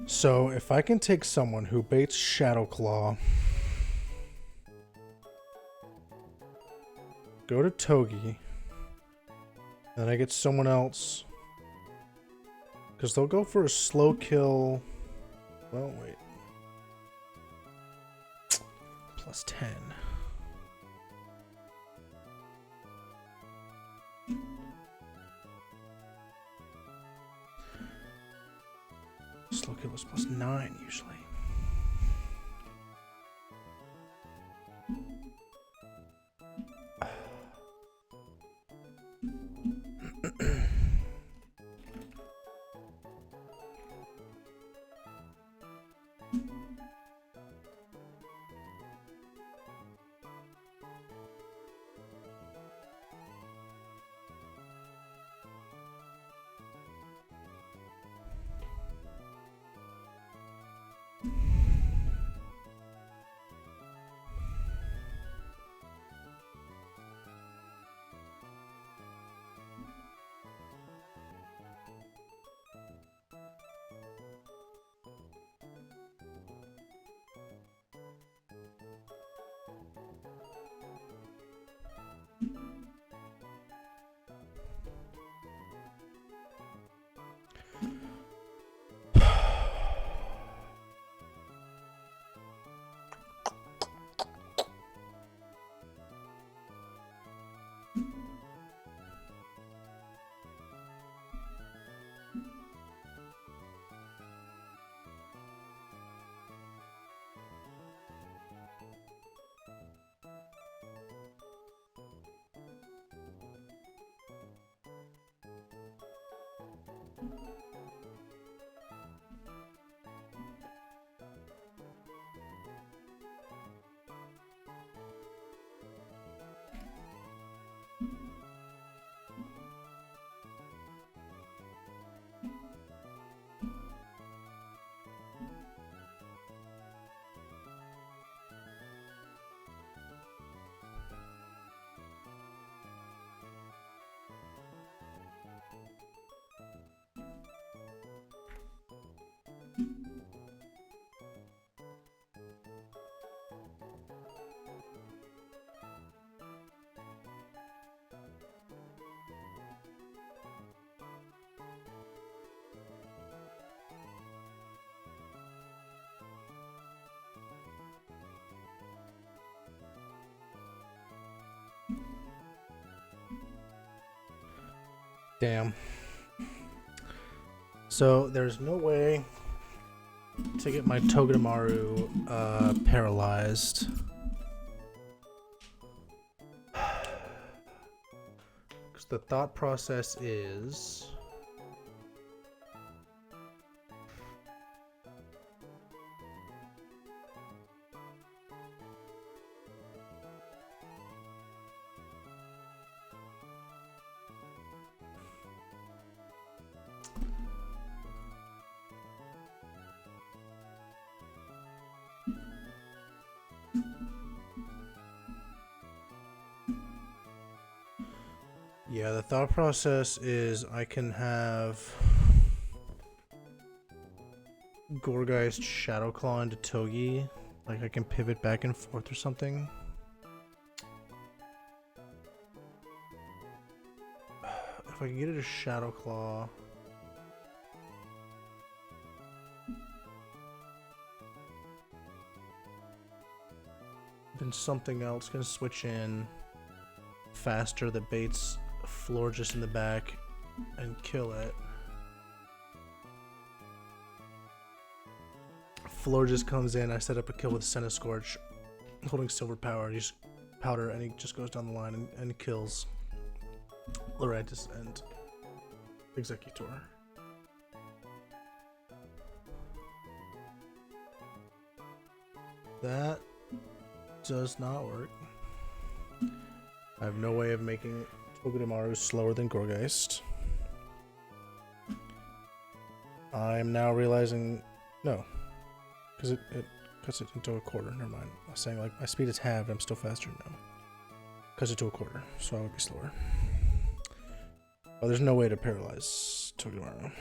So if I can take someone who baits Shadow Claw, go to Togi, and then I get someone else, because they'll go for a slow kill. Well, wait. Plus 10. Slow kill was plus 9 usually. Damn. So there's no way to get my Togedemaru paralyzed. Because the thought process is... Yeah, the thought process is I can have Gourgeist Shadow Claw into Togi. Like I can pivot back and forth or something. If I can get it a Shadow Claw. Then something else can switch in faster that baits Floor just in the back and kill it. Floor just comes in, I set up a kill with Senna Scorch, holding Silver Power, just powder, and he just goes down the line and kills Lorantis and Executor. That does not work. I have no way of making Togedemaru slower than Gourgeist. I'm now realizing no, because it cuts it into a quarter. Never mind. I was saying like my speed is halved. I'm still faster now. Cuts it to a quarter, so I would be slower. Oh, there's no way to paralyze Togedemaru.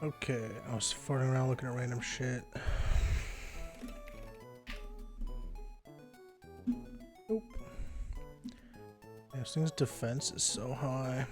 Okay, I was farting around looking at random shit. Nope. This thing's defense is so high.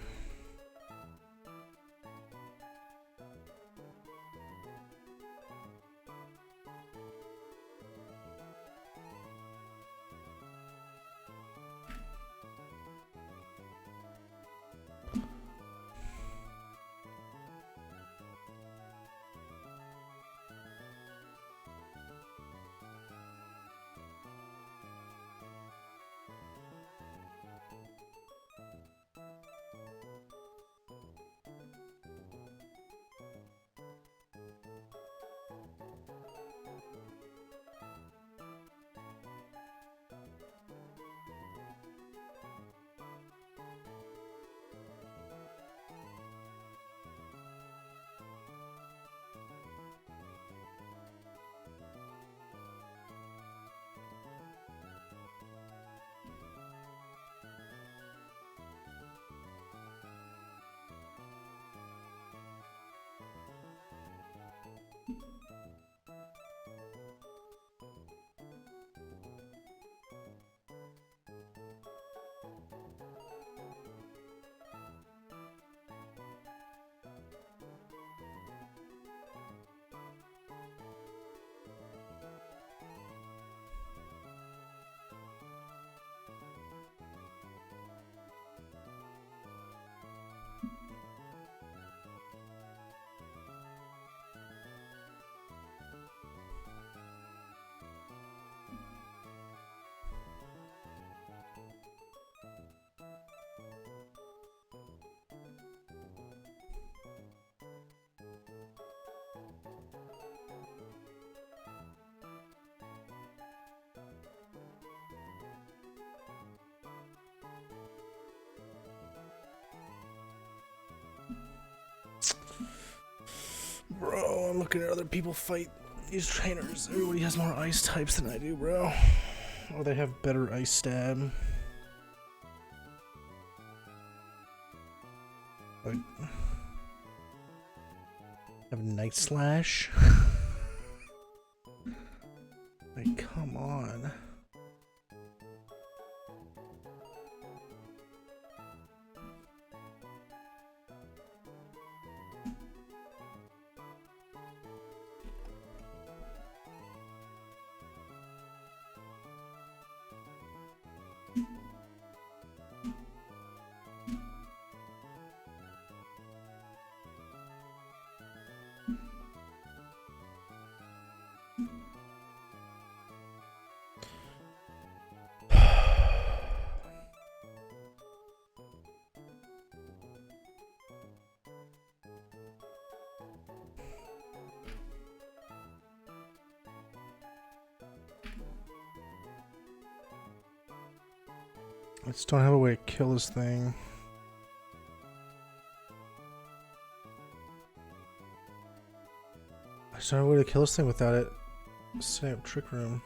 Bro, I'm looking at other people fight these trainers. Everybody has more ice types than I do, bro. Or they have better ice stab. Like, have Night Slash. Like, come on. I just don't have a way to kill this thing. I just don't have a way to kill this thing without it setting up Trick Room.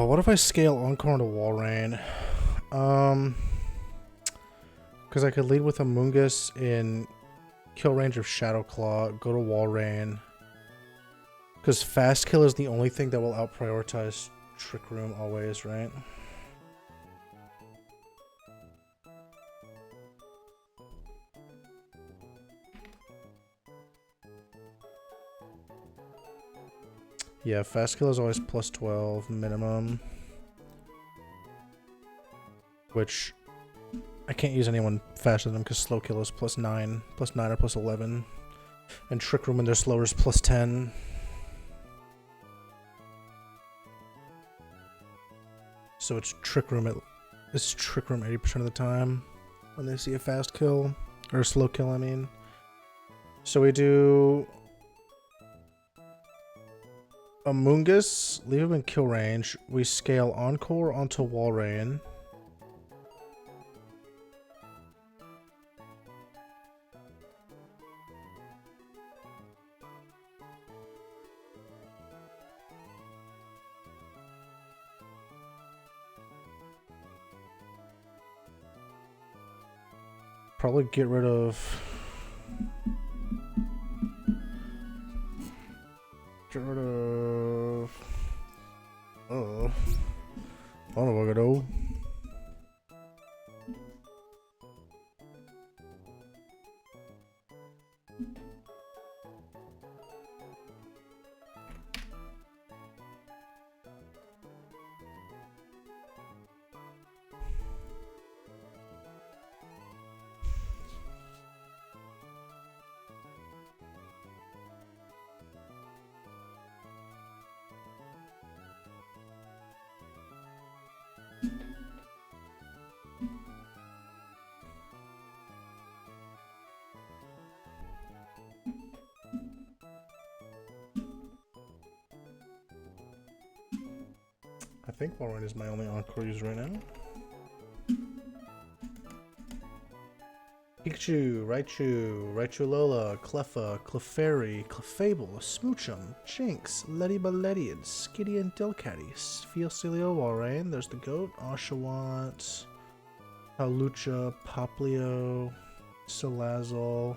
What if I scale Encore into Walrein? Because I could lead with Amoonguss in kill range of Shadow Claw, go to Walrein. Because Fast Kill is the only thing that will out-prioritize Trick Room always, right? Yeah, Fast Kill is always plus 12 minimum. Which I can't use anyone faster than them because Slow Kill is plus 9 or plus 11. And Trick Room when they're slower is plus 10. So it's Trick Room 80% of the time when they see a Fast Kill. Or a Slow Kill, I mean. So we do Amoonguss, leave him in kill range. We scale Encore onto Walrein. Probably get rid of... Get rid of... I don't know what I do. I think Walrein is my only Encore user right now. Pikachu, Raichu Lola, Cleffa, Clefairy, Clefable, Smoochum, Jinx, Letty-Ballettian, Skitty and Delcatty, Feelcilio, Walrein, there's the goat, Oshawott, Palucha, Poplio, Salazzle.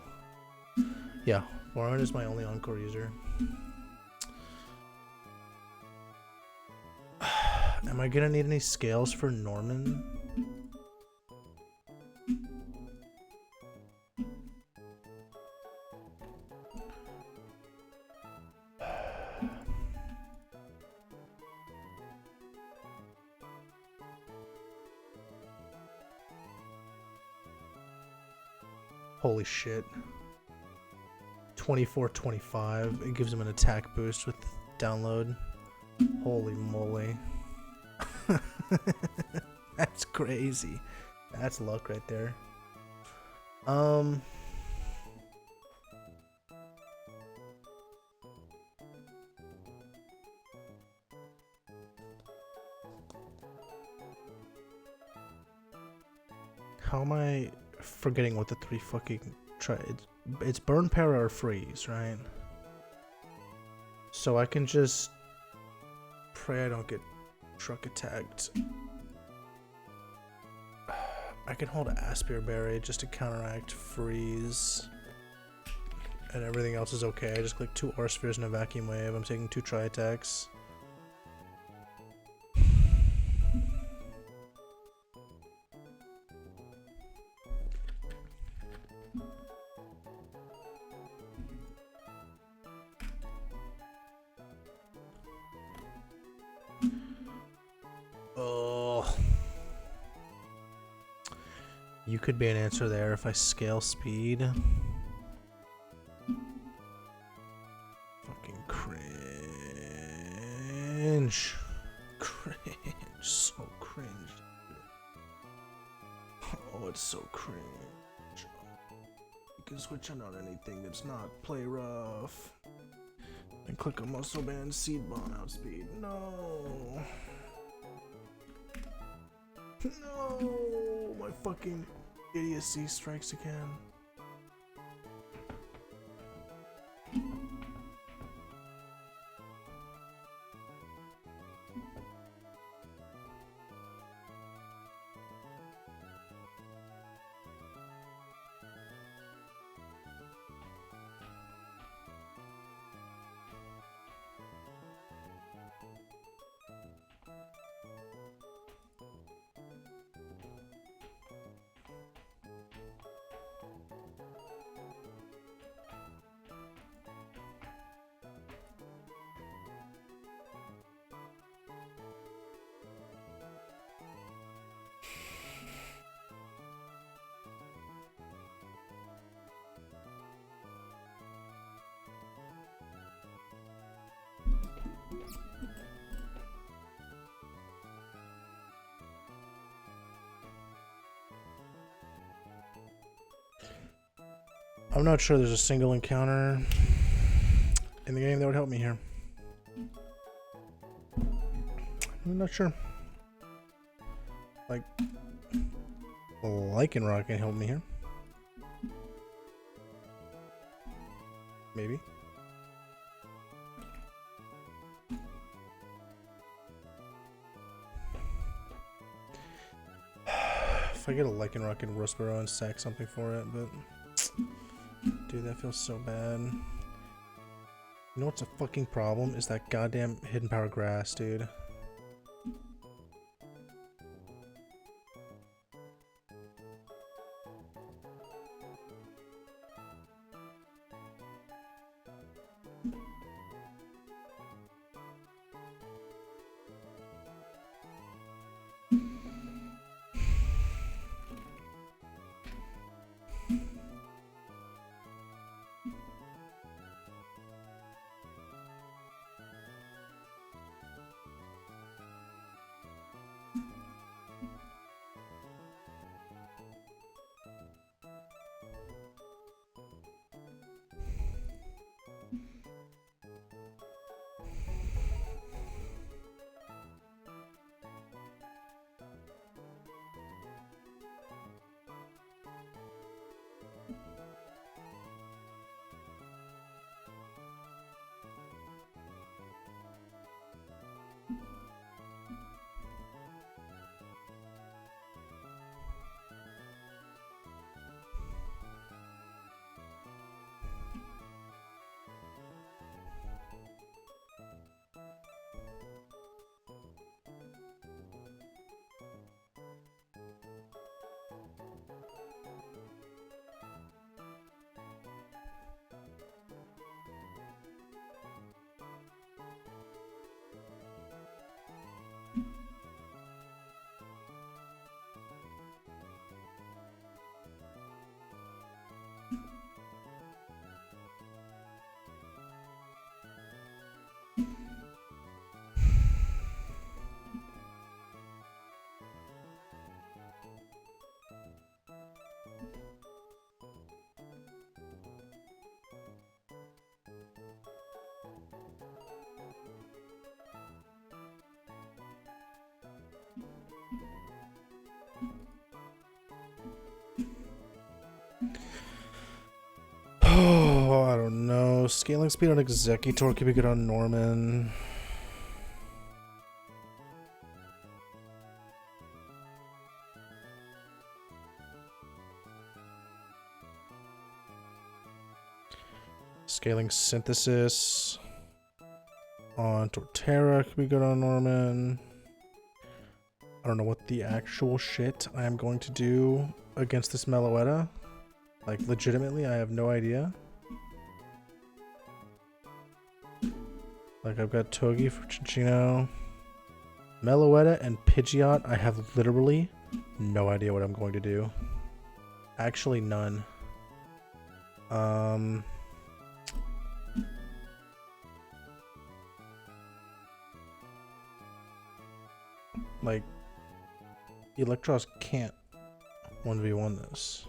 Yeah, Walrein is my only Encore user. Am I gonna need any scales for Norman? Holy shit. 24-25. It gives him an attack boost with download. Holy moly. That's crazy. That's luck right there. How am I forgetting what the three fucking it's burn, para, or freeze, right? So I can just pray I don't get truck attacked. I can hold Aspir Berry just to counteract freeze. And everything else is okay. I just click 2 R spheres and a vacuum wave. I'm taking 2 tri attacks. Oh. You could be an answer there if I scale speed. Fucking cringe. Cringe. So cringe. Oh, it's so cringe. You can switch on anything that's not play rough. And click a muscle band seed bomb outspeed. No. No, my fucking idiocy strikes again. I'm not sure there's a single encounter in the game that would help me here. I'm not sure. Like Lycanroc can help me here. Maybe. If I get a Lycanroc and Roseboro and sack something for it, but dude, that feels so bad. You know what's a fucking problem? Is that goddamn hidden power grass, dude. scaling speed on Executor could be good on Norman. Scaling Synthesis on Torterra could be good on Norman. I don't know what the actual shit I am going to do against this Meloetta. Like, legitimately, I have no idea. Like, I've got Togi for Chinchino. Meloetta and Pidgeot, I have literally no idea what I'm going to do. Actually, none. Like, Electros can't 1v1 this.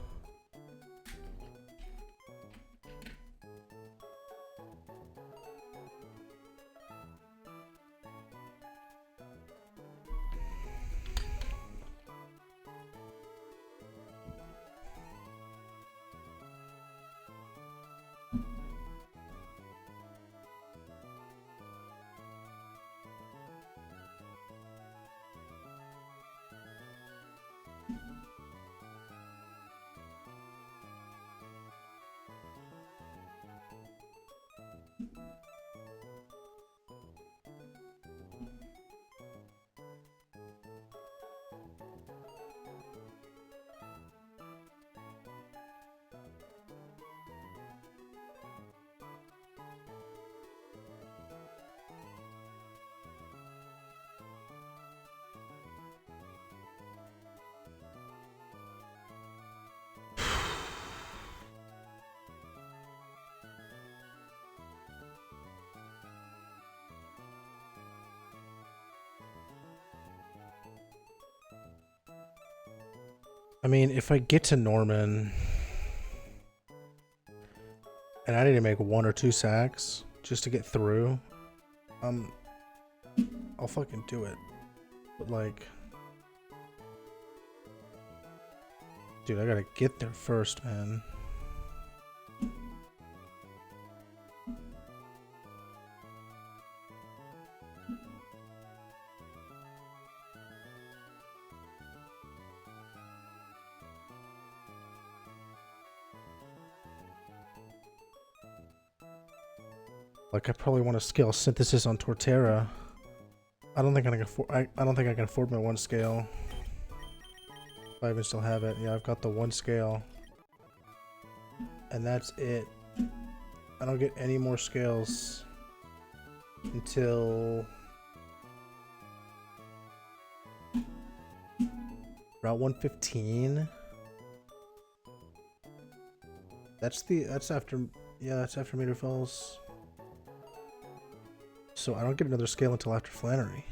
I mean, if I get to Norman and I need to make 1 or 2 sacks just to get through, I'll fucking do it. But like, dude, I gotta get there first, man. Like, I probably want to scale Synthesis on Torterra. I don't think I can afford. I don't think I can afford my 1 scale. If I even still have it. Yeah, I've got the 1 scale, and that's it. I don't get any more scales until Route 115. That's after. Yeah, that's after Meter Falls. So I don't get another scale until after Flannery.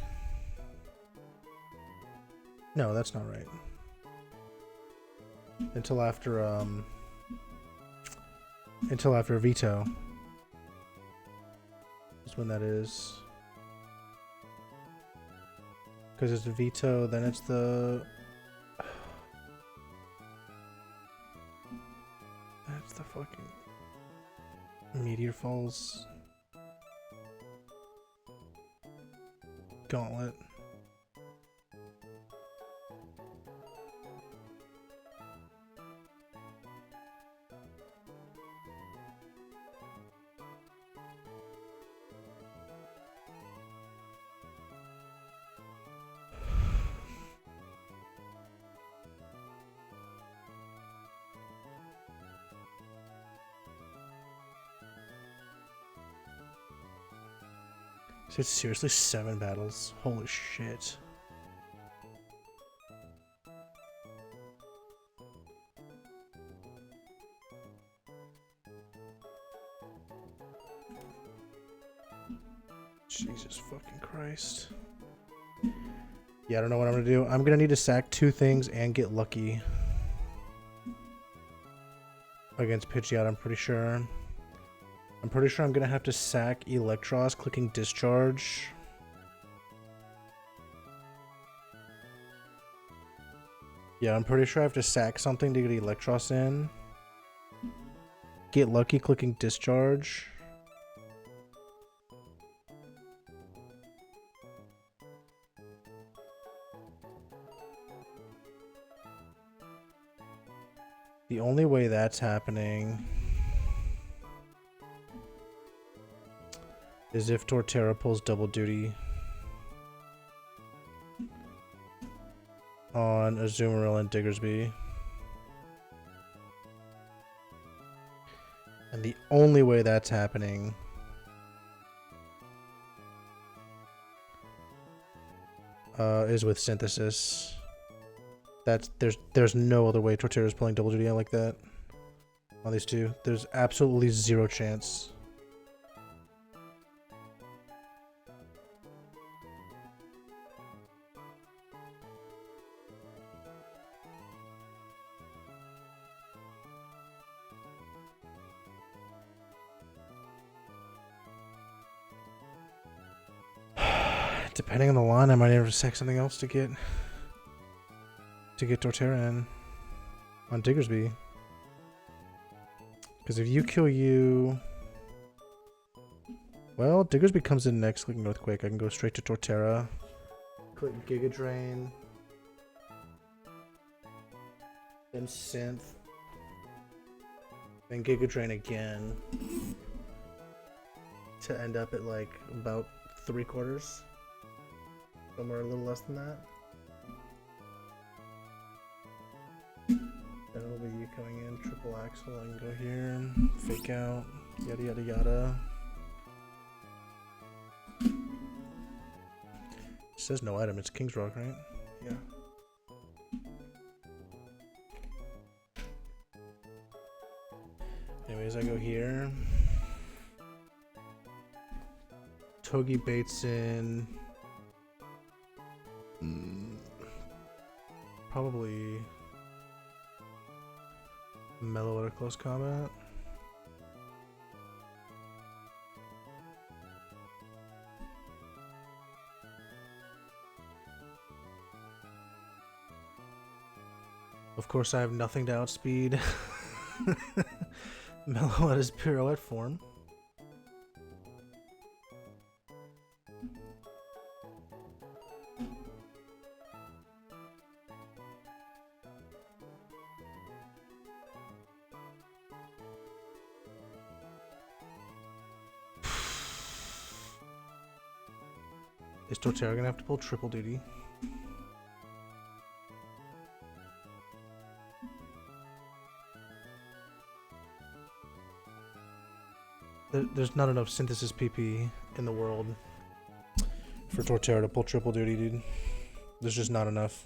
No, that's not right. Until after Veto. Is when that is. Because it's Veto, then it's the... That's the fucking... Meteor Falls... Gauntlet. So it's seriously 7 battles. Holy shit. Jesus fucking Christ. Yeah, I don't know what I'm gonna do. I'm gonna need to sack 2 things and get lucky against Pidgeot, I'm pretty sure. I'm pretty sure I'm gonna have to sack Electros, clicking Discharge. Yeah, I'm pretty sure I have to sack something to get Electros in. Get lucky, clicking Discharge. The only way that's happening is if Torterra pulls double duty on Azumarill and Diggersby. And the only way that's happening is with Synthesis. There's no other way Torterra's pulling double duty out like that on these two. There's absolutely zero chance. Depending on the line, I might have to sack something else to get Torterra in on Diggersby. Because if you kill you, well, Diggersby comes in next. Clicking Earthquake, I can go straight to Torterra. Click Giga Drain, then Synth, then Giga Drain again to end up at like about 3/4. Somewhere a little less than that. Then it'll be you coming in, triple axle, I can go here, fake out, yada yada yada. It says no item, it's King's Rock, right? Yeah. Anyways, I go here. Togi baits in. Probably mellow at a close combat. Of course, I have nothing to outspeed Mellow at his pirouette form. Is Torterra gonna have to pull triple duty? There's not enough synthesis PP in the world for Torterra to pull triple duty, dude. There's just not enough.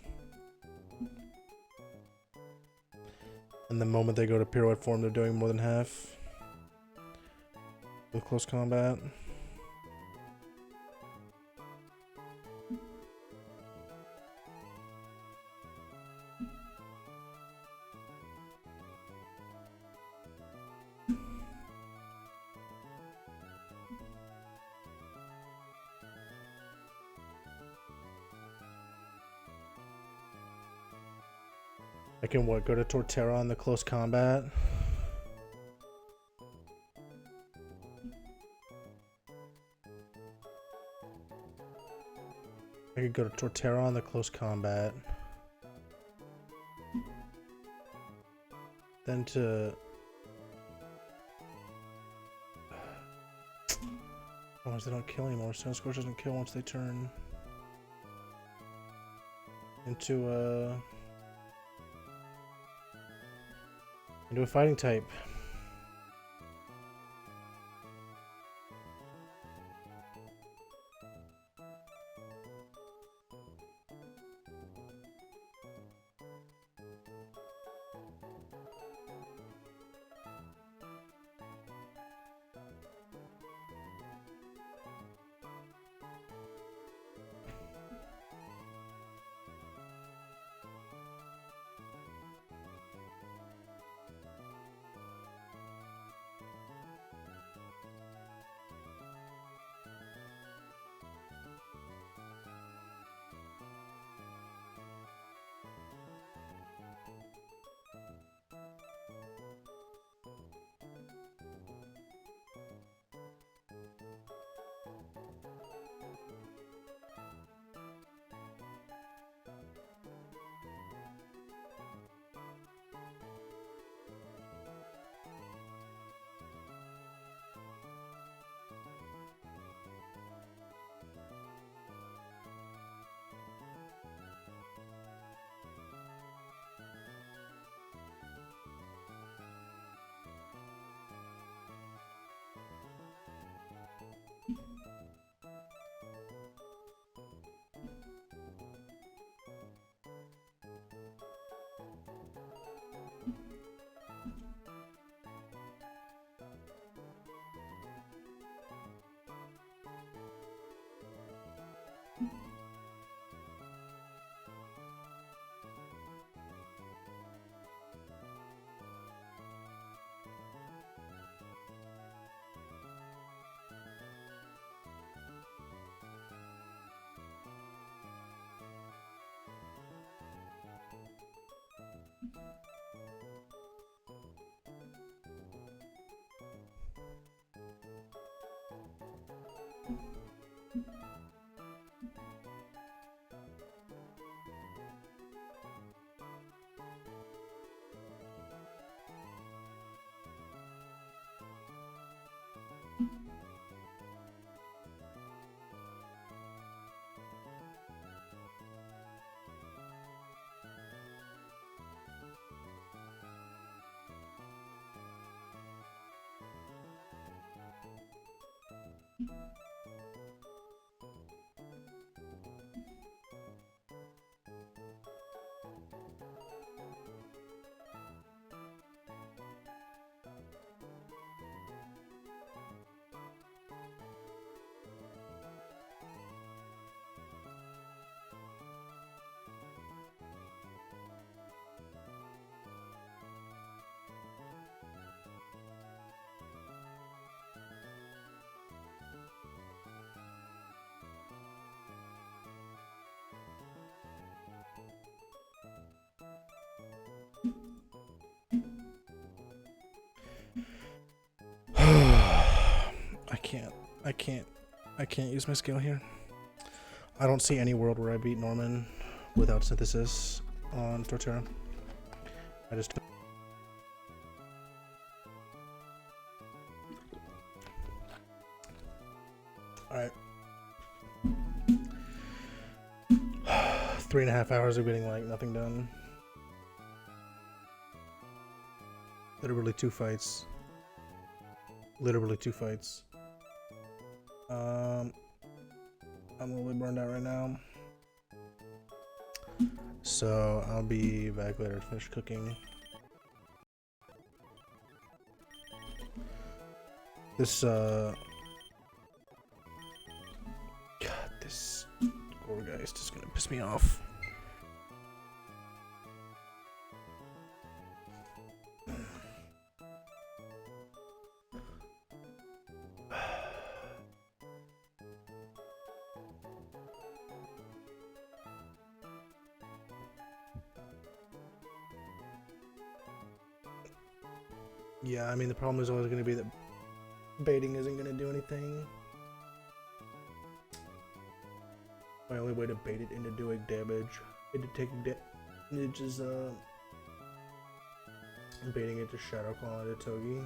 And the moment they go to pirouette form, they're doing more than half with close combat. I can what, go to Torterra on the close combat? I could go to Torterra on the close combat. Then to... Oh, they don't kill anymore. Stone Scorch doesn't kill once they turn into a fighting type. I can't use my skill here. I don't see any world where I beat Norman without synthesis on Torterra. I just... Alright. 3.5 hours of getting like nothing done. Literally 2 fights. Literally 2 fights. I'm a little bit burned out right now. So I'll be back later to finish cooking. This God, this Gourgeist is gonna piss me off. Yeah, I mean, the problem is always going to be that baiting isn't going to do anything. My only way to bait it into doing damage, into taking damage, is baiting it to Shadow Claw into Togi.